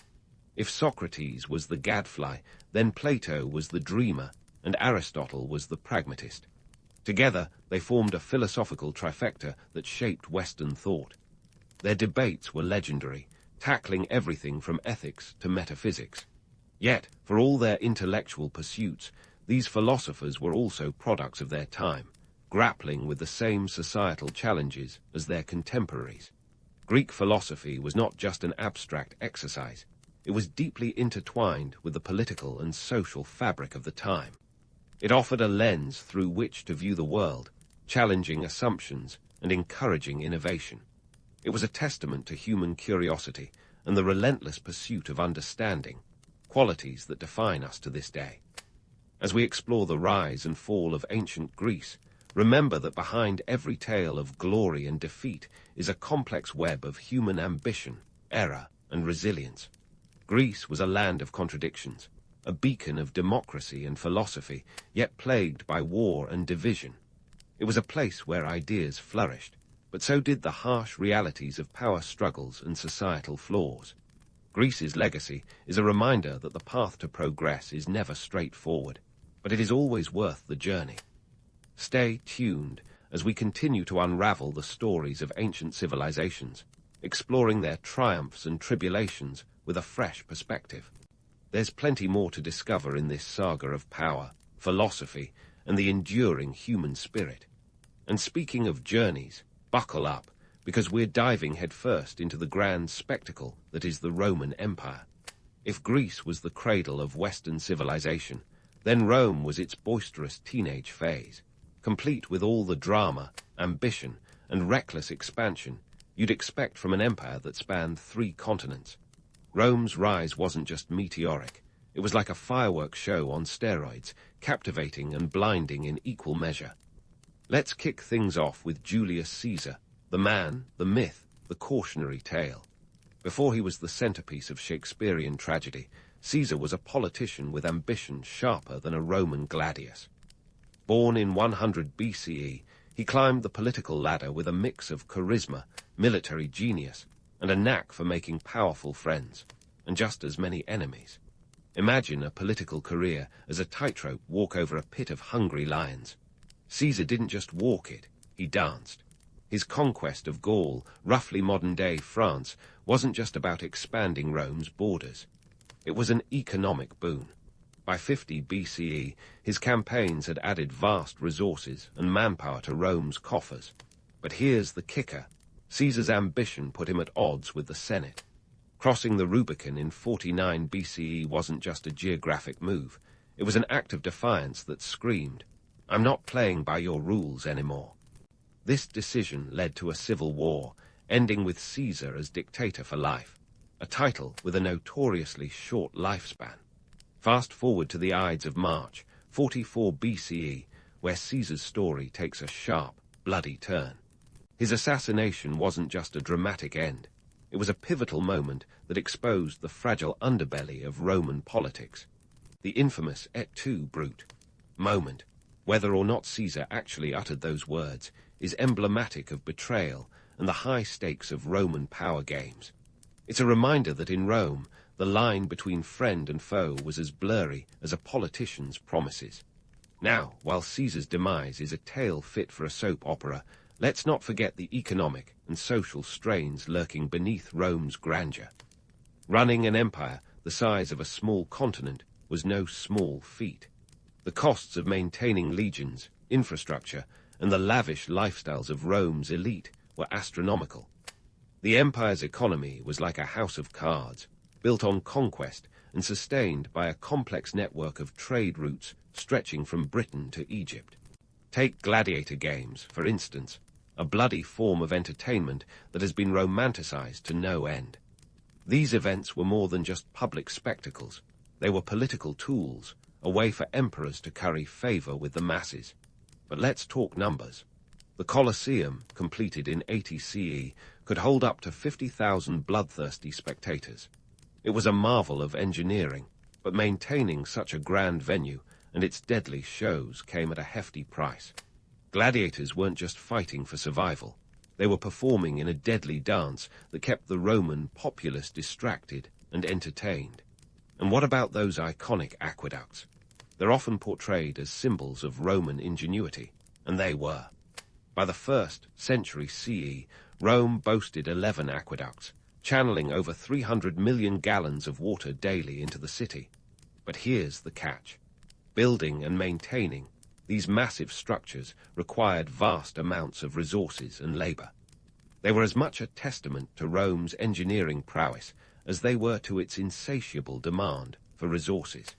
If Socrates was the gadfly, then Plato was the dreamer, and Aristotle was the pragmatist. Together, they formed a philosophical trifecta that shaped Western thought. Their debates were legendary, tackling everything from ethics to metaphysics. Yet, for all their intellectual pursuits, these philosophers were also products of their time, grappling with the same societal challenges as their contemporaries. Greek philosophy was not just an abstract exercise. It was deeply intertwined with the political and social fabric of the time. It offered a lens through which to view the world, challenging assumptions and encouraging innovation. It was a testament to human curiosity and the relentless pursuit of understanding, qualities that define us to this day. As we explore the rise and fall of ancient Greece, remember that behind every tale of glory and defeat is a complex web of human ambition, error, and resilience. Greece was a land of contradictions, a beacon of democracy and philosophy, yet plagued by war and division. It was a place where ideas flourished, but so did the harsh realities of power struggles and societal flaws. Greece's legacy is a reminder that the path to progress is never straightforward, but it is always worth the journey. Stay tuned as we continue to unravel the stories of ancient civilizations, exploring their triumphs and tribulations with a fresh perspective. There's plenty more to discover in this saga of power, philosophy, and the enduring human spirit. And speaking of journeys, buckle up, because we're diving headfirst into the grand spectacle that is the Roman Empire. If Greece was the cradle of Western civilization, then Rome was its boisterous teenage phase, complete with all the drama, ambition, and reckless expansion you'd expect from an empire that spanned 3 continents. Rome's rise wasn't just meteoric. It was like a fireworks show on steroids, captivating and blinding in equal measure. Let's kick things off with Julius Caesar, the man, the myth, the cautionary tale. Before he was the centerpiece of Shakespearean tragedy, Caesar was a politician with ambition sharper than a Roman gladius. Born in 100 BCE, he climbed the political ladder with a mix of charisma, military genius, and a knack for making powerful friends, and just as many enemies. Imagine a political career as a tightrope walk over a pit of hungry lions. Caesar didn't just walk it, he danced. His conquest of Gaul, roughly modern-day France, wasn't just about expanding Rome's borders. It was an economic boon. By 50 BCE, his campaigns had added vast resources and manpower to Rome's coffers. But here's the kicker. Caesar's ambition put him at odds with the Senate. Crossing the Rubicon in 49 BCE wasn't just a geographic move. It was an act of defiance that screamed, "I'm not playing by your rules anymore." This decision led to a civil war, ending with Caesar as dictator for life, a title with a notoriously short lifespan. Fast forward to the Ides of March, 44 BCE, where Caesar's story takes a sharp, bloody turn. His assassination wasn't just a dramatic end. It was a pivotal moment that exposed the fragile underbelly of Roman politics. The infamous et tu, Brute moment, whether or not Caesar actually uttered those words, is emblematic of betrayal and the high stakes of Roman power games. It's a reminder that in Rome, the line between friend and foe was as blurry as a politician's promises. Now, while Caesar's demise is a tale fit for a soap opera, Let's not forget the economic and social strains lurking beneath Rome's grandeur. Running an empire the size of a small continent was no small feat. The costs of maintaining legions, infrastructure, and the lavish lifestyles of Rome's elite were astronomical. The empire's economy was like a house of cards, built on conquest and sustained by a complex network of trade routes stretching from Britain to Egypt. Take gladiator games, for instance, a bloody form of entertainment that has been romanticized to no end. These events were more than just public spectacles. They were political tools, a way for emperors to curry favor with the masses. But let's talk numbers. The Colosseum, completed in 80 CE, could hold up to 50,000 bloodthirsty spectators. It was a marvel of engineering, but maintaining such a grand venue and its deadly shows came at a hefty price. Gladiators weren't just fighting for survival. They were performing in a deadly dance that kept the Roman populace distracted and entertained. And what about those iconic aqueducts? They're often portrayed as symbols of Roman ingenuity, and they were. By the 1st century CE, Rome boasted 11 aqueducts, channeling over 300 million gallons of water daily into the city. But here's the catch. Building and maintaining these massive structures required vast amounts of resources and labor. They were as much a testament to Rome's engineering prowess as they were to its insatiable demand for resources.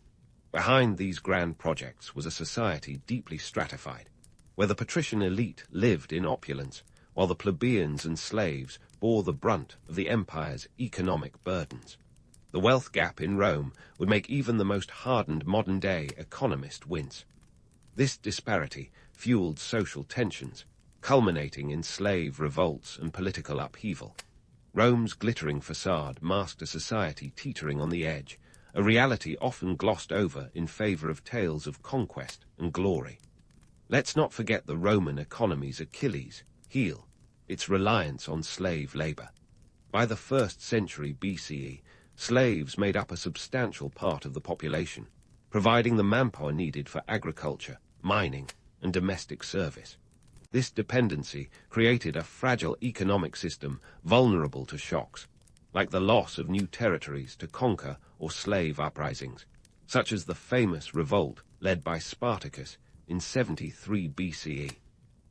Behind these grand projects was a society deeply stratified, where the patrician elite lived in opulence, while the plebeians and slaves bore the brunt of the empire's economic burdens. The wealth gap in Rome would make even the most hardened modern-day economist wince. This disparity fueled social tensions, culminating in slave revolts and political upheaval. Rome's glittering facade masked a society teetering on the edge, a reality often glossed over in favor of tales of conquest and glory. Let's not forget the Roman economy's Achilles heel, its reliance on slave labor. By the 1st century BCE, slaves made up a substantial part of the population, providing the manpower needed for agriculture, mining, and domestic service. This dependency created a fragile economic system vulnerable to shocks, like the loss of new territories to conquer or slave uprisings, such as the famous revolt led by Spartacus in 73 BCE.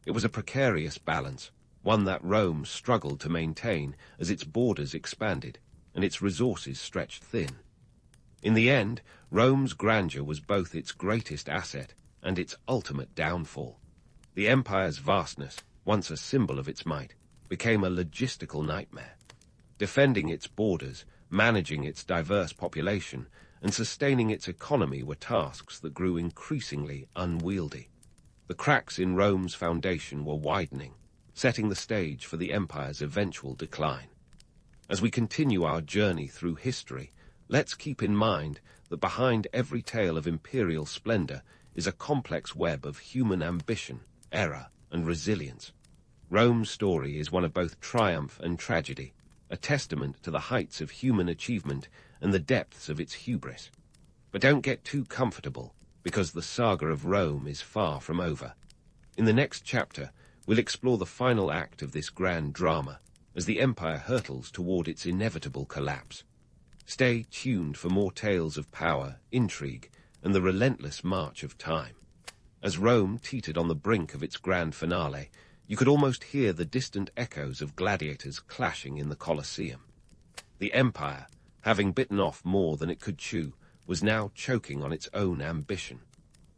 It was a precarious balance, one that Rome struggled to maintain as its borders expanded and its resources stretched thin. In the end, Rome's grandeur was both its greatest asset and its ultimate downfall. The empire's vastness, once a symbol of its might, became a logistical nightmare. Defending its borders, managing its diverse population, and sustaining its economy were tasks that grew increasingly unwieldy. The cracks in Rome's foundation were widening, setting the stage for the empire's eventual decline. As we continue our journey through history, let's keep in mind that behind every tale of imperial splendor is a complex web of human ambition, error, and resilience. Rome's story is one of both triumph and tragedy, a testament to the heights of human achievement and the depths of its hubris. But don't get too comfortable, because the saga of Rome is far from over. In the next chapter, we'll explore the final act of this grand drama, as the empire hurtles toward its inevitable collapse. Stay tuned for more tales of power, intrigue, and the relentless march of time. As Rome teetered on the brink of its grand finale, you could almost hear the distant echoes of gladiators clashing in the Colosseum. The empire, having bitten off more than it could chew, was now choking on its own ambition.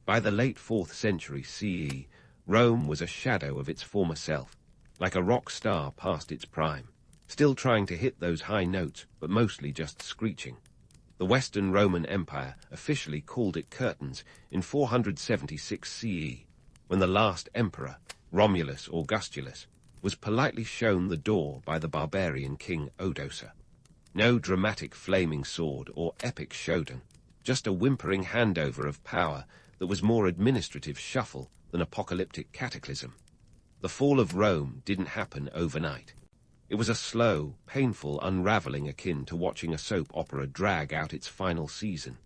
By the late 4th century CE, Rome was a shadow of its former self, like a rock star past its prime, still trying to hit those high notes, but mostly just screeching. The Western Roman Empire officially called it curtains in 476 CE, when the last emperor, Romulus Augustulus, was politely shown the door by the barbarian king Odoacer. No dramatic flaming sword or epic showdown, just a whimpering handover of power that was more administrative shuffle than apocalyptic cataclysm. The fall of Rome didn't happen overnight. It was a slow, painful unraveling akin to watching a soap opera drag out its final season.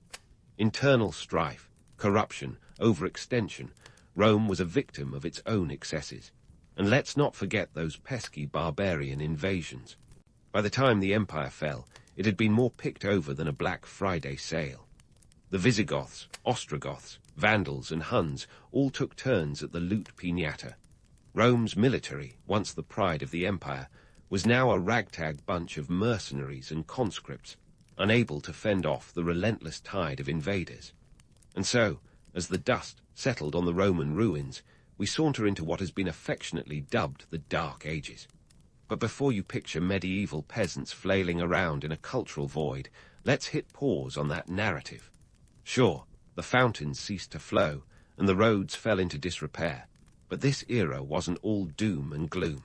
Internal strife, corruption, overextension, Rome was a victim of its own excesses. And let's not forget those pesky barbarian invasions. By the time the empire fell, it had been more picked over than a Black Friday sale. The Visigoths, Ostrogoths, Vandals and Huns all took turns at the loot piñata. Rome's military, once the pride of the empire, was now a ragtag bunch of mercenaries and conscripts, unable to fend off the relentless tide of invaders. And so, as the dust settled on the Roman ruins, we saunter into what has been affectionately dubbed the Dark Ages. But before you picture medieval peasants flailing around in a cultural void, let's hit pause on that narrative. Sure, the fountains ceased to flow, and the roads fell into disrepair, but this era wasn't all doom and gloom.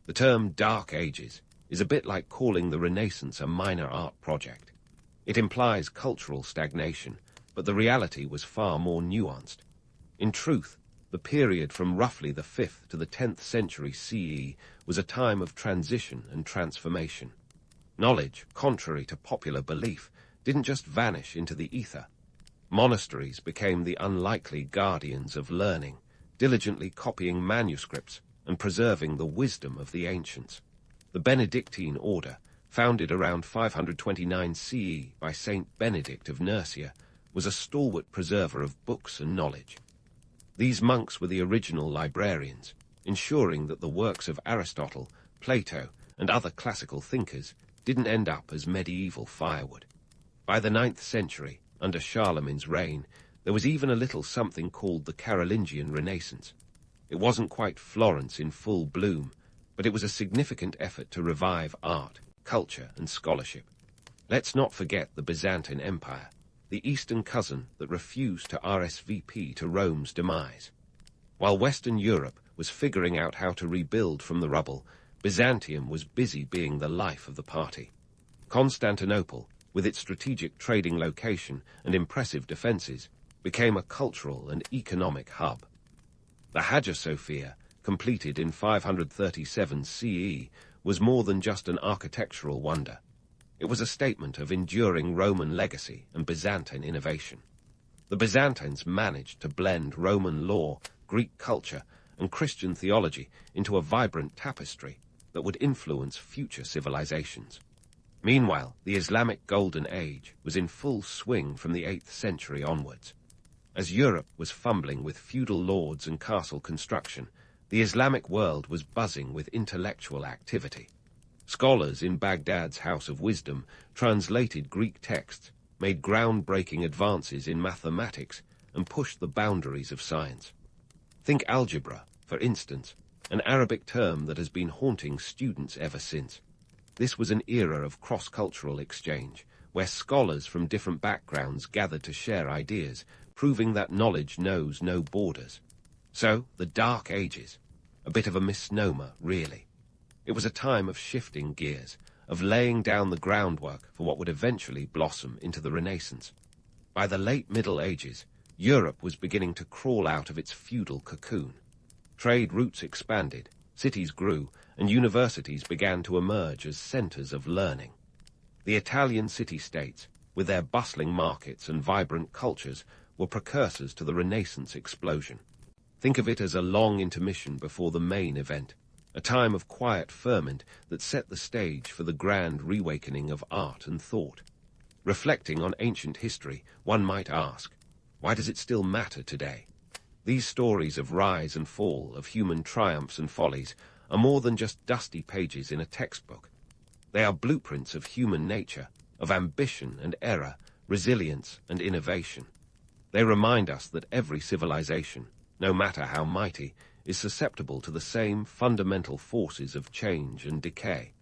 The term Dark Ages is a bit like calling the Renaissance a minor art project. It implies cultural stagnation, but the reality was far more nuanced. In truth, the period from roughly the 5th to the 10th century CE was a time of transition and transformation. Knowledge, contrary to popular belief, didn't just vanish into the ether. Monasteries became the unlikely guardians of learning, diligently copying manuscripts and preserving the wisdom of the ancients. The Benedictine order, founded around 529 CE by Saint Benedict of Nursia, was a stalwart preserver of books and knowledge. These monks were the original librarians, ensuring that the works of Aristotle, Plato, and other classical thinkers didn't end up as medieval firewood. By the 9th century, under Charlemagne's reign, there was even a little something called the Carolingian Renaissance. It wasn't quite Florence in full bloom, but it was a significant effort to revive art, culture, and scholarship. Let's not forget the Byzantine Empire, the eastern cousin that refused to RSVP to Rome's demise. While Western Europe was figuring out how to rebuild from the rubble, Byzantium was busy being the life of the party. Constantinople, with its strategic trading location and impressive defenses, became a cultural and economic hub. The Hagia Sophia, completed in 537 CE, was more than just an architectural wonder. It was a statement of enduring Roman legacy and Byzantine innovation. The Byzantines managed to blend Roman law, Greek culture, and Christian theology into a vibrant tapestry that would influence future civilizations. Meanwhile, the Islamic Golden Age was in full swing from the 8th century onwards. As Europe was fumbling with feudal lords and castle construction, the Islamic world was buzzing with intellectual activity. Scholars in Baghdad's House of Wisdom translated Greek texts, made groundbreaking advances in mathematics, and pushed the boundaries of science. Think algebra, for instance, an Arabic term that has been haunting students ever since. This was an era of cross-cultural exchange, where scholars from different backgrounds gathered to share ideas, proving that knowledge knows no borders. So, the Dark Ages, a bit of a misnomer, really. It was a time of shifting gears, of laying down the groundwork for what would eventually blossom into the Renaissance. By the late Middle Ages, Europe was beginning to crawl out of its feudal cocoon. Trade routes expanded, cities grew, and universities began to emerge as centers of learning. The Italian city-states, with their bustling markets and vibrant cultures, were precursors to the Renaissance explosion. Think of it as a long intermission before the main event, a time of quiet ferment that set the stage for the grand reawakening of art and thought. Reflecting on ancient history, one might ask, why does it still matter today? These stories of rise and fall, of human triumphs and follies, are more than just dusty pages in a textbook. They are blueprints of human nature, of ambition and error, resilience and innovation. They remind us that every civilization, no matter how mighty, is susceptible to the same fundamental forces of change and decay.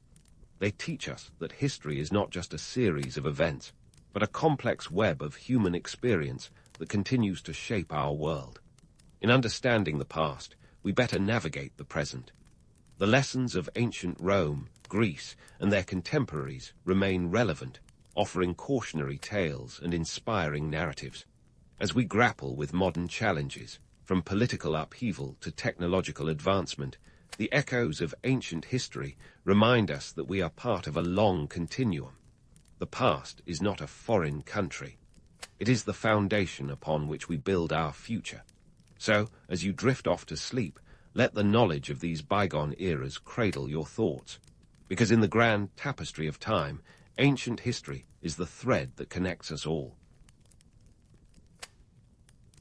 They teach us that history is not just a series of events, but a complex web of human experience that continues to shape our world. In understanding the past, we better navigate the present. The lessons of ancient Rome, Greece, and their contemporaries remain relevant, offering cautionary tales and inspiring narratives. As we grapple with modern challenges, from political upheaval to technological advancement, the echoes of ancient history remind us that we are part of a long continuum. The past is not a foreign country. It is the foundation upon which we build our future. So, as you drift off to sleep, Let the knowledge of these bygone eras cradle your thoughts, because in the grand tapestry of time, ancient history is the thread that connects us all.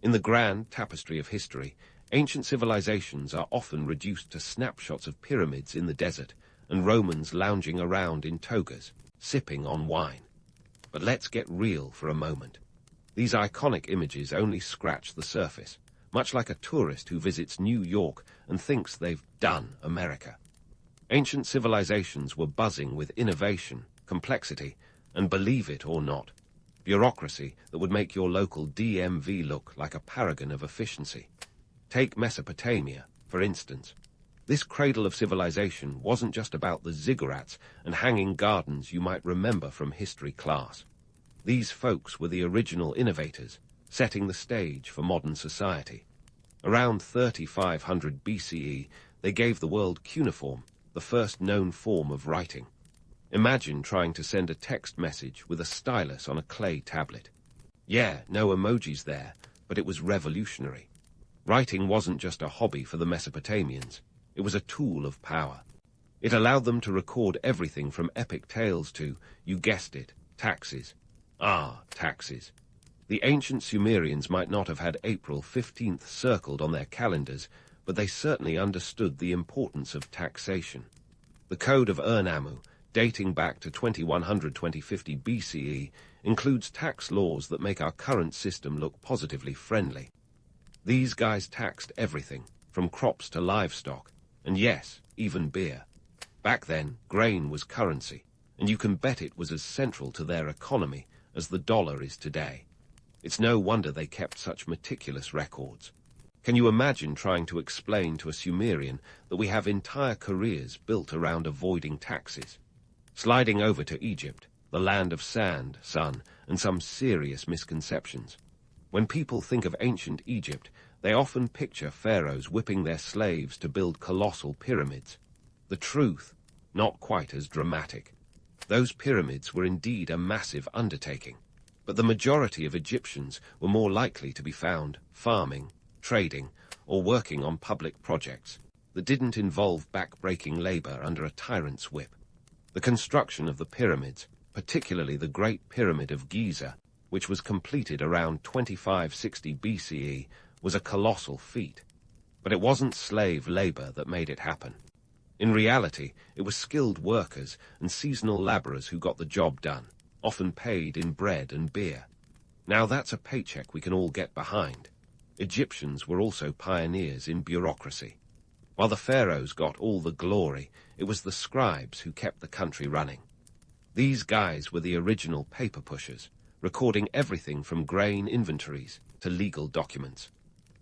In the grand tapestry of history, ancient civilizations are often reduced to snapshots of pyramids in the desert and Romans lounging around in togas, sipping on wine. But let's get real for a moment. These iconic images only scratch the surface, much like a tourist who visits New York and thinks they've done America. Ancient civilizations were buzzing with innovation, complexity, and believe it or not, bureaucracy that would make your local DMV look like a paragon of efficiency. Take Mesopotamia, for instance. This cradle of civilization wasn't just about the ziggurats and hanging gardens you might remember from history class. These folks were the original innovators, setting the stage for modern society. Around 3500 BCE, they gave the world cuneiform, the first known form of writing. Imagine trying to send a text message with a stylus on a clay tablet. Yeah, no emojis there, but it was revolutionary. Writing wasn't just a hobby for the Mesopotamians. It was a tool of power. It allowed them to record everything from epic tales to, you guessed it, taxes. Ah, taxes. The ancient Sumerians might not have had April 15th circled on their calendars, but they certainly understood the importance of taxation. The Code of Ur-Nammu, dating back to 2100-2050 BCE, includes tax laws that make our current system look positively friendly. These guys taxed everything, from crops to livestock, and yes, even beer. Back then, grain was currency, and you can bet it was as central to their economy as the dollar is today. It's no wonder they kept such meticulous records. Can you imagine trying to explain to a Sumerian that we have entire careers built around avoiding taxes? Sliding over to Egypt, the land of sand, sun, and some serious misconceptions. When people think of ancient Egypt, they often picture pharaohs whipping their slaves to build colossal pyramids. The truth, not quite as dramatic. Those pyramids were indeed a massive undertaking, but the majority of Egyptians were more likely to be found farming, trading, or working on public projects that didn't involve back-breaking labor under a tyrant's whip. The construction of the pyramids, particularly the Great Pyramid of Giza, which was completed around 2560 BCE, was a colossal feat. But it wasn't slave labor that made it happen. In reality, it was skilled workers and seasonal laborers who got the job done, often paid in bread and beer. Now that's a paycheck we can all get behind. Egyptians were also pioneers in bureaucracy. While the pharaohs got all the glory, it was the scribes who kept the country running. These guys were the original paper pushers, recording everything from grain inventories to legal documents.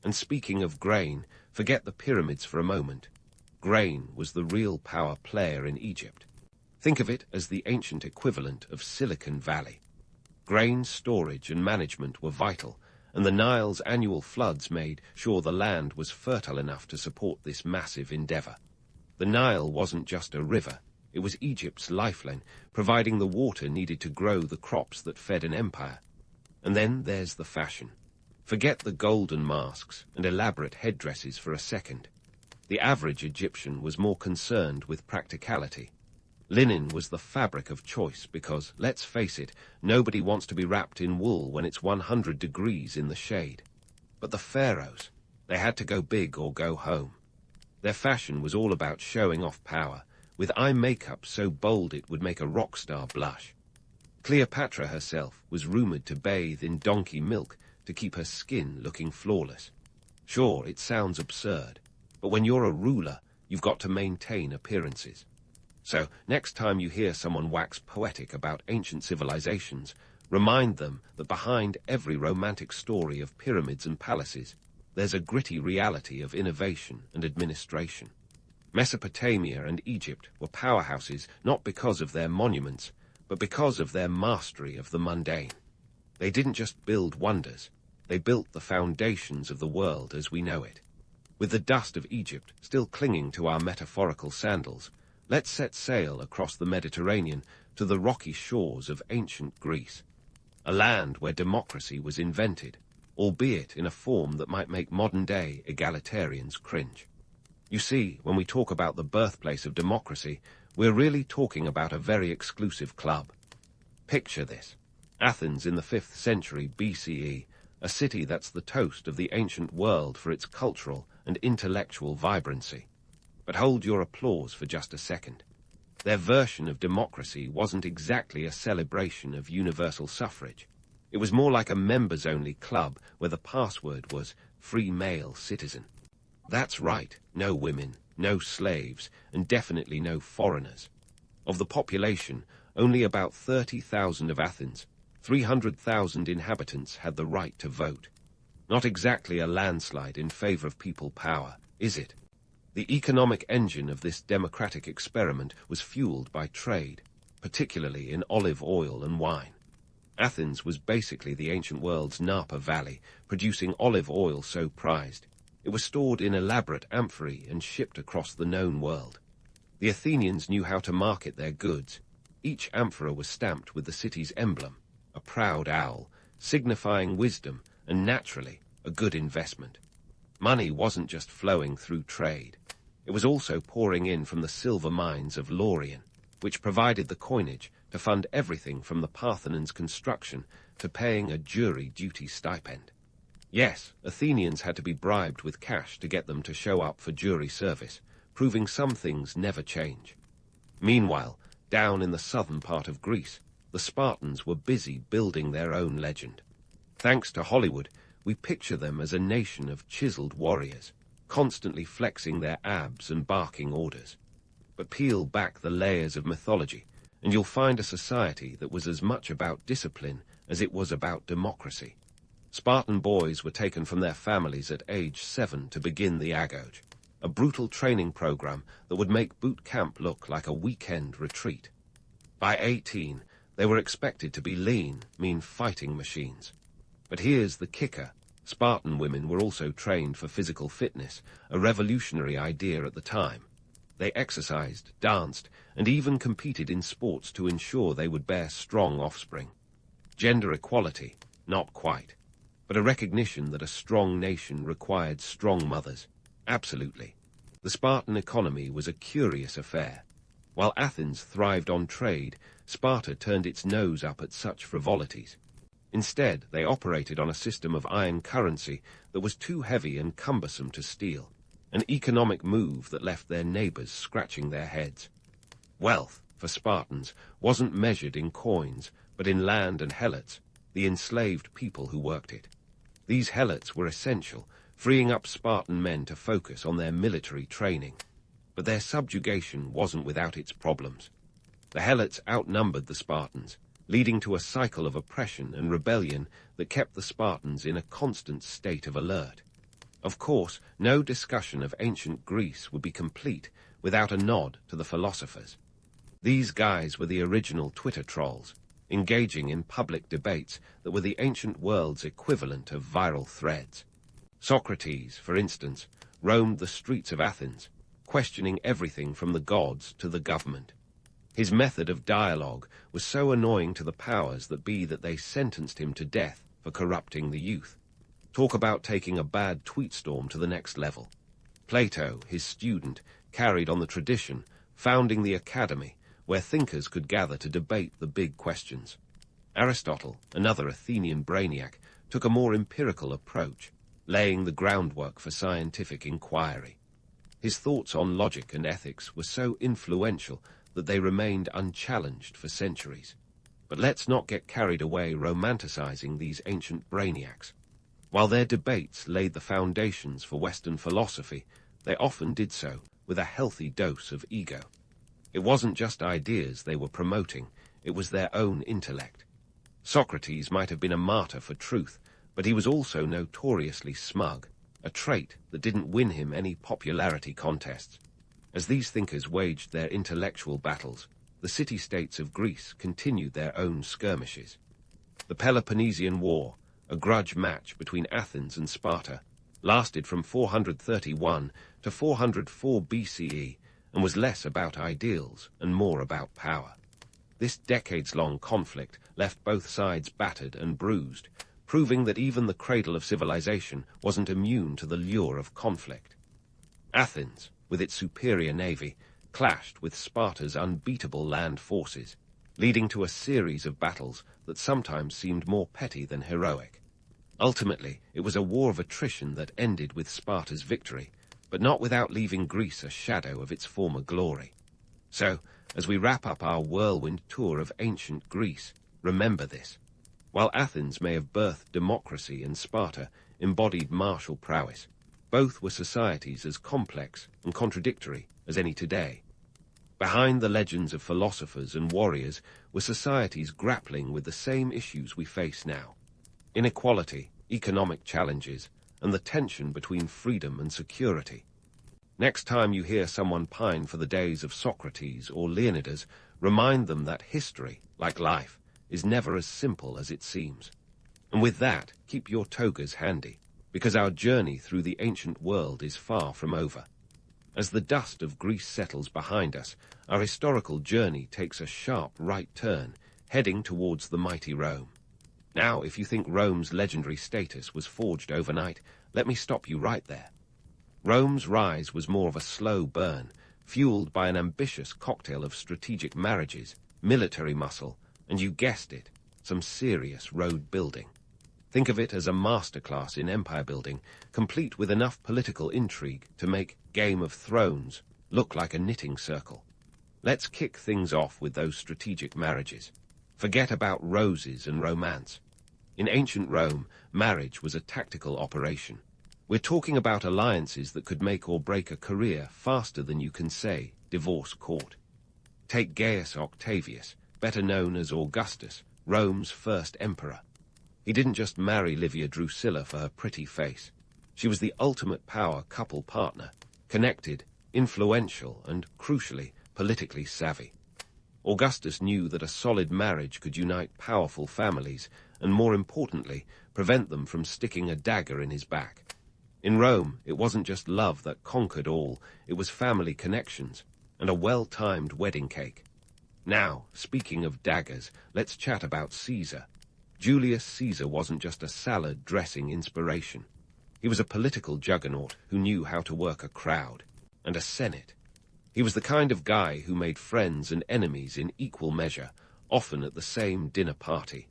And speaking of grain, forget the pyramids for a moment. Grain was the real power player in Egypt. Think of it as the ancient equivalent of Silicon Valley. Grain storage and management were vital, and the Nile's annual floods made sure the land was fertile enough to support this massive endeavor. The Nile wasn't just a river, it was Egypt's lifeline, providing the water needed to grow the crops that fed an empire. And then there's the fashion. Forget the golden masks and elaborate headdresses for a second. The average Egyptian was more concerned with practicality. Linen was the fabric of choice because, let's face it, nobody wants to be wrapped in wool when it's 100 degrees in the shade. But the pharaohs, they had to go big or go home. Their fashion was all about showing off power, with eye makeup so bold it would make a rock star blush. Cleopatra herself was rumored to bathe in donkey milk to keep her skin looking flawless. Sure, it sounds absurd, but when you're a ruler, you've got to maintain appearances. So, next time you hear someone wax poetic about ancient civilizations, remind them that behind every romantic story of pyramids and palaces, there's a gritty reality of innovation and administration. Mesopotamia and Egypt were powerhouses not because of their monuments, but because of their mastery of the mundane. They didn't just build wonders, they built the foundations of the world as we know it. With the dust of Egypt still clinging to our metaphorical sandals, let's set sail across the Mediterranean to the rocky shores of ancient Greece, a land where democracy was invented, albeit in a form that might make modern-day egalitarians cringe. You see, when we talk about the birthplace of democracy, we're really talking about a very exclusive club. Picture this. Athens in the 5th century BCE, a city that's the toast of the ancient world for its cultural and intellectual vibrancy. But hold your applause for just a second. Their version of democracy wasn't exactly a celebration of universal suffrage. It was more like a members-only club where the password was free male citizen. That's right, no women, no slaves, and definitely no foreigners. Of the population, only about 30,000 of Athens, 300,000 inhabitants had the right to vote. Not exactly a landslide in favor of people power, is it? The economic engine of this democratic experiment was fueled by trade, particularly in olive oil and wine. Athens was basically the ancient world's Napa Valley, producing olive oil so prized. It was stored in elaborate amphorae and shipped across the known world. The Athenians knew how to market their goods. Each amphora was stamped with the city's emblem, a proud owl, signifying wisdom and, naturally, a good investment. Money wasn't just flowing through trade. It was also pouring in from the silver mines of Laurion, which provided the coinage to fund everything from the Parthenon's construction to paying a jury duty stipend. Yes, Athenians had to be bribed with cash to get them to show up for jury service, proving some things never change. Meanwhile, down in the southern part of Greece, the Spartans were busy building their own legend. Thanks to Hollywood, we picture them as a nation of chiseled warriors, constantly flexing their abs and barking orders. But peel back the layers of mythology, and you'll find a society that was as much about discipline as it was about democracy. Spartan boys were taken from their families at age 7 to begin the agoge, a brutal training program that would make boot camp look like a weekend retreat. By 18, they were expected to be lean, mean fighting machines. But here's the kicker. Spartan women were also trained for physical fitness, a revolutionary idea at the time. They exercised, danced, and even competed in sports to ensure they would bear strong offspring. Gender equality, not quite. But a recognition that a strong nation required strong mothers. Absolutely. The Spartan economy was a curious affair. While Athens thrived on trade, Sparta turned its nose up at such frivolities. Instead, they operated on a system of iron currency that was too heavy and cumbersome to steal, an economic move that left their neighbors scratching their heads. Wealth, for Spartans, wasn't measured in coins, but in land and helots, the enslaved people who worked it. These helots were essential, freeing up Spartan men to focus on their military training. But their subjugation wasn't without its problems. The helots outnumbered the Spartans, leading to a cycle of oppression and rebellion that kept the Spartans in a constant state of alert. Of course, no discussion of ancient Greece would be complete without a nod to the philosophers. These guys were the original Twitter trolls, engaging in public debates that were the ancient world's equivalent of viral threads. Socrates, for instance, roamed the streets of Athens, questioning everything from the gods to the government. His method of dialogue was so annoying to the powers that be that they sentenced him to death for corrupting the youth. Talk about taking a bad tweet storm to the next level. Plato, his student, carried on the tradition, founding the academy, where thinkers could gather to debate the big questions. Aristotle, another Athenian brainiac, took a more empirical approach, laying the groundwork for scientific inquiry. His thoughts on logic and ethics were so influential that they remained unchallenged for centuries. But let's not get carried away romanticizing these ancient brainiacs. While their debates laid the foundations for Western philosophy, they often did so with a healthy dose of ego. It wasn't just ideas they were promoting, it was their own intellect. Socrates might have been a martyr for truth, but he was also notoriously smug, a trait that didn't win him any popularity contests. As these thinkers waged their intellectual battles, the city-states of Greece continued their own skirmishes. The Peloponnesian War, a grudge match between Athens and Sparta, lasted from 431 to 404 BCE and was less about ideals and more about power. This decades-long conflict left both sides battered and bruised, proving that even the cradle of civilization wasn't immune to the lure of conflict. Athens, with its superior navy, clashed with Sparta's unbeatable land forces, leading to a series of battles that sometimes seemed more petty than heroic. Ultimately, it was a war of attrition that ended with Sparta's victory, but not without leaving Greece a shadow of its former glory. So, as we wrap up our whirlwind tour of ancient Greece, remember this. While Athens may have birthed democracy and Sparta embodied martial prowess, both were societies as complex and contradictory as any today. Behind the legends of philosophers and warriors were societies grappling with the same issues we face now: inequality, economic challenges, and the tension between freedom and security. Next time you hear someone pine for the days of Socrates or Leonidas, remind them that history, like life, is never as simple as it seems. And with that, keep your togas handy, because our journey through the ancient world is far from over. As the dust of Greece settles behind us, our historical journey takes a sharp right turn, heading towards the mighty Rome. Now, if you think Rome's legendary status was forged overnight, let me stop you right there. Rome's rise was more of a slow burn, fueled by an ambitious cocktail of strategic marriages, military muscle, and you guessed it, some serious road building. Think of it as a masterclass in empire building, complete with enough political intrigue to make Game of Thrones look like a knitting circle. Let's kick things off with those strategic marriages. Forget about roses and romance. In ancient Rome, marriage was a tactical operation. We're talking about alliances that could make or break a career faster than you can say divorce court. Take Gaius Octavius, better known as Augustus, Rome's first emperor. He didn't just marry Livia Drusilla for her pretty face. She was the ultimate power couple partner, connected, influential, and, crucially, politically savvy. Augustus knew that a solid marriage could unite powerful families and, more importantly, prevent them from sticking a dagger in his back. In Rome, it wasn't just love that conquered all, it was family connections and a well-timed wedding cake. Now, speaking of daggers, let's chat about Caesar. Julius Caesar wasn't just a salad dressing inspiration. He was a political juggernaut who knew how to work a crowd and a senate. He was the kind of guy who made friends and enemies in equal measure, often at the same dinner party.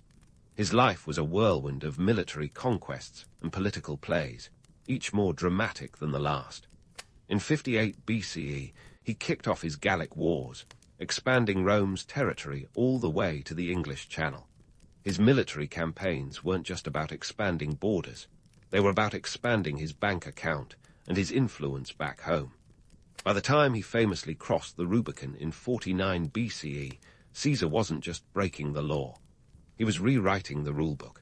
His life was a whirlwind of military conquests and political plays, each more dramatic than the last. In 58 BCE, he kicked off his Gallic Wars, expanding Rome's territory all the way to the English Channel. His military campaigns weren't just about expanding borders. They were about expanding his bank account and his influence back home. By the time he famously crossed the Rubicon in 49 BCE, Caesar wasn't just breaking the law. He was rewriting the rulebook.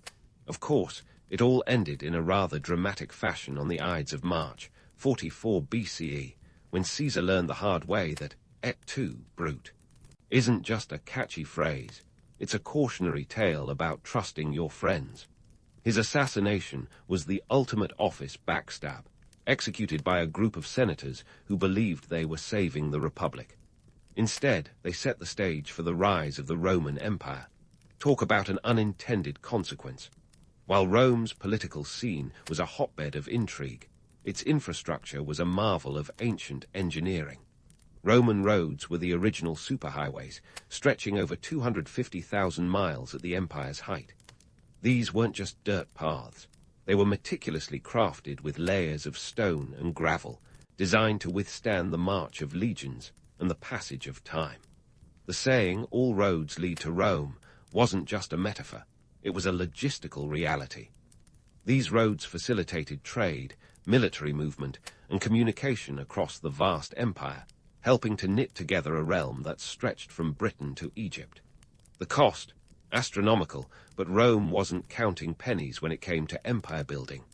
Of course, it all ended in a rather dramatic fashion on the Ides of March, 44 BCE, when Caesar learned the hard way that "et tu, Brute" isn't just a catchy phrase. It's a cautionary tale about trusting your friends. His assassination was the ultimate office backstab, executed by a group of senators who believed they were saving the Republic. Instead, they set the stage for the rise of the Roman Empire. Talk about an unintended consequence. While Rome's political scene was a hotbed of intrigue, its infrastructure was a marvel of ancient engineering. Roman roads were the original superhighways, stretching over 250,000 miles at the empire's height. These weren't just dirt paths. They were meticulously crafted with layers of stone and gravel, designed to withstand the march of legions and the passage of time. The saying, "all roads lead to Rome," wasn't just a metaphor. It was a logistical reality. These roads facilitated trade, military movement, and communication across the vast empire, helping to knit together a realm that stretched from Britain to Egypt. The cost, astronomical, but Rome wasn't counting pennies when it came to empire building.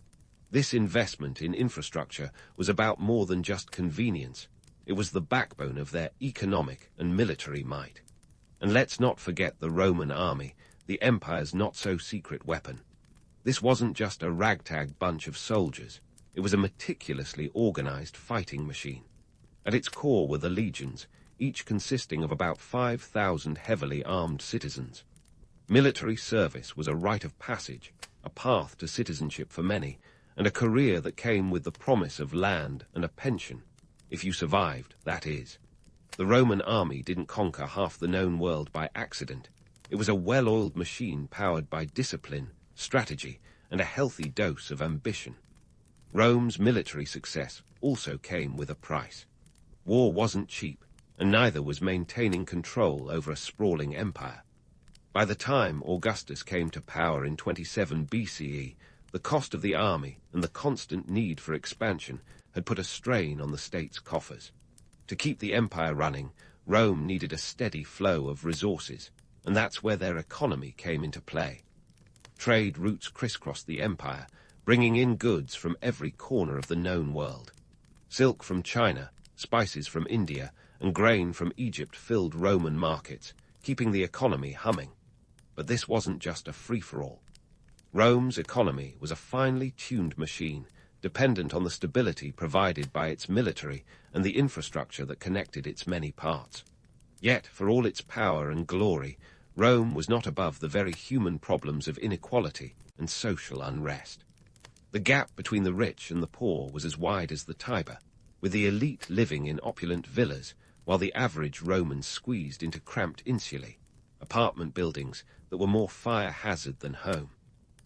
This investment in infrastructure was about more than just convenience. It was the backbone of their economic and military might. And let's not forget the Roman army, the empire's not-so-secret weapon. This wasn't just a ragtag bunch of soldiers. It was a meticulously organized fighting machine. At its core were the legions, each consisting of about 5,000 heavily armed citizens. Military service was a rite of passage, a path to citizenship for many, and a career that came with the promise of land and a pension. if you survived, that is. The Roman army didn't conquer half the known world by accident. It was a well-oiled machine powered by discipline, strategy, and a healthy dose of ambition. Rome's military success also came with a price. War wasn't cheap, and neither was maintaining control over a sprawling empire. By the time Augustus came to power in 27 BCE, the cost of the army and the constant need for expansion had put a strain on the state's coffers. To keep the empire running, Rome needed a steady flow of resources, and that's where their economy came into play. Trade routes crisscrossed the empire, bringing in goods from every corner of the known world. Silk from China, spices from India, and grain from Egypt filled Roman markets, keeping the economy humming. But this wasn't just a free-for-all. Rome's economy was a finely tuned machine, dependent on the stability provided by its military and the infrastructure that connected its many parts. Yet, for all its power and glory, Rome was not above the very human problems of inequality and social unrest. The gap between the rich and the poor was as wide as the Tiber, with the elite living in opulent villas, while the average Roman squeezed into cramped insulae, apartment buildings that were more fire hazard than home.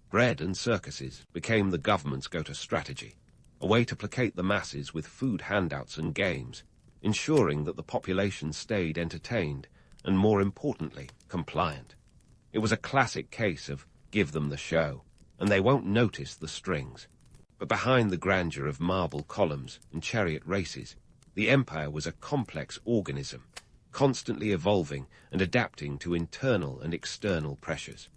Bread and circuses became the government's go-to strategy, a way to placate the masses with food handouts and games, ensuring that the population stayed entertained and, more importantly, compliant. It was a classic case of give them the show, and they won't notice the strings. But behind the grandeur of marble columns and chariot races, the empire was a complex organism, constantly evolving and adapting to internal and external pressures.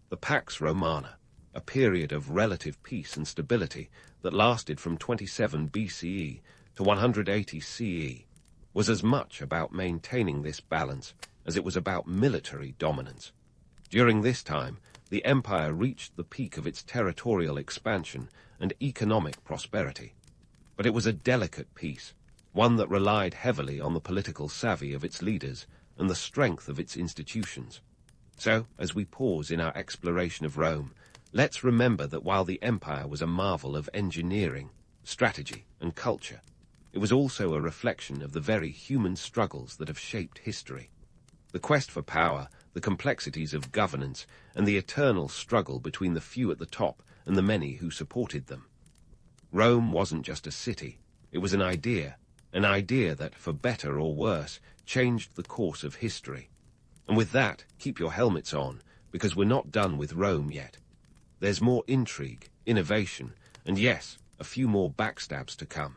The Pax Romana, a period of relative peace and stability that lasted from 27 BCE to 180 CE, was as much about maintaining this balance as it was about military dominance. During this time, the empire reached the peak of its territorial expansion and economic prosperity. But it was a delicate peace, one that relied heavily on the political savvy of its leaders and the strength of its institutions. So, as we pause in our exploration of Rome, let's remember that while the empire was a marvel of engineering, strategy, and culture, it was also a reflection of the very human struggles that have shaped history. The quest for power, the complexities of governance, and the eternal struggle between the few at the top and the many who supported them. Rome wasn't just a city, it was an idea that, for better or worse, changed the course of history. And with that, keep your helmets on, because we're not done with Rome yet. There's more intrigue, innovation, and yes, a few more backstabs to come.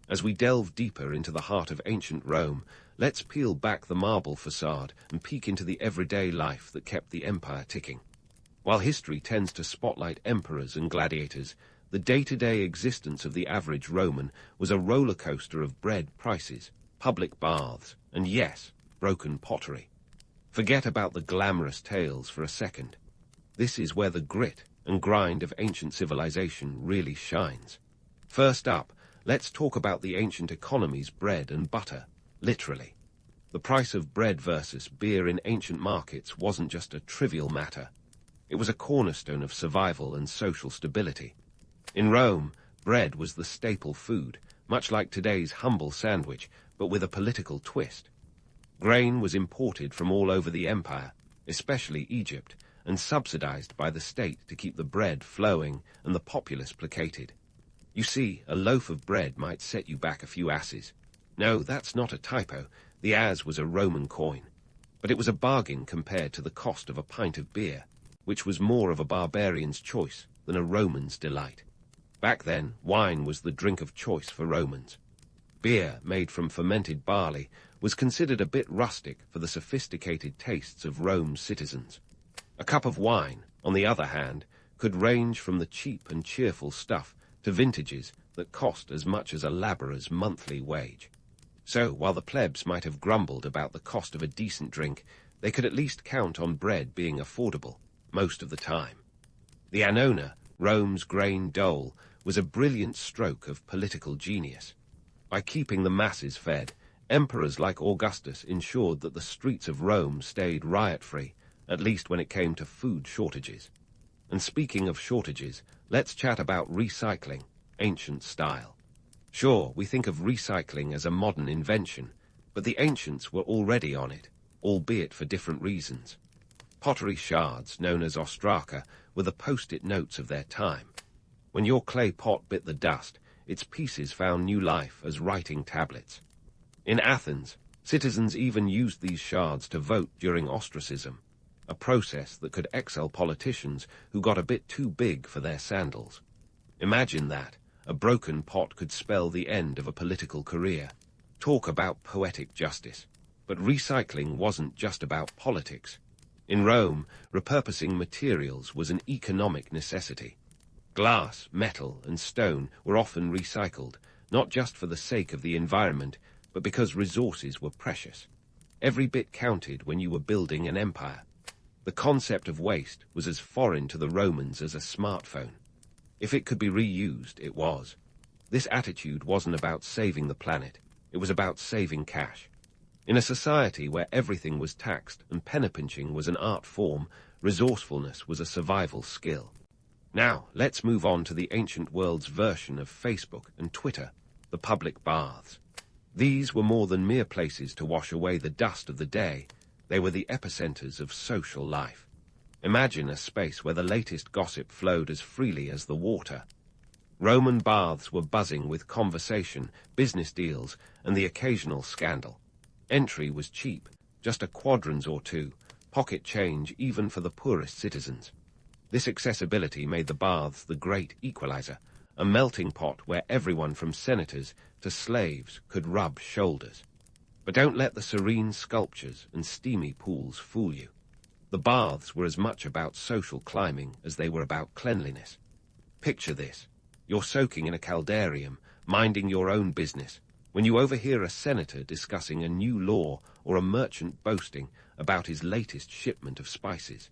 As we delve deeper into the heart of ancient Rome, let's peel back the marble facade and peek into the everyday life that kept the empire ticking. While history tends to spotlight emperors and gladiators, the day-to-day existence of the average Roman was a roller coaster of bread prices, public baths, and yes, broken pottery. Forget about the glamorous tales for a second. This is where the grit and grind of ancient civilization really shines. First up, let's talk about the ancient economy's bread and butter, literally. The price of bread versus beer in ancient markets wasn't just a trivial matter. It was a cornerstone of survival and social stability. In Rome, bread was the staple food, much like today's humble sandwich, but with a political twist. Grain was imported from all over the empire, especially Egypt, and subsidized by the state to keep the bread flowing and the populace placated. You see, a loaf of bread might set you back a few asses. No, that's not a typo. The as was a Roman coin. But it was a bargain compared to the cost of a pint of beer, which was more of a barbarian's choice than a Roman's delight. Back then, wine was the drink of choice for Romans. Beer, made from fermented barley, was considered a bit rustic for the sophisticated tastes of Rome's citizens. A cup of wine, on the other hand, could range from the cheap and cheerful stuff to vintages that cost as much as a labourer's monthly wage. So, while the plebs might have grumbled about the cost of a decent drink, they could at least count on bread being affordable, most of the time. The annona, Rome's grain dole, was a brilliant stroke of political genius. By keeping the masses fed, emperors like Augustus ensured that the streets of Rome stayed riot-free, at least when it came to food shortages. And speaking of shortages, let's chat about recycling, ancient style. Sure, we think of recycling as a modern invention, but the ancients were already on it, albeit for different reasons. Pottery shards, known as ostraka, were the post-it notes of their time. When your clay pot bit the dust, its pieces found new life as writing tablets. In Athens, citizens even used these shards to vote during ostracism, a process that could exile politicians who got a bit too big for their sandals. Imagine that. A broken pot could spell the end of a political career. Talk about poetic justice. But recycling wasn't just about politics. In Rome, repurposing materials was an economic necessity. Glass, metal, and stone were often recycled, not just for the sake of the environment, but because resources were precious. Every bit counted when you were building an empire. The concept of waste was as foreign to the Romans as a smartphone. If it could be reused, it was. This attitude wasn't about saving the planet, it was about saving cash. In a society where everything was taxed and penny-pinching was an art form, resourcefulness was a survival skill. Now, let's move on to the ancient world's version of Facebook and Twitter, the public baths. These were more than mere places to wash away the dust of the day, they were the epicenters of social life. Imagine a space where the latest gossip flowed as freely as the water. Roman baths were buzzing with conversation, business deals, and the occasional scandal. Entry was cheap, just a quadrans or two, pocket change even for the poorest citizens. This accessibility made the baths the great equalizer, a melting pot where everyone from senators to slaves could rub shoulders. But don't let the serene sculptures and steamy pools fool you. The baths were as much about social climbing as they were about cleanliness. Picture this. You're soaking in a caldarium, minding your own business, when you overhear a senator discussing a new law or a merchant boasting about his latest shipment of spices.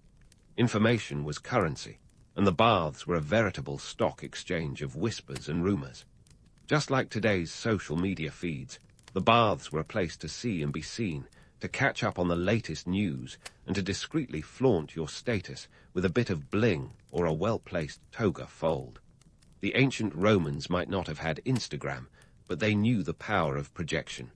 Information was currency, and the baths were a veritable stock exchange of whispers and rumors. Just like today's social media feeds, the baths were a place to see and be seen, to catch up on the latest news, and to discreetly flaunt your status with a bit of bling or a well-placed toga fold. The ancient Romans might not have had Instagram, but they knew the power of projection.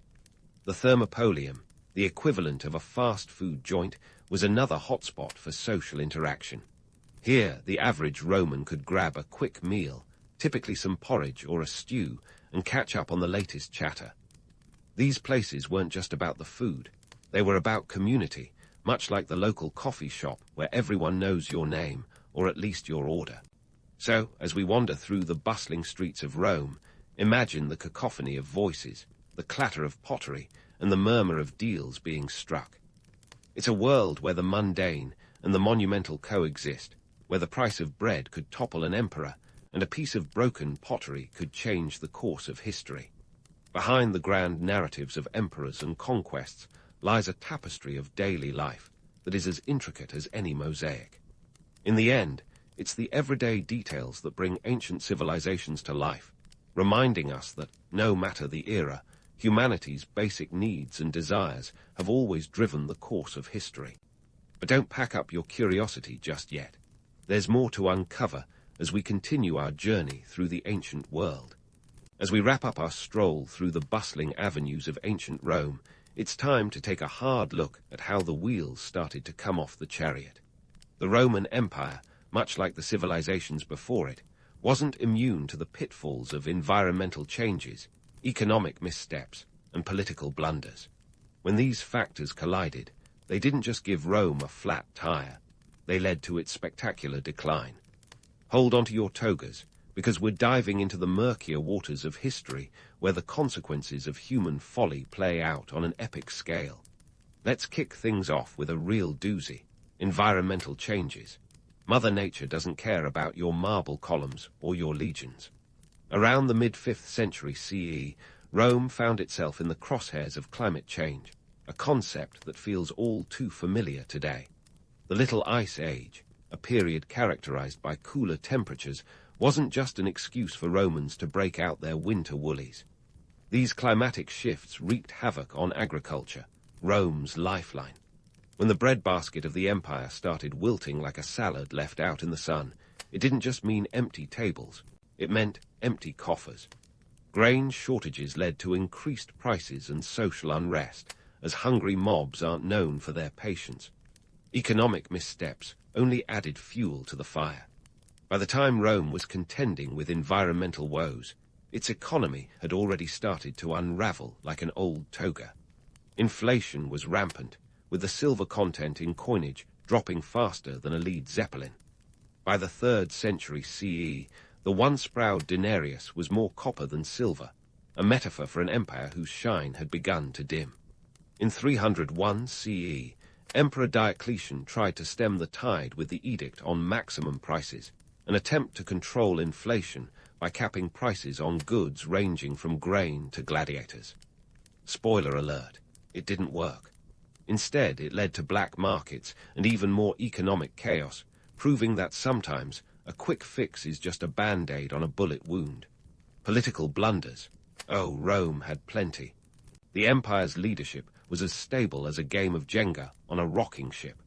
The thermopolium, the equivalent of a fast food joint, was another hotspot for social interaction. Here, the average Roman could grab a quick meal, typically some porridge or a stew, and catch up on the latest chatter. These places weren't just about the food. They were about community, much like the local coffee shop where everyone knows your name, or at least your order. So, as we wander through the bustling streets of Rome, imagine the cacophony of voices, the clatter of pottery, and the murmur of deals being struck. It's a world where the mundane and the monumental coexist, where the price of bread could topple an emperor, and a piece of broken pottery could change the course of history. Behind the grand narratives of emperors and conquests lies a tapestry of daily life that is as intricate as any mosaic. In the end, it's the everyday details that bring ancient civilizations to life, reminding us that, no matter the era, humanity's basic needs and desires have always driven the course of history. But don't pack up your curiosity just yet. There's more to uncover as we continue our journey through the ancient world. As we wrap up our stroll through the bustling avenues of ancient Rome, it's time to take a hard look at how the wheels started to come off the chariot. The Roman Empire, much like the civilizations before it, wasn't immune to the pitfalls of environmental changes, economic missteps, and political blunders. When these factors collided, they didn't just give Rome a flat tire, they led to its spectacular decline. Hold onto your togas, because we're diving into the murkier waters of history where the consequences of human folly play out on an epic scale. Let's kick things off with a real doozy: environmental changes. Mother Nature doesn't care about your marble columns or your legions. Around the mid-5th century CE, Rome found itself in the crosshairs of climate change, a concept that feels all too familiar today. The Little Ice Age, a period characterized by cooler temperatures, wasn't just an excuse for Romans to break out their winter woolies. These climatic shifts wreaked havoc on agriculture, Rome's lifeline. When the breadbasket of the empire started wilting like a salad left out in the sun, it didn't just mean empty tables, it meant empty coffers. Grain shortages led to increased prices and social unrest, as hungry mobs aren't known for their patience. Economic missteps only added fuel to the fire. By the time Rome was contending with environmental woes, its economy had already started to unravel like an old toga. Inflation was rampant, with the silver content in coinage dropping faster than a lead zeppelin. By the 3rd century CE, the once-proud denarius was more copper than silver, a metaphor for an empire whose shine had begun to dim. In 301 CE, Emperor Diocletian tried to stem the tide with the edict on maximum prices, an attempt to control inflation by capping prices on goods ranging from grain to gladiators. Spoiler alert, it didn't work. Instead, it led to black markets and even more economic chaos, proving that sometimes a quick fix is just a band-aid on a bullet wound. Political blunders. Oh, Rome had plenty. The empire's leadership was as stable as a game of Jenga on a rocking ship.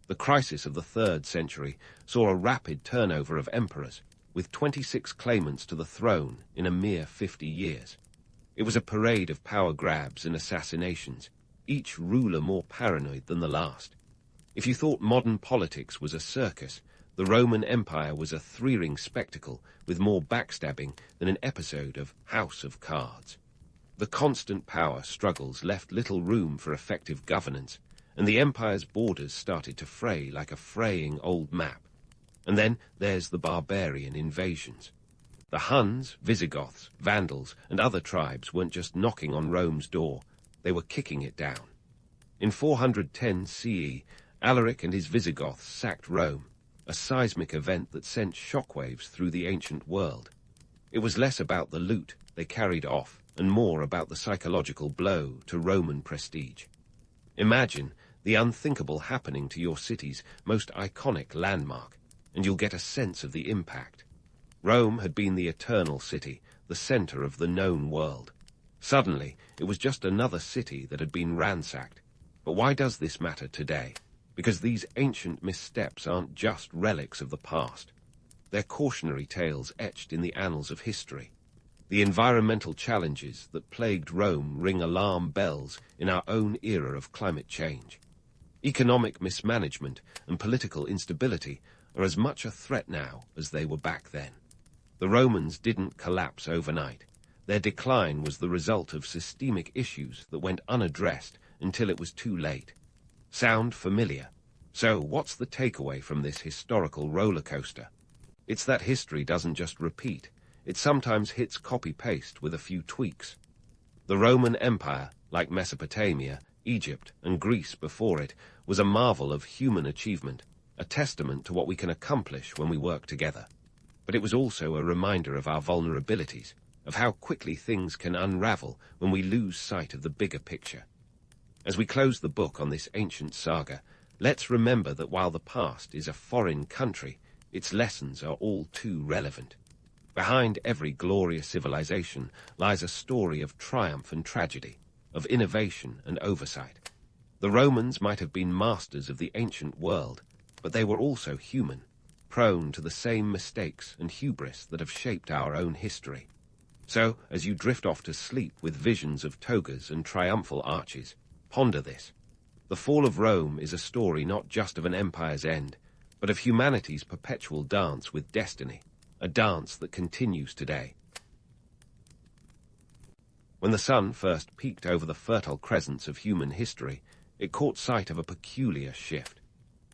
The crisis of the 3rd century saw a rapid turnover of emperors, with 26 claimants to the throne in a mere 50 years. It was a parade of power grabs and assassinations, each ruler more paranoid than the last. If you thought modern politics was a circus, the Roman Empire was a three-ring spectacle with more backstabbing than an episode of House of Cards. The constant power struggles left little room for effective governance, and the empire's borders started to fray like a fraying old map. And then there's the barbarian invasions. The Huns, Visigoths, Vandals, and other tribes weren't just knocking on Rome's door, they were kicking it down. In 410 CE, Alaric and his Visigoths sacked Rome, a seismic event that sent shockwaves through the ancient world. It was less about the loot they carried off and more about the psychological blow to Roman prestige. Imagine the unthinkable happening to your city's most iconic landmark, and you'll get a sense of the impact. Rome had been the eternal city, the center of the known world. Suddenly, it was just another city that had been ransacked. But why does this matter today? Because these ancient missteps aren't just relics of the past. They're cautionary tales etched in the annals of history. The environmental challenges that plagued Rome ring alarm bells in our own era of climate change. Economic mismanagement and political instability are as much a threat now as they were back then. The Romans didn't collapse overnight. Their decline was the result of systemic issues that went unaddressed until it was too late. Sound familiar? So what's the takeaway from this historical roller coaster? It's that history doesn't just repeat. It sometimes hits copy-paste with a few tweaks. The Roman Empire, like Mesopotamia, Egypt, and Greece before it, was a marvel of human achievement, a testament to what we can accomplish when we work together. But it was also a reminder of our vulnerabilities, of how quickly things can unravel when we lose sight of the bigger picture. As we close the book on this ancient saga, let's remember that while the past is a foreign country, its lessons are all too relevant. Behind every glorious civilization lies a story of triumph and tragedy, of innovation and oversight. The Romans might have been masters of the ancient world, but they were also human, prone to the same mistakes and hubris that have shaped our own history. So, as you drift off to sleep with visions of togas and triumphal arches, ponder this. The fall of Rome is a story not just of an empire's end, but of humanity's perpetual dance with destiny, a dance that continues today. When the sun first peeked over the fertile crescents of human history, it caught sight of a peculiar shift.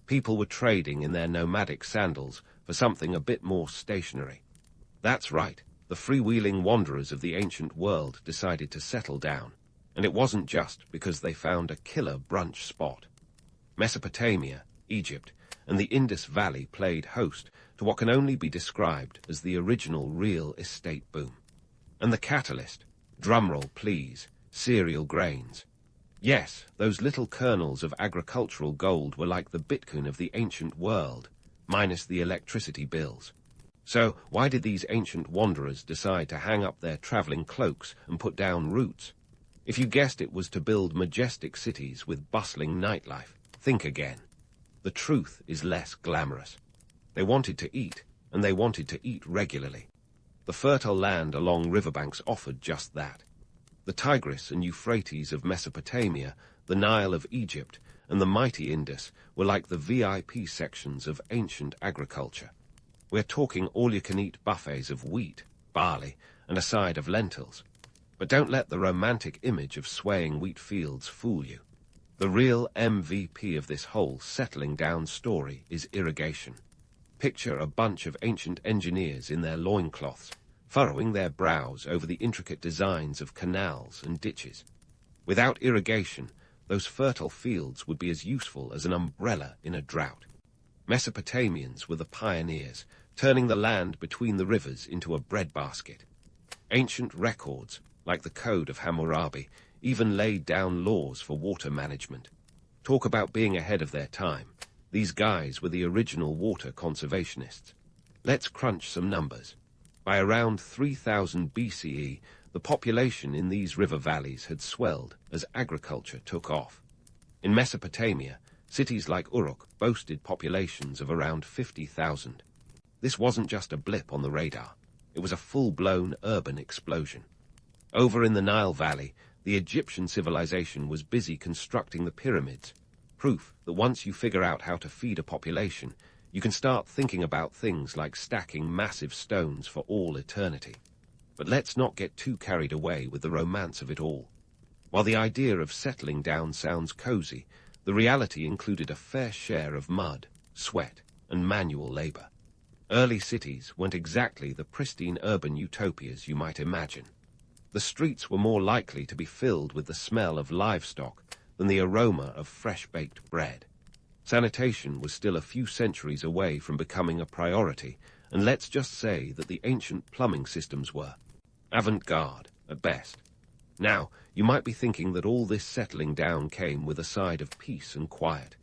People were trading in their nomadic sandals for something a bit more stationary. That's right, the freewheeling wanderers of the ancient world decided to settle down, and it wasn't just because they found a killer brunch spot. Mesopotamia, Egypt, and the Indus Valley played host to what can only be described as the original real estate boom. And the catalyst, drumroll please, cereal grains. Yes, those little kernels of agricultural gold were like the Bitcoin of the ancient world, minus the electricity bills. So why did these ancient wanderers decide to hang up their traveling cloaks and put down roots? If you guessed it was to build majestic cities with bustling nightlife, think again. The truth is less glamorous. They wanted to eat, and they wanted to eat regularly. The fertile land along riverbanks offered just that. The Tigris and Euphrates of Mesopotamia, the Nile of Egypt, and the mighty Indus were like the VIP sections of ancient agriculture. We're talking all-you-can-eat buffets of wheat, barley, and a side of lentils. But don't let the romantic image of swaying wheat fields fool you. The real MVP of this whole settling down story is irrigation. Picture a bunch of ancient engineers in their loincloths, furrowing their brows over the intricate designs of canals and ditches. Without irrigation, those fertile fields would be as useful as an umbrella in a drought. Mesopotamians were the pioneers, turning the land between the rivers into a breadbasket. Ancient records, like the Code of Hammurabi, even laid down laws for water management. Talk about being ahead of their time. These guys were the original water conservationists. Let's crunch some numbers. By around 3000 BCE, the population in these river valleys had swelled as agriculture took off. In Mesopotamia, cities like Uruk boasted populations of around 50,000. This wasn't just a blip on the radar. It was a full-blown urban explosion. Over in the Nile Valley, the Egyptian civilization was busy constructing the pyramids, proof that once you figure out how to feed a population, you can start thinking about things like stacking massive stones for all eternity. But let's not get too carried away with the romance of it all. While the idea of settling down sounds cozy, the reality included a fair share of mud, sweat, and manual labor. Early cities weren't exactly the pristine urban utopias you might imagine. The streets were more likely to be filled with the smell of livestock than the aroma of fresh-baked bread. Sanitation was still a few centuries away from becoming a priority, and let's just say that the ancient plumbing systems were avant-garde at best. Now, you might be thinking that all this settling down came with a side of peace and quiet.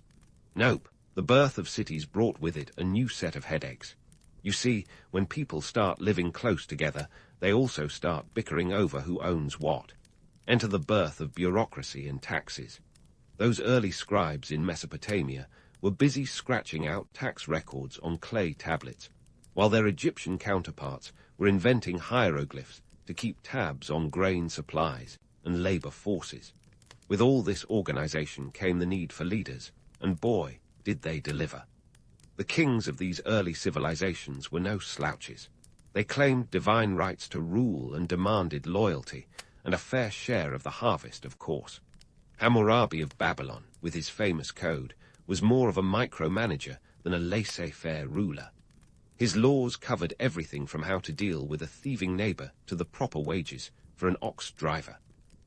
Nope, the birth of cities brought with it a new set of headaches. You see, when people start living close together, they also start bickering over who owns what. Enter the birth of bureaucracy and taxes. Those early scribes in Mesopotamia were busy scratching out tax records on clay tablets, while their Egyptian counterparts were inventing hieroglyphs to keep tabs on grain supplies and labor forces. With all this organization came the need for leaders, and boy, did they deliver. The kings of these early civilizations were no slouches. They claimed divine rights to rule and demanded loyalty, and a fair share of the harvest, of course. Hammurabi of Babylon, with his famous code, was more of a micromanager than a laissez-faire ruler. His laws covered everything from how to deal with a thieving neighbor to the proper wages for an ox driver.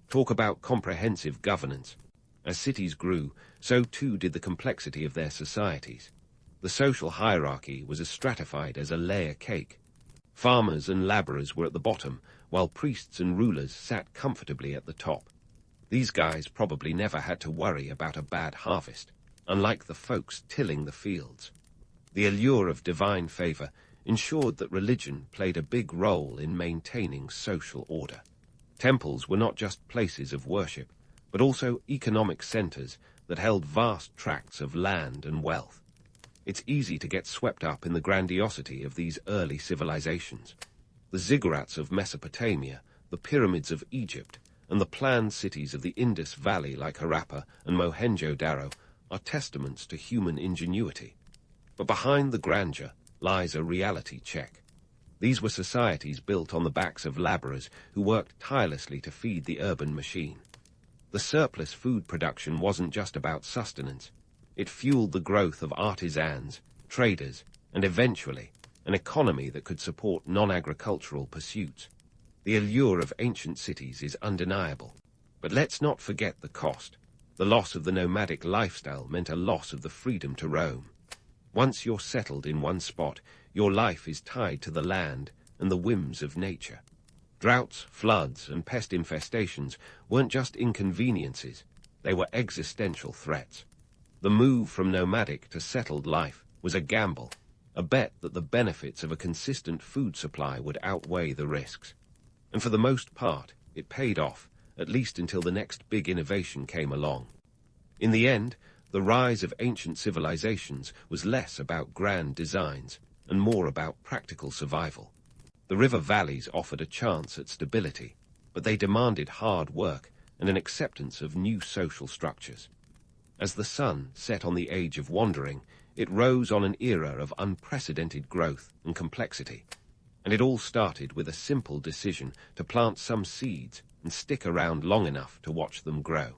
Talk about comprehensive governance. As cities grew, so too did the complexity of their societies. The social hierarchy was as stratified as a layer cake. Farmers and laborers were at the bottom, while priests and rulers sat comfortably at the top. These guys probably never had to worry about a bad harvest, unlike the folks tilling the fields. The allure of divine favor ensured that religion played a big role in maintaining social order. Temples were not just places of worship, but also economic centers that held vast tracts of land and wealth. It's easy to get swept up in the grandiosity of these early civilizations. The ziggurats of Mesopotamia, the pyramids of Egypt, and the planned cities of the Indus Valley like Harappa and Mohenjo-Daro are testaments to human ingenuity. But behind the grandeur lies a reality check. These were societies built on the backs of laborers who worked tirelessly to feed the urban machine. The surplus food production wasn't just about sustenance. It fueled the growth of artisans, traders, and eventually an economy that could support non-agricultural pursuits. The allure of ancient cities is undeniable. But let's not forget the cost. The loss of the nomadic lifestyle meant a loss of the freedom to roam. Once you're settled in one spot, your life is tied to the land and the whims of nature. Droughts, floods, and pest infestations weren't just inconveniences, they were existential threats. The move from nomadic to settled life was a gamble, a bet that the benefits of a consistent food supply would outweigh the risks. And for the most part, it paid off, at least until the next big innovation came along. In the end, the rise of ancient civilizations was less about grand designs and more about practical survival. The river valleys offered a chance at stability, but they demanded hard work and an acceptance of new social structures. As the sun set on the age of wandering, it rose on an era of unprecedented growth and complexity. And it all started with a simple decision to plant some seeds and stick around long enough to watch them grow.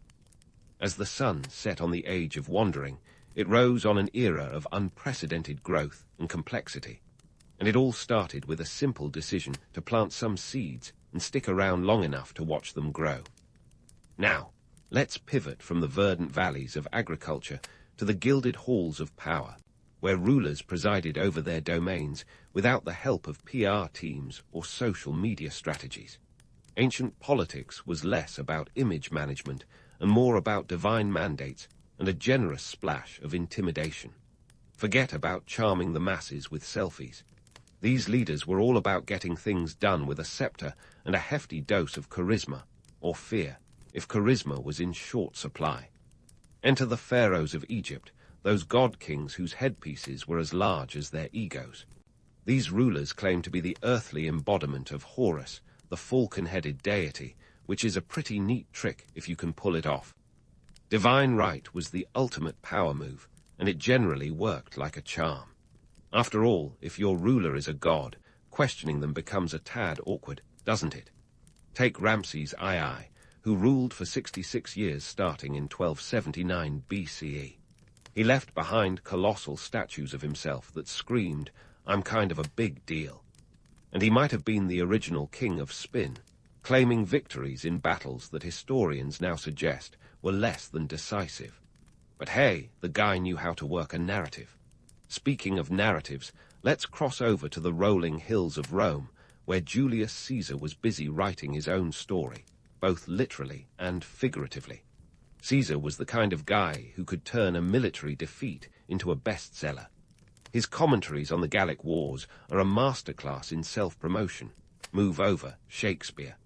As the sun set on the age of wandering, it rose on an era of unprecedented growth and complexity. And it all started with a simple decision to plant some seeds and stick around long enough to watch them grow. Now, let's pivot from the verdant valleys of agriculture to the gilded halls of power, where rulers presided over their domains without the help of PR teams or social media strategies. Ancient politics was less about image management and more about divine mandates and a generous splash of intimidation. Forget about charming the masses with selfies. These leaders were all about getting things done with a scepter and a hefty dose of charisma, or fear, if charisma was in short supply. Enter the pharaohs of Egypt, those god-kings whose headpieces were as large as their egos. These rulers claimed to be the earthly embodiment of Horus, the falcon-headed deity, which is a pretty neat trick if you can pull it off. Divine right was the ultimate power move, and it generally worked like a charm. After all, if your ruler is a god, questioning them becomes a tad awkward, doesn't it? Take Ramses II, who ruled for 66 years starting in 1279 BCE. He left behind colossal statues of himself that screamed, "I'm kind of a big deal." And he might have been the original king of spin, claiming victories in battles that historians now suggest were less than decisive. But hey, the guy knew how to work a narrative. Speaking of narratives, let's cross over to the rolling hills of Rome, where Julius Caesar was busy writing his own story, both literally and figuratively. Caesar was the kind of guy who could turn a military defeat into a bestseller. His commentaries on the Gallic Wars are a masterclass in self-promotion. Move over, Shakespeare.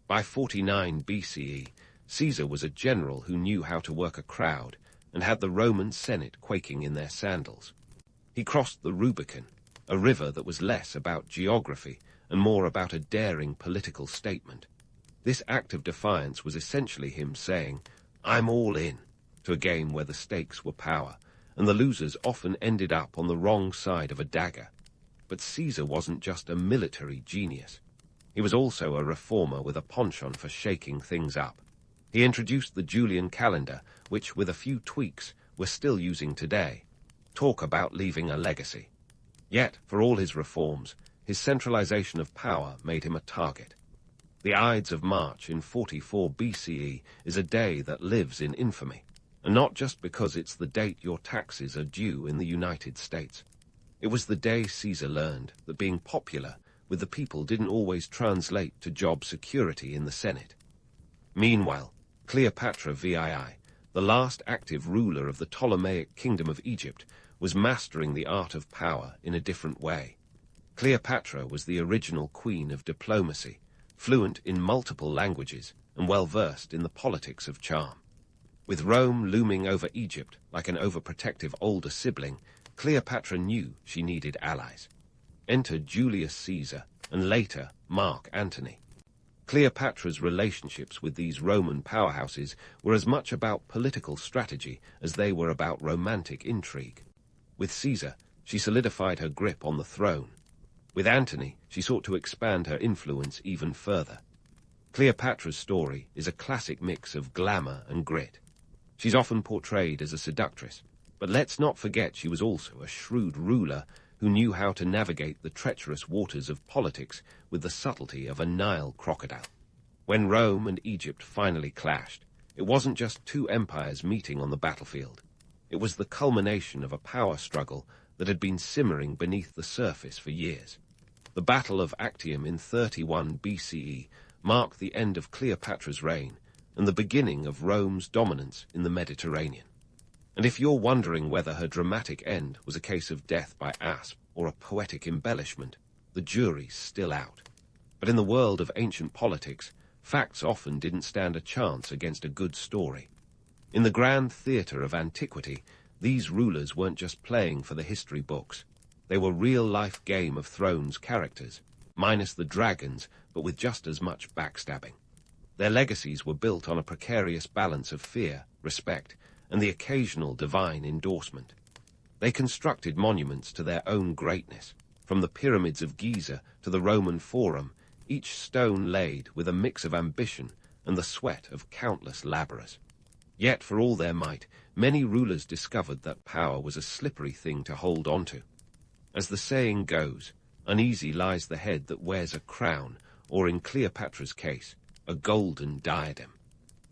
By 49 BCE, Caesar was a general who knew how to work a crowd and had the Roman Senate quaking in their sandals. He crossed the Rubicon, a river that was less about geography and more about a daring political statement. This act of defiance was essentially him saying, "I'm all in," to a game where the stakes were power, and the losers often ended up on the wrong side of a dagger. But Caesar wasn't just a military genius. He was also a reformer with a penchant for shaking things up. He introduced the Julian calendar, which, with a few tweaks, we're still using today. Talk about leaving a legacy. Yet, for all his reforms, his centralization of power made him a target. The Ides of March in 44 BCE is a day that lives in infamy, and not just because it's the date your taxes are due in the United States. It was the day Caesar learned that being popular with the people didn't always translate to job security in the Senate. Meanwhile, Cleopatra VII, the last active ruler of the Ptolemaic Kingdom of Egypt, was mastering the art of power in a different way. Cleopatra was the original queen of diplomacy, fluent in multiple languages and well-versed in the politics of charm. With Rome looming over Egypt like an overprotective older sibling, Cleopatra knew she needed allies. Enter Julius Caesar and later Mark Antony. Cleopatra's relationships with these Roman powerhouses were as much about political strategy as they were about romantic intrigue. With Caesar, she solidified her grip on the throne. With Antony, she sought to expand her influence even further. Cleopatra's story is a classic mix of glamour and grit. She's often portrayed as a seductress, but let's not forget she was also a shrewd ruler who knew how to navigate the treacherous waters of politics with the subtlety of a Nile crocodile. When Rome and Egypt finally clashed, it wasn't just two empires meeting on the battlefield. It was the culmination of a power struggle that had been simmering beneath the surface for years. The Battle of Actium in 31 BCE marked the end of Cleopatra's reign and the beginning of Rome's dominance in the Mediterranean. And if you're wondering whether her dramatic end was a case of death by asp or a poetic embellishment, the jury's still out. But in the world of ancient politics, facts often didn't stand a chance against a good story. In the grand theatre of antiquity, these rulers weren't just playing for the history books. They were real-life Game of Thrones characters. minus the dragons, but with just as much backstabbing. Their legacies were built on a precarious balance of fear, respect, and the occasional divine endorsement. They constructed monuments to their own greatness, from the pyramids of Giza to the Roman Forum, each stone laid with a mix of ambition and the sweat of countless laborers. Yet, for all their might, many rulers discovered that power was a slippery thing to hold onto. As the saying goes, uneasy lies the head that wears a crown, or in Cleopatra's case, a golden diadem.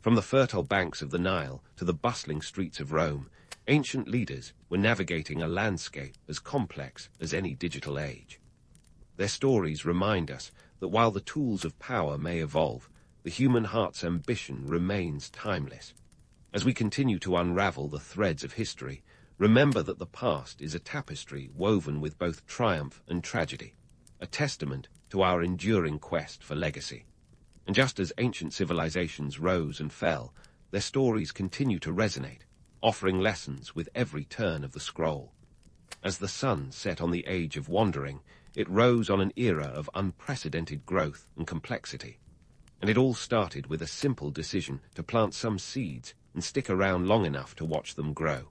From the fertile banks of the Nile to the bustling streets of Rome, ancient leaders were navigating a landscape as complex as any digital age. Their stories remind us that while the tools of power may evolve, the human heart's ambition remains timeless. As we continue to unravel the threads of history, remember that the past is a tapestry woven with both triumph and tragedy, a testament to our enduring quest for legacy. And just as ancient civilizations rose and fell, their stories continue to resonate, offering lessons with every turn of the scroll. As the sun set on the age of wandering, it rose on an era of unprecedented growth and complexity. And it all started with a simple decision to plant some seeds and stick around long enough to watch them grow.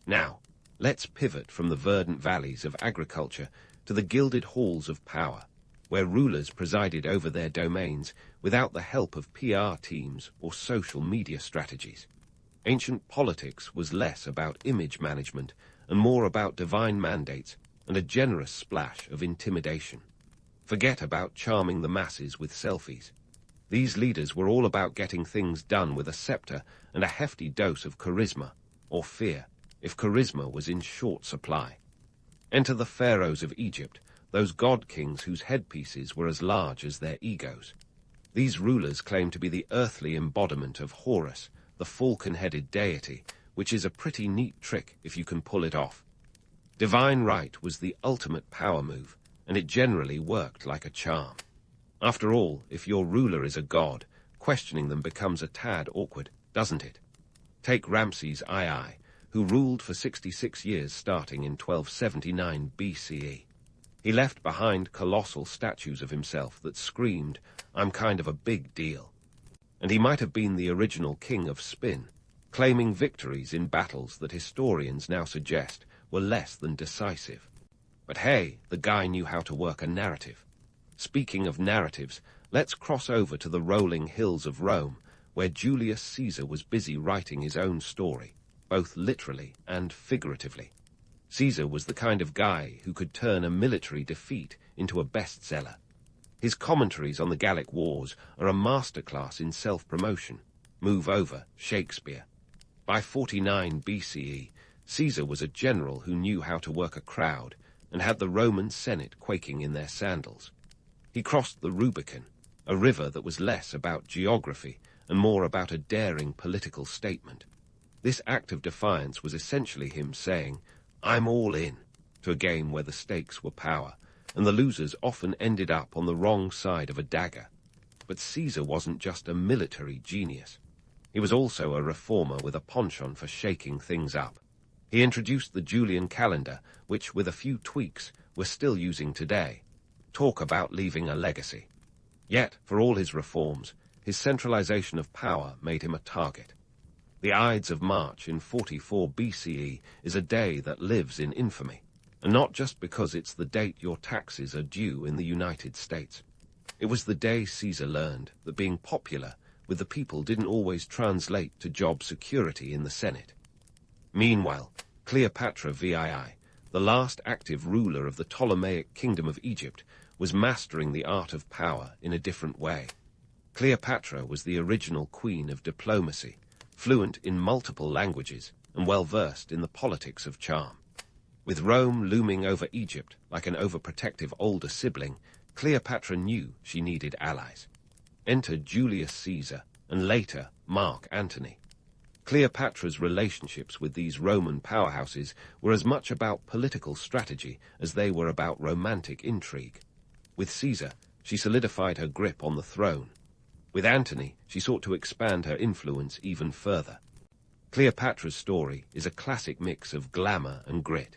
Now, let's pivot from the verdant valleys of agriculture to the gilded halls of power, where rulers presided over their domains without the help of PR teams or social media strategies. Ancient politics was less about image management and more about divine mandates and a generous splash of intimidation. Forget about charming the masses with selfies. These leaders were all about getting things done with a scepter and a hefty dose of charisma, or fear, if charisma was in short supply. Enter the pharaohs of Egypt, those god-kings whose headpieces were as large as their egos. These rulers claimed to be the earthly embodiment of Horus, the falcon-headed deity, which is a pretty neat trick if you can pull it off. Divine right was the ultimate power move, and it generally worked like a charm. After all, if your ruler is a god, questioning them becomes a tad awkward, doesn't it? Take Ramses II, who ruled for 66 years starting in 1279 BCE. He left behind colossal statues of himself that screamed, "I'm kind of a big deal." And he might have been the original king of spin, claiming victories in battles that historians now suggest were less than decisive. But hey, the guy knew how to work a narrative. Speaking of narratives, let's cross over to the rolling hills of Rome, where Julius Caesar was busy writing his own story, both literally and figuratively. Caesar was the kind of guy who could turn a military defeat into a bestseller. His commentaries on the Gallic Wars are a masterclass in self-promotion. Move over, Shakespeare. By 49 BCE, Caesar was a general who knew how to work a crowd and had the Roman Senate quaking in their sandals. He crossed the Rubicon, a river that was less about geography and more about a daring political statement. This act of defiance was essentially him saying, "I'm all in," to a game where the stakes were power, and the losers often ended up on the wrong side of a dagger. But Caesar wasn't just a military genius. He was also a reformer with a penchant for shaking things up. He introduced the Julian calendar, which, with a few tweaks, we're still using today. Talk about leaving a legacy. Yet, for all his reforms, his centralization of power made him a target. The Ides of March in 44 BCE is a day that lives in infamy, and not just because it's the date your taxes are due in the United States. It was the day Caesar learned that being popular with the people didn't always translate to job security in the Senate. Meanwhile, Cleopatra VII, the last active ruler of the Ptolemaic Kingdom of Egypt, was mastering the art of power in a different way. Cleopatra was the original queen of diplomacy, fluent in multiple languages and well-versed in the politics of charm. With Rome looming over Egypt like an overprotective older sibling, Cleopatra knew she needed allies. Enter Julius Caesar and later Mark Antony. Cleopatra's relationships with these Roman powerhouses were as much about political strategy as they were about romantic intrigue. With Caesar, she solidified her grip on the throne. With Antony, she sought to expand her influence even further. Cleopatra's story is a classic mix of glamour and grit.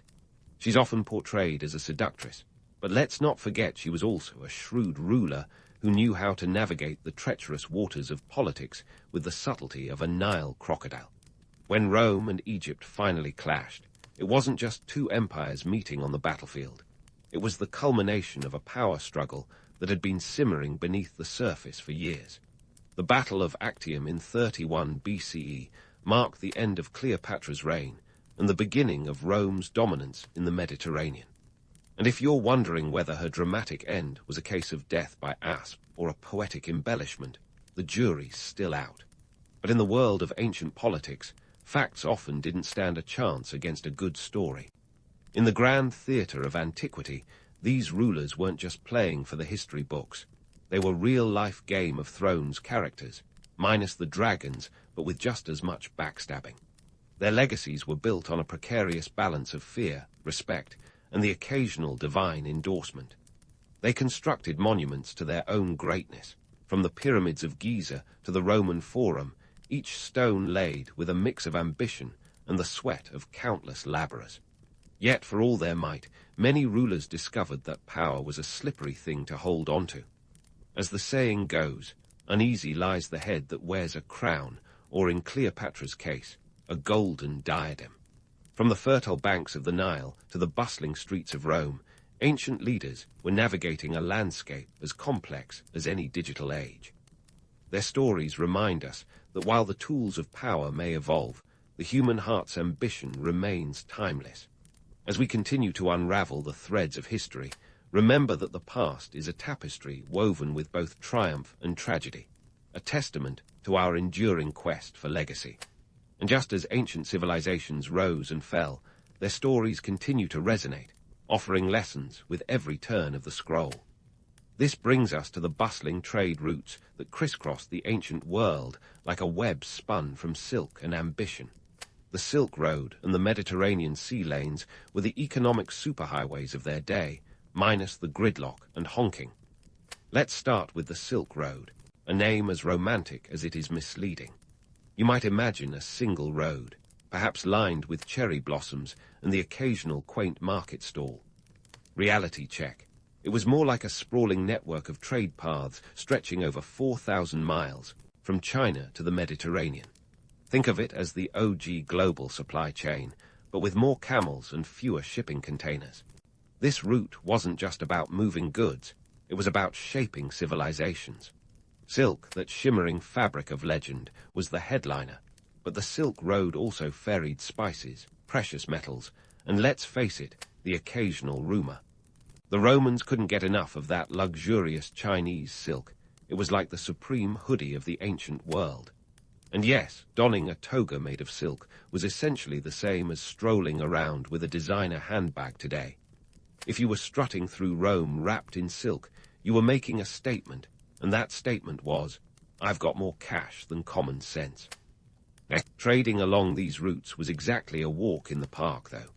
She's often portrayed as a seductress, But let's not forget she was also a shrewd ruler who knew how to navigate the treacherous waters of politics with the subtlety of a Nile crocodile. When Rome and Egypt finally clashed, it wasn't just two empires meeting on the battlefield. It was the culmination of a power struggle that had been simmering beneath the surface for years. The Battle of Actium in 31 BCE marked the end of Cleopatra's reign and the beginning of Rome's dominance in the Mediterranean. And if you're wondering whether her dramatic end was a case of death by asp or a poetic embellishment, the jury's still out. But in the world of ancient politics, facts often didn't stand a chance against a good story. In the grand theatre of antiquity, these rulers weren't just playing for the history books. They were real-life Game of Thrones characters, minus the dragons, but with just as much backstabbing. Their legacies were built on a precarious balance of fear, respect, and the occasional divine endorsement. They constructed monuments to their own greatness, from the pyramids of Giza to the Roman Forum, each stone laid with a mix of ambition and the sweat of countless labourers. Yet, for all their might, many rulers discovered that power was a slippery thing to hold onto. As the saying goes, uneasy lies the head that wears a crown, or in Cleopatra's case, a golden diadem. From the fertile banks of the Nile to the bustling streets of Rome, ancient leaders were navigating a landscape as complex as any digital age. Their stories remind us that while the tools of power may evolve, the human heart's ambition remains timeless. As we continue to unravel the threads of history, remember that the past is a tapestry woven with both triumph and tragedy, a testament to our enduring quest for legacy. And just as ancient civilizations rose and fell, their stories continue to resonate, offering lessons with every turn of the scroll. This brings us to the bustling trade routes that crisscross the ancient world like a web spun from silk and ambition. The Silk Road and the Mediterranean sea lanes were the economic superhighways of their day, minus the gridlock and honking. Let's start with the Silk Road, a name as romantic as it is misleading. You might imagine a single road, perhaps lined with cherry blossoms and the occasional quaint market stall. Reality check. It was more like a sprawling network of trade paths stretching over 4,000 miles, from China to the Mediterranean. Think of it as the OG global supply chain, but with more camels and fewer shipping containers. This route wasn't just about moving goods, it was about shaping civilizations. Silk, that shimmering fabric of legend, was the headliner, but the Silk Road also ferried spices, precious metals, and let's face it, the occasional rumor. The Romans couldn't get enough of that luxurious Chinese silk. It was like the supreme hoodie of the ancient world. And yes, donning a toga made of silk was essentially the same as strolling around with a designer handbag today. If you were strutting through Rome wrapped in silk, you were making a statement, and that statement was, "I've got more cash than common sense." Trading along these routes was exactly a walk in the park, though.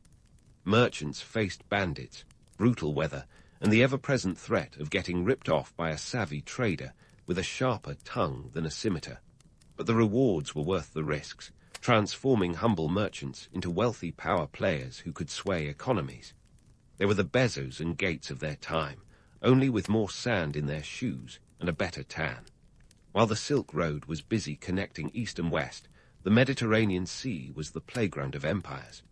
Merchants faced bandits, brutal weather, and the ever-present threat of getting ripped off by a savvy trader with a sharper tongue than a scimitar. But the rewards were worth the risks, transforming humble merchants into wealthy power players who could sway economies. They were the Bezos and Gates of their time, only with more sand in their shoes and a better tan. While the Silk Road was busy connecting east and west, the Mediterranean Sea was the playground of empires.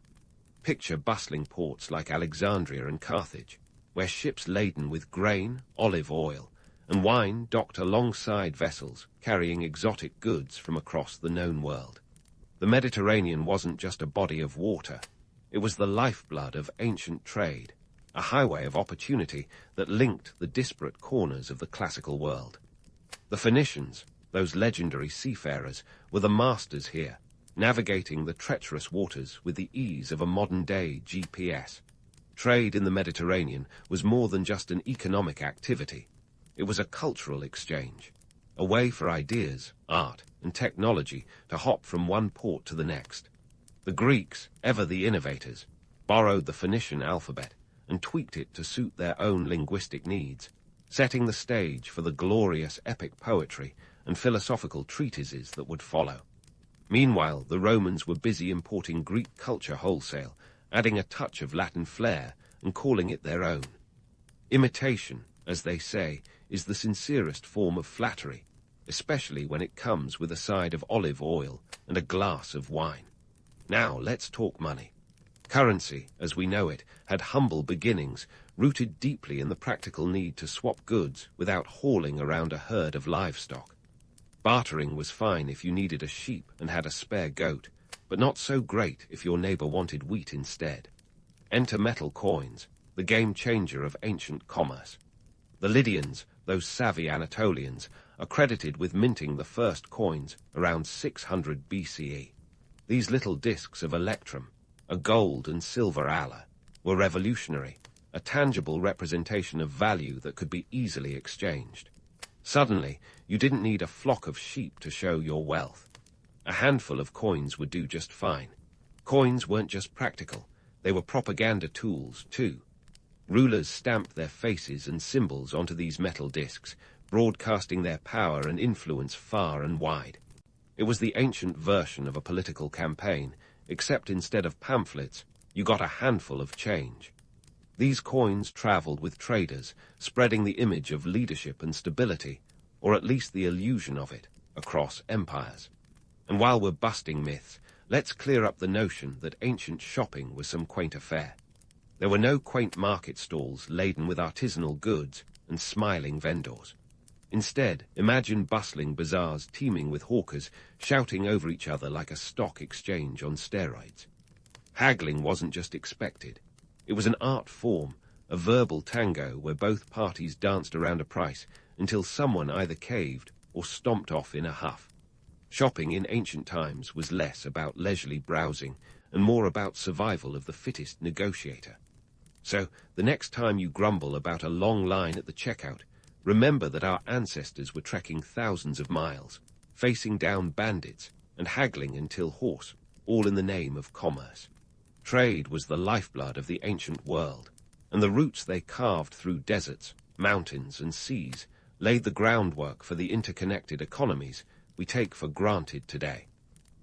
Picture bustling ports like Alexandria and Carthage, where ships laden with grain, olive oil, and wine docked alongside vessels carrying exotic goods from across the known world. The Mediterranean wasn't just a body of water. It was the lifeblood of ancient trade, a highway of opportunity that linked the disparate corners of the classical world. The Phoenicians, those legendary seafarers, were the masters here, navigating the treacherous waters with the ease of a modern-day GPS. Trade in the Mediterranean was more than just an economic activity. It was a cultural exchange, a way for ideas, art, and technology to hop from one port to the next. The Greeks, ever the innovators, borrowed the Phoenician alphabet and tweaked it to suit their own linguistic needs, setting the stage for the glorious epic poetry and philosophical treatises that would follow. Meanwhile, the Romans were busy importing Greek culture wholesale, adding a touch of Latin flair and calling it their own. Imitation, as they say, is the sincerest form of flattery, especially when it comes with a side of olive oil and a glass of wine. Now let's talk money. Currency, as we know it, had humble beginnings, rooted deeply in the practical need to swap goods without hauling around a herd of livestock. Bartering was fine if you needed a sheep and had a spare goat, but not so great if your neighbor wanted wheat instead. Enter metal coins, the game changer of ancient commerce. The Lydians, those savvy Anatolians, are credited with minting the first coins around 600 BCE. These little discs of electrum, a gold and silver alla, were revolutionary, a tangible representation of value that could be easily exchanged. Suddenly, you didn't need a flock of sheep to show your wealth. A handful of coins would do just fine. Coins weren't just practical, they were propaganda tools too. Rulers stamped their faces and symbols onto these metal discs, broadcasting their power and influence far and wide. It was the ancient version of a political campaign, except instead of pamphlets, you got a handful of change. These coins traveled with traders, spreading the image of leadership and stability, or at least the illusion of it, across empires. And while we're busting myths, let's clear up the notion that ancient shopping was some quaint affair. There were no quaint market stalls laden with artisanal goods and smiling vendors. Instead, imagine bustling bazaars teeming with hawkers shouting over each other like a stock exchange on steroids. Haggling wasn't just expected. It was an art form, a verbal tango where both parties danced around a price until someone either caved or stomped off in a huff. Shopping in ancient times was less about leisurely browsing and more about survival of the fittest negotiator. So, the next time you grumble about a long line at the checkout, remember that our ancestors were trekking thousands of miles, facing down bandits and haggling until hoarse, all in the name of commerce. Trade was the lifeblood of the ancient world, and the routes they carved through deserts, mountains, and seas laid the groundwork for the interconnected economies we take for granted today.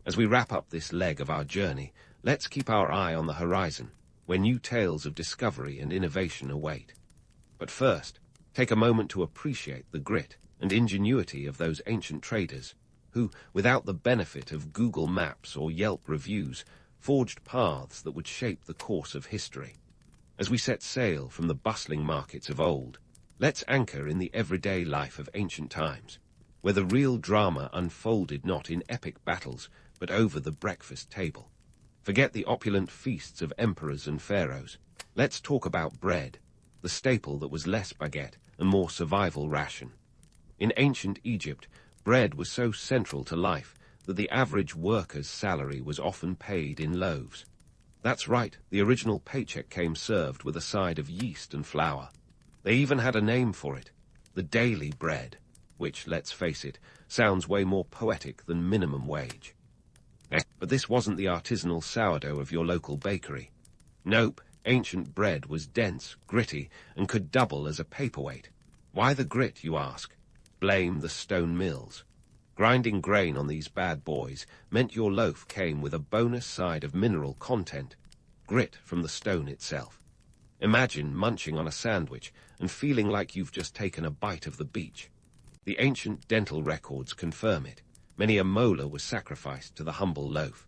As we wrap up this leg of our journey, let's keep our eye on the horizon, where new tales of discovery and innovation await. But first, take a moment to appreciate the grit and ingenuity of those ancient traders who, without the benefit of Google Maps or Yelp reviews, forged paths that would shape the course of history. As we set sail from the bustling markets of old, let's anchor in the everyday life of ancient times, where the real drama unfolded not in epic battles, but over the breakfast table. Forget the opulent feasts of emperors and pharaohs. Let's talk about bread, the staple that was less baguette and more survival ration. In ancient Egypt, bread was so central to life that the average worker's salary was often paid in loaves. That's right, the original paycheck came served with a side of yeast and flour. They even had a name for it, the daily bread, which, let's face it, sounds way more poetic than minimum wage. But this wasn't the artisanal sourdough of your local bakery. Nope, ancient bread was dense, gritty, and could double as a paperweight. Why the grit, you ask? Blame the stone mills. Grinding grain on these bad boys meant your loaf came with a bonus side of mineral content, grit from the stone itself. Imagine munching on a sandwich and feeling like you've just taken a bite of the beach. The ancient dental records confirm it. Many a molar was sacrificed to the humble loaf.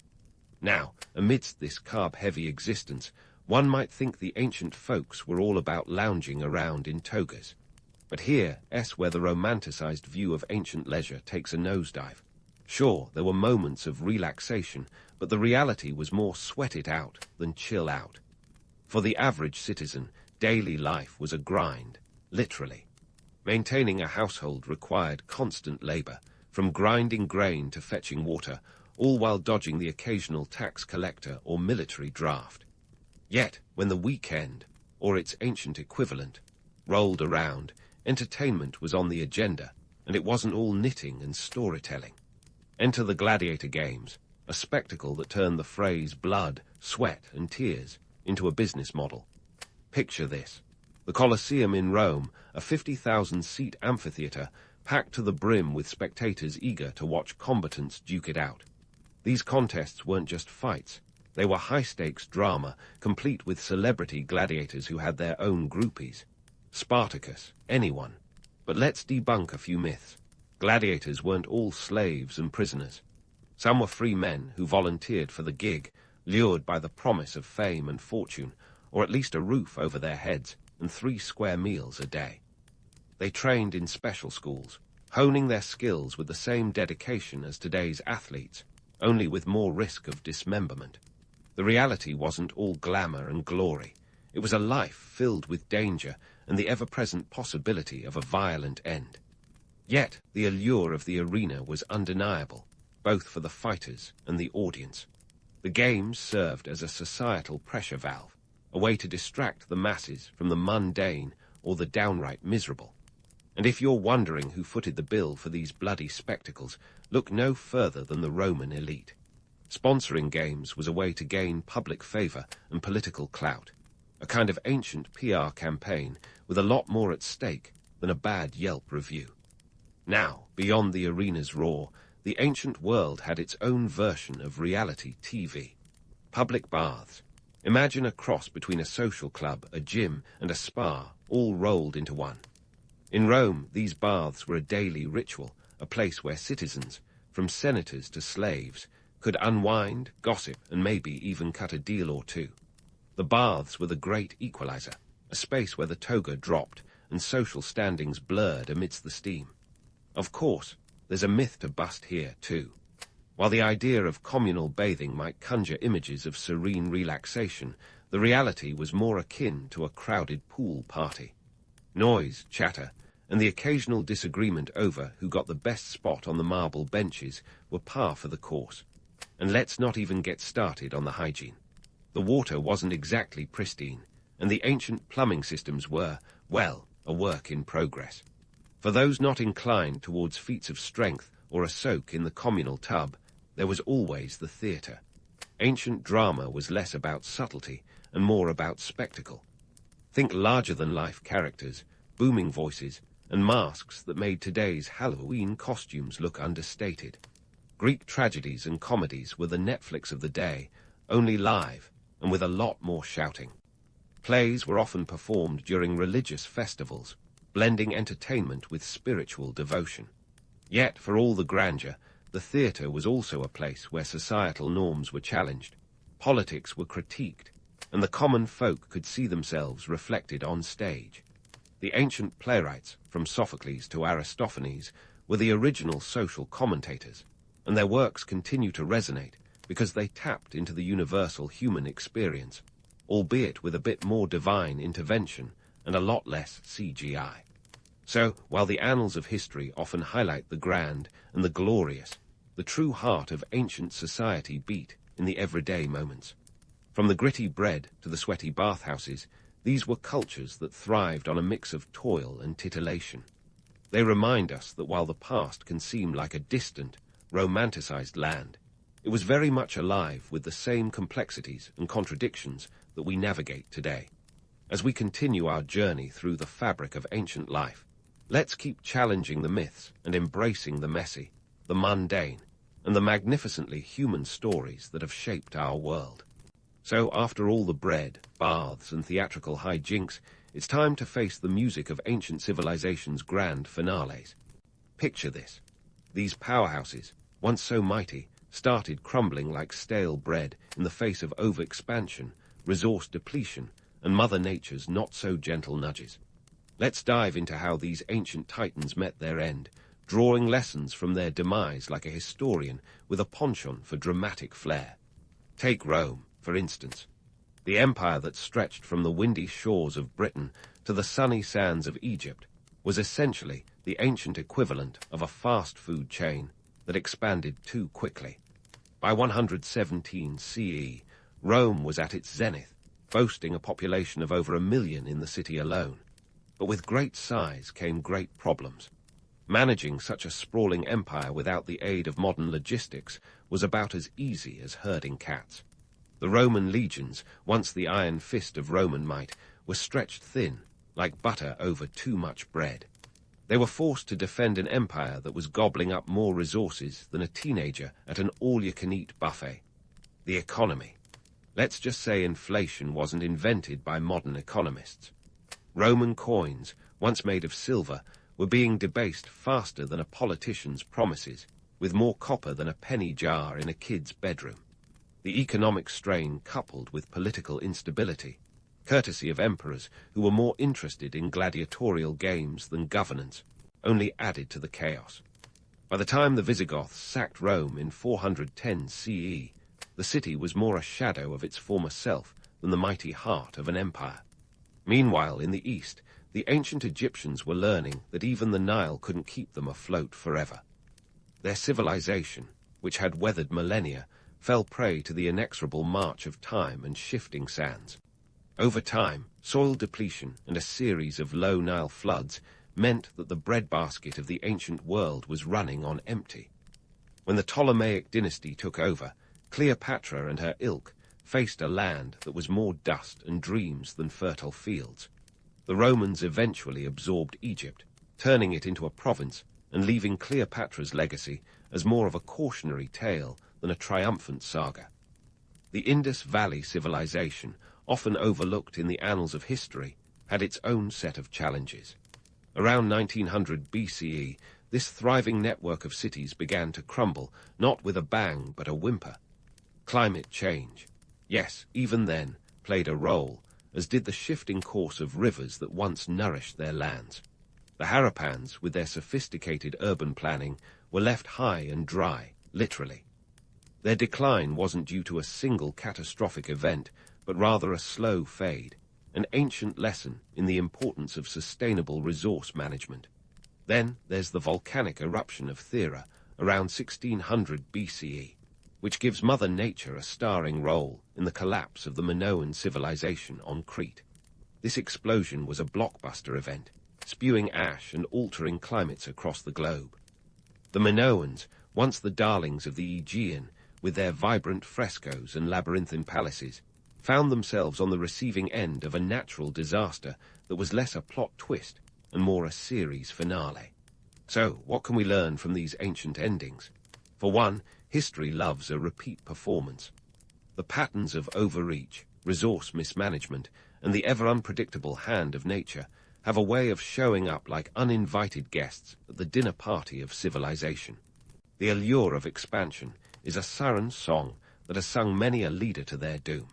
Now, amidst this carb-heavy existence, one might think the ancient folks were all about lounging around in togas. But here's where the romanticized view of ancient leisure takes a nosedive. Sure, there were moments of relaxation, but the reality was more sweat it out than chill out. For the average citizen, daily life was a grind, literally. Maintaining a household required constant labor, from grinding grain to fetching water, all while dodging the occasional tax collector or military draft. Yet, when the weekend, or its ancient equivalent, rolled around, entertainment was on the agenda, and it wasn't all knitting and storytelling. Enter the gladiator games, a spectacle that turned the phrase blood, sweat, and tears into a business model. Picture this. The Colosseum in Rome, a 50,000-seat amphitheater, packed to the brim with spectators eager to watch combatants duke it out. These contests weren't just fights. They were high-stakes drama, complete with celebrity gladiators who had their own groupies. Spartacus, anyone. But let's debunk a few myths. Gladiators weren't all slaves and prisoners. Some were free men who volunteered for the gig, lured by the promise of fame and fortune, or at least a roof over their heads and 3 square meals a day. They trained in special schools, honing their skills with the same dedication as today's athletes, only with more risk of dismemberment. The reality wasn't all glamour and glory. It was a life filled with danger and the ever-present possibility of a violent end. Yet the allure of the arena was undeniable, both for the fighters and the audience. The games served as a societal pressure valve, a way to distract the masses from the mundane or the downright miserable. And if you're wondering who footed the bill for these bloody spectacles, look no further than the Roman elite. Sponsoring games was a way to gain public favor and political clout, a kind of ancient PR campaign with a lot more at stake than a bad Yelp review. Now, beyond the arena's roar, the ancient world had its own version of reality TV. Public baths. Imagine a cross between a social club, a gym, and a spa, all rolled into one. In Rome, these baths were a daily ritual, a place where citizens, from senators to slaves, could unwind, gossip, and maybe even cut a deal or two. The baths were the great equalizer, a space where the toga dropped and social standings blurred amidst the steam. Of course, there's a myth to bust here, too. While the idea of communal bathing might conjure images of serene relaxation, the reality was more akin to a crowded pool party. Noise, chatter, and the occasional disagreement over who got the best spot on the marble benches were par for the course. And let's not even get started on the hygiene. The water wasn't exactly pristine, and the ancient plumbing systems were, well, a work in progress. For those not inclined towards feats of strength or a soak in the communal tub, there was always the theatre. Ancient drama was less about subtlety and more about spectacle. Think larger-than-life characters, booming voices, and masks that made today's Halloween costumes look understated. Greek tragedies and comedies were the Netflix of the day, only live, and with a lot more shouting. Plays were often performed during religious festivals, blending entertainment with spiritual devotion. Yet, for all the grandeur, the theatre was also a place where societal norms were challenged, politics were critiqued, and the common folk could see themselves reflected on stage. The ancient playwrights, from Sophocles to Aristophanes, were the original social commentators, and their works continue to resonate because they tapped into the universal human experience, albeit with a bit more divine intervention and a lot less CGI. So, while the annals of history often highlight the grand and the glorious, the true heart of ancient society beat in the everyday moments. From the gritty bread to the sweaty bathhouses, these were cultures that thrived on a mix of toil and titillation. They remind us that while the past can seem like a distant, romanticized land, it was very much alive with the same complexities and contradictions that we navigate today. As we continue our journey through the fabric of ancient life, let's keep challenging the myths and embracing the messy, the mundane, and the magnificently human stories that have shaped our world. So after all the bread, baths, and theatrical hijinks, it's time to face the music of ancient civilization's grand finales. Picture this. These powerhouses, once so mighty, started crumbling like stale bread in the face of overexpansion, resource depletion, and Mother Nature's not-so-gentle nudges. Let's dive into how these ancient titans met their end, drawing lessons from their demise like a historian with a penchant for dramatic flair. Take Rome, for instance. The empire that stretched from the windy shores of Britain to the sunny sands of Egypt was essentially the ancient equivalent of a fast food chain that expanded too quickly. By 117 CE, Rome was at its zenith, boasting a population of over 1 million in the city alone. But with great size came great problems. Managing such a sprawling empire without the aid of modern logistics was about as easy as herding cats. The Roman legions, once the iron fist of Roman might, were stretched thin, like butter over too much bread. They were forced to defend an empire that was gobbling up more resources than a teenager at an all-you-can-eat buffet. The economy. Let's just say inflation wasn't invented by modern economists. Roman coins, once made of silver, were being debased faster than a politician's promises, with more copper than a penny jar in a kid's bedroom. The economic strain coupled with political instability, courtesy of emperors who were more interested in gladiatorial games than governance, only added to the chaos. By the time the Visigoths sacked Rome in 410 CE, the city was more a shadow of its former self than the mighty heart of an empire. Meanwhile, in the east, the ancient Egyptians were learning that even the Nile couldn't keep them afloat forever. Their civilization, which had weathered millennia, fell prey to the inexorable march of time and shifting sands. Over time, soil depletion and a series of low Nile floods meant that the breadbasket of the ancient world was running on empty. When the Ptolemaic dynasty took over, Cleopatra and her ilk faced a land that was more dust and dreams than fertile fields. The Romans eventually absorbed Egypt, turning it into a province and leaving Cleopatra's legacy as more of a cautionary tale than a triumphant saga. The Indus Valley civilization, often overlooked in the annals of history, had its own set of challenges. Around 1900 BCE, this thriving network of cities began to crumble, not with a bang but a whimper. Climate change, yes, even then, played a role, as did the shifting course of rivers that once nourished their lands. The Harappans, with their sophisticated urban planning, were left high and dry, literally. Their decline wasn't due to a single catastrophic event, but rather a slow fade, an ancient lesson in the importance of sustainable resource management. Then there's the volcanic eruption of Thera around 1600 BCE, which gives Mother Nature a starring role in the collapse of the Minoan civilization on Crete. This explosion was a blockbuster event, spewing ash and altering climates across the globe. The Minoans, once the darlings of the Aegean, with their vibrant frescoes and labyrinthine palaces, found themselves on the receiving end of a natural disaster that was less a plot twist and more a series finale. So, what can we learn from these ancient endings? For one, history loves a repeat performance. The patterns of overreach, resource mismanagement, and the ever-unpredictable hand of nature have a way of showing up like uninvited guests at the dinner party of civilization. The allure of expansion is a siren song that has sung many a leader to their doom.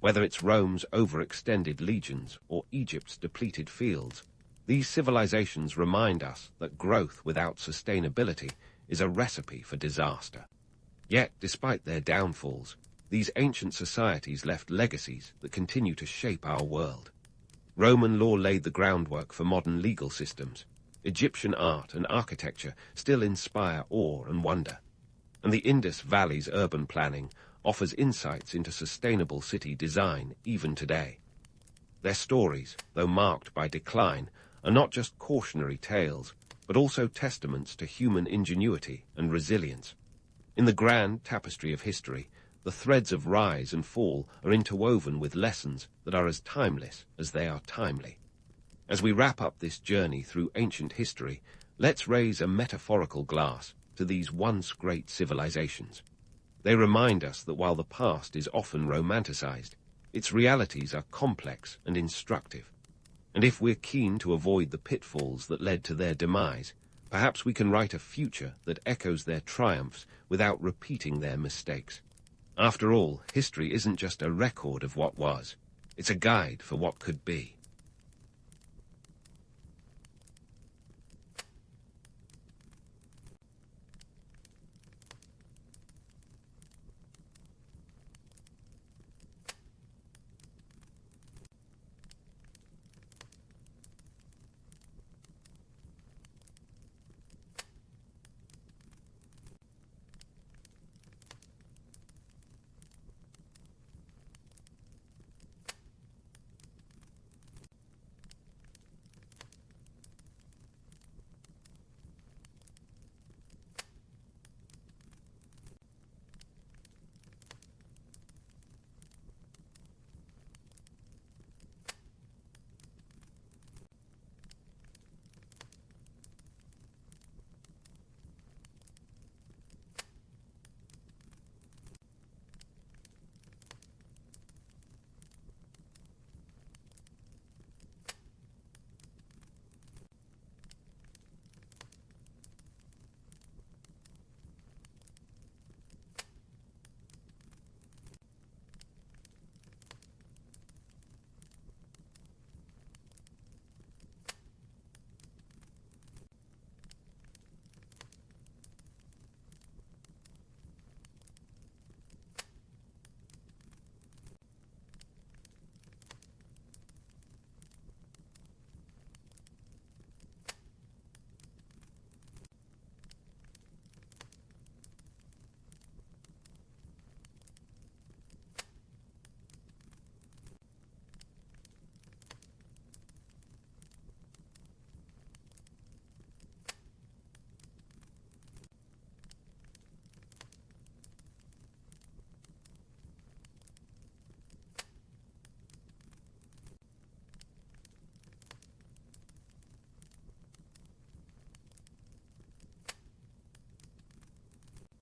Whether it's Rome's overextended legions or Egypt's depleted fields, these civilizations remind us that growth without sustainability is a recipe for disaster. Yet, despite their downfalls, these ancient societies left legacies that continue to shape our world. Roman law laid the groundwork for modern legal systems. Egyptian art and architecture still inspire awe and wonder. And the Indus Valley's urban planning offers insights into sustainable city design even today. Their stories, though marked by decline, are not just cautionary tales, but also testaments to human ingenuity and resilience. In the grand tapestry of history, the threads of rise and fall are interwoven with lessons that are as timeless as they are timely. As we wrap up this journey through ancient history, let's raise a metaphorical glass to these once great civilizations. They remind us that while the past is often romanticized, its realities are complex and instructive. And if we're keen to avoid the pitfalls that led to their demise, perhaps we can write a future that echoes their triumphs without repeating their mistakes. After all, history isn't just a record of what was. It's a guide for what could be.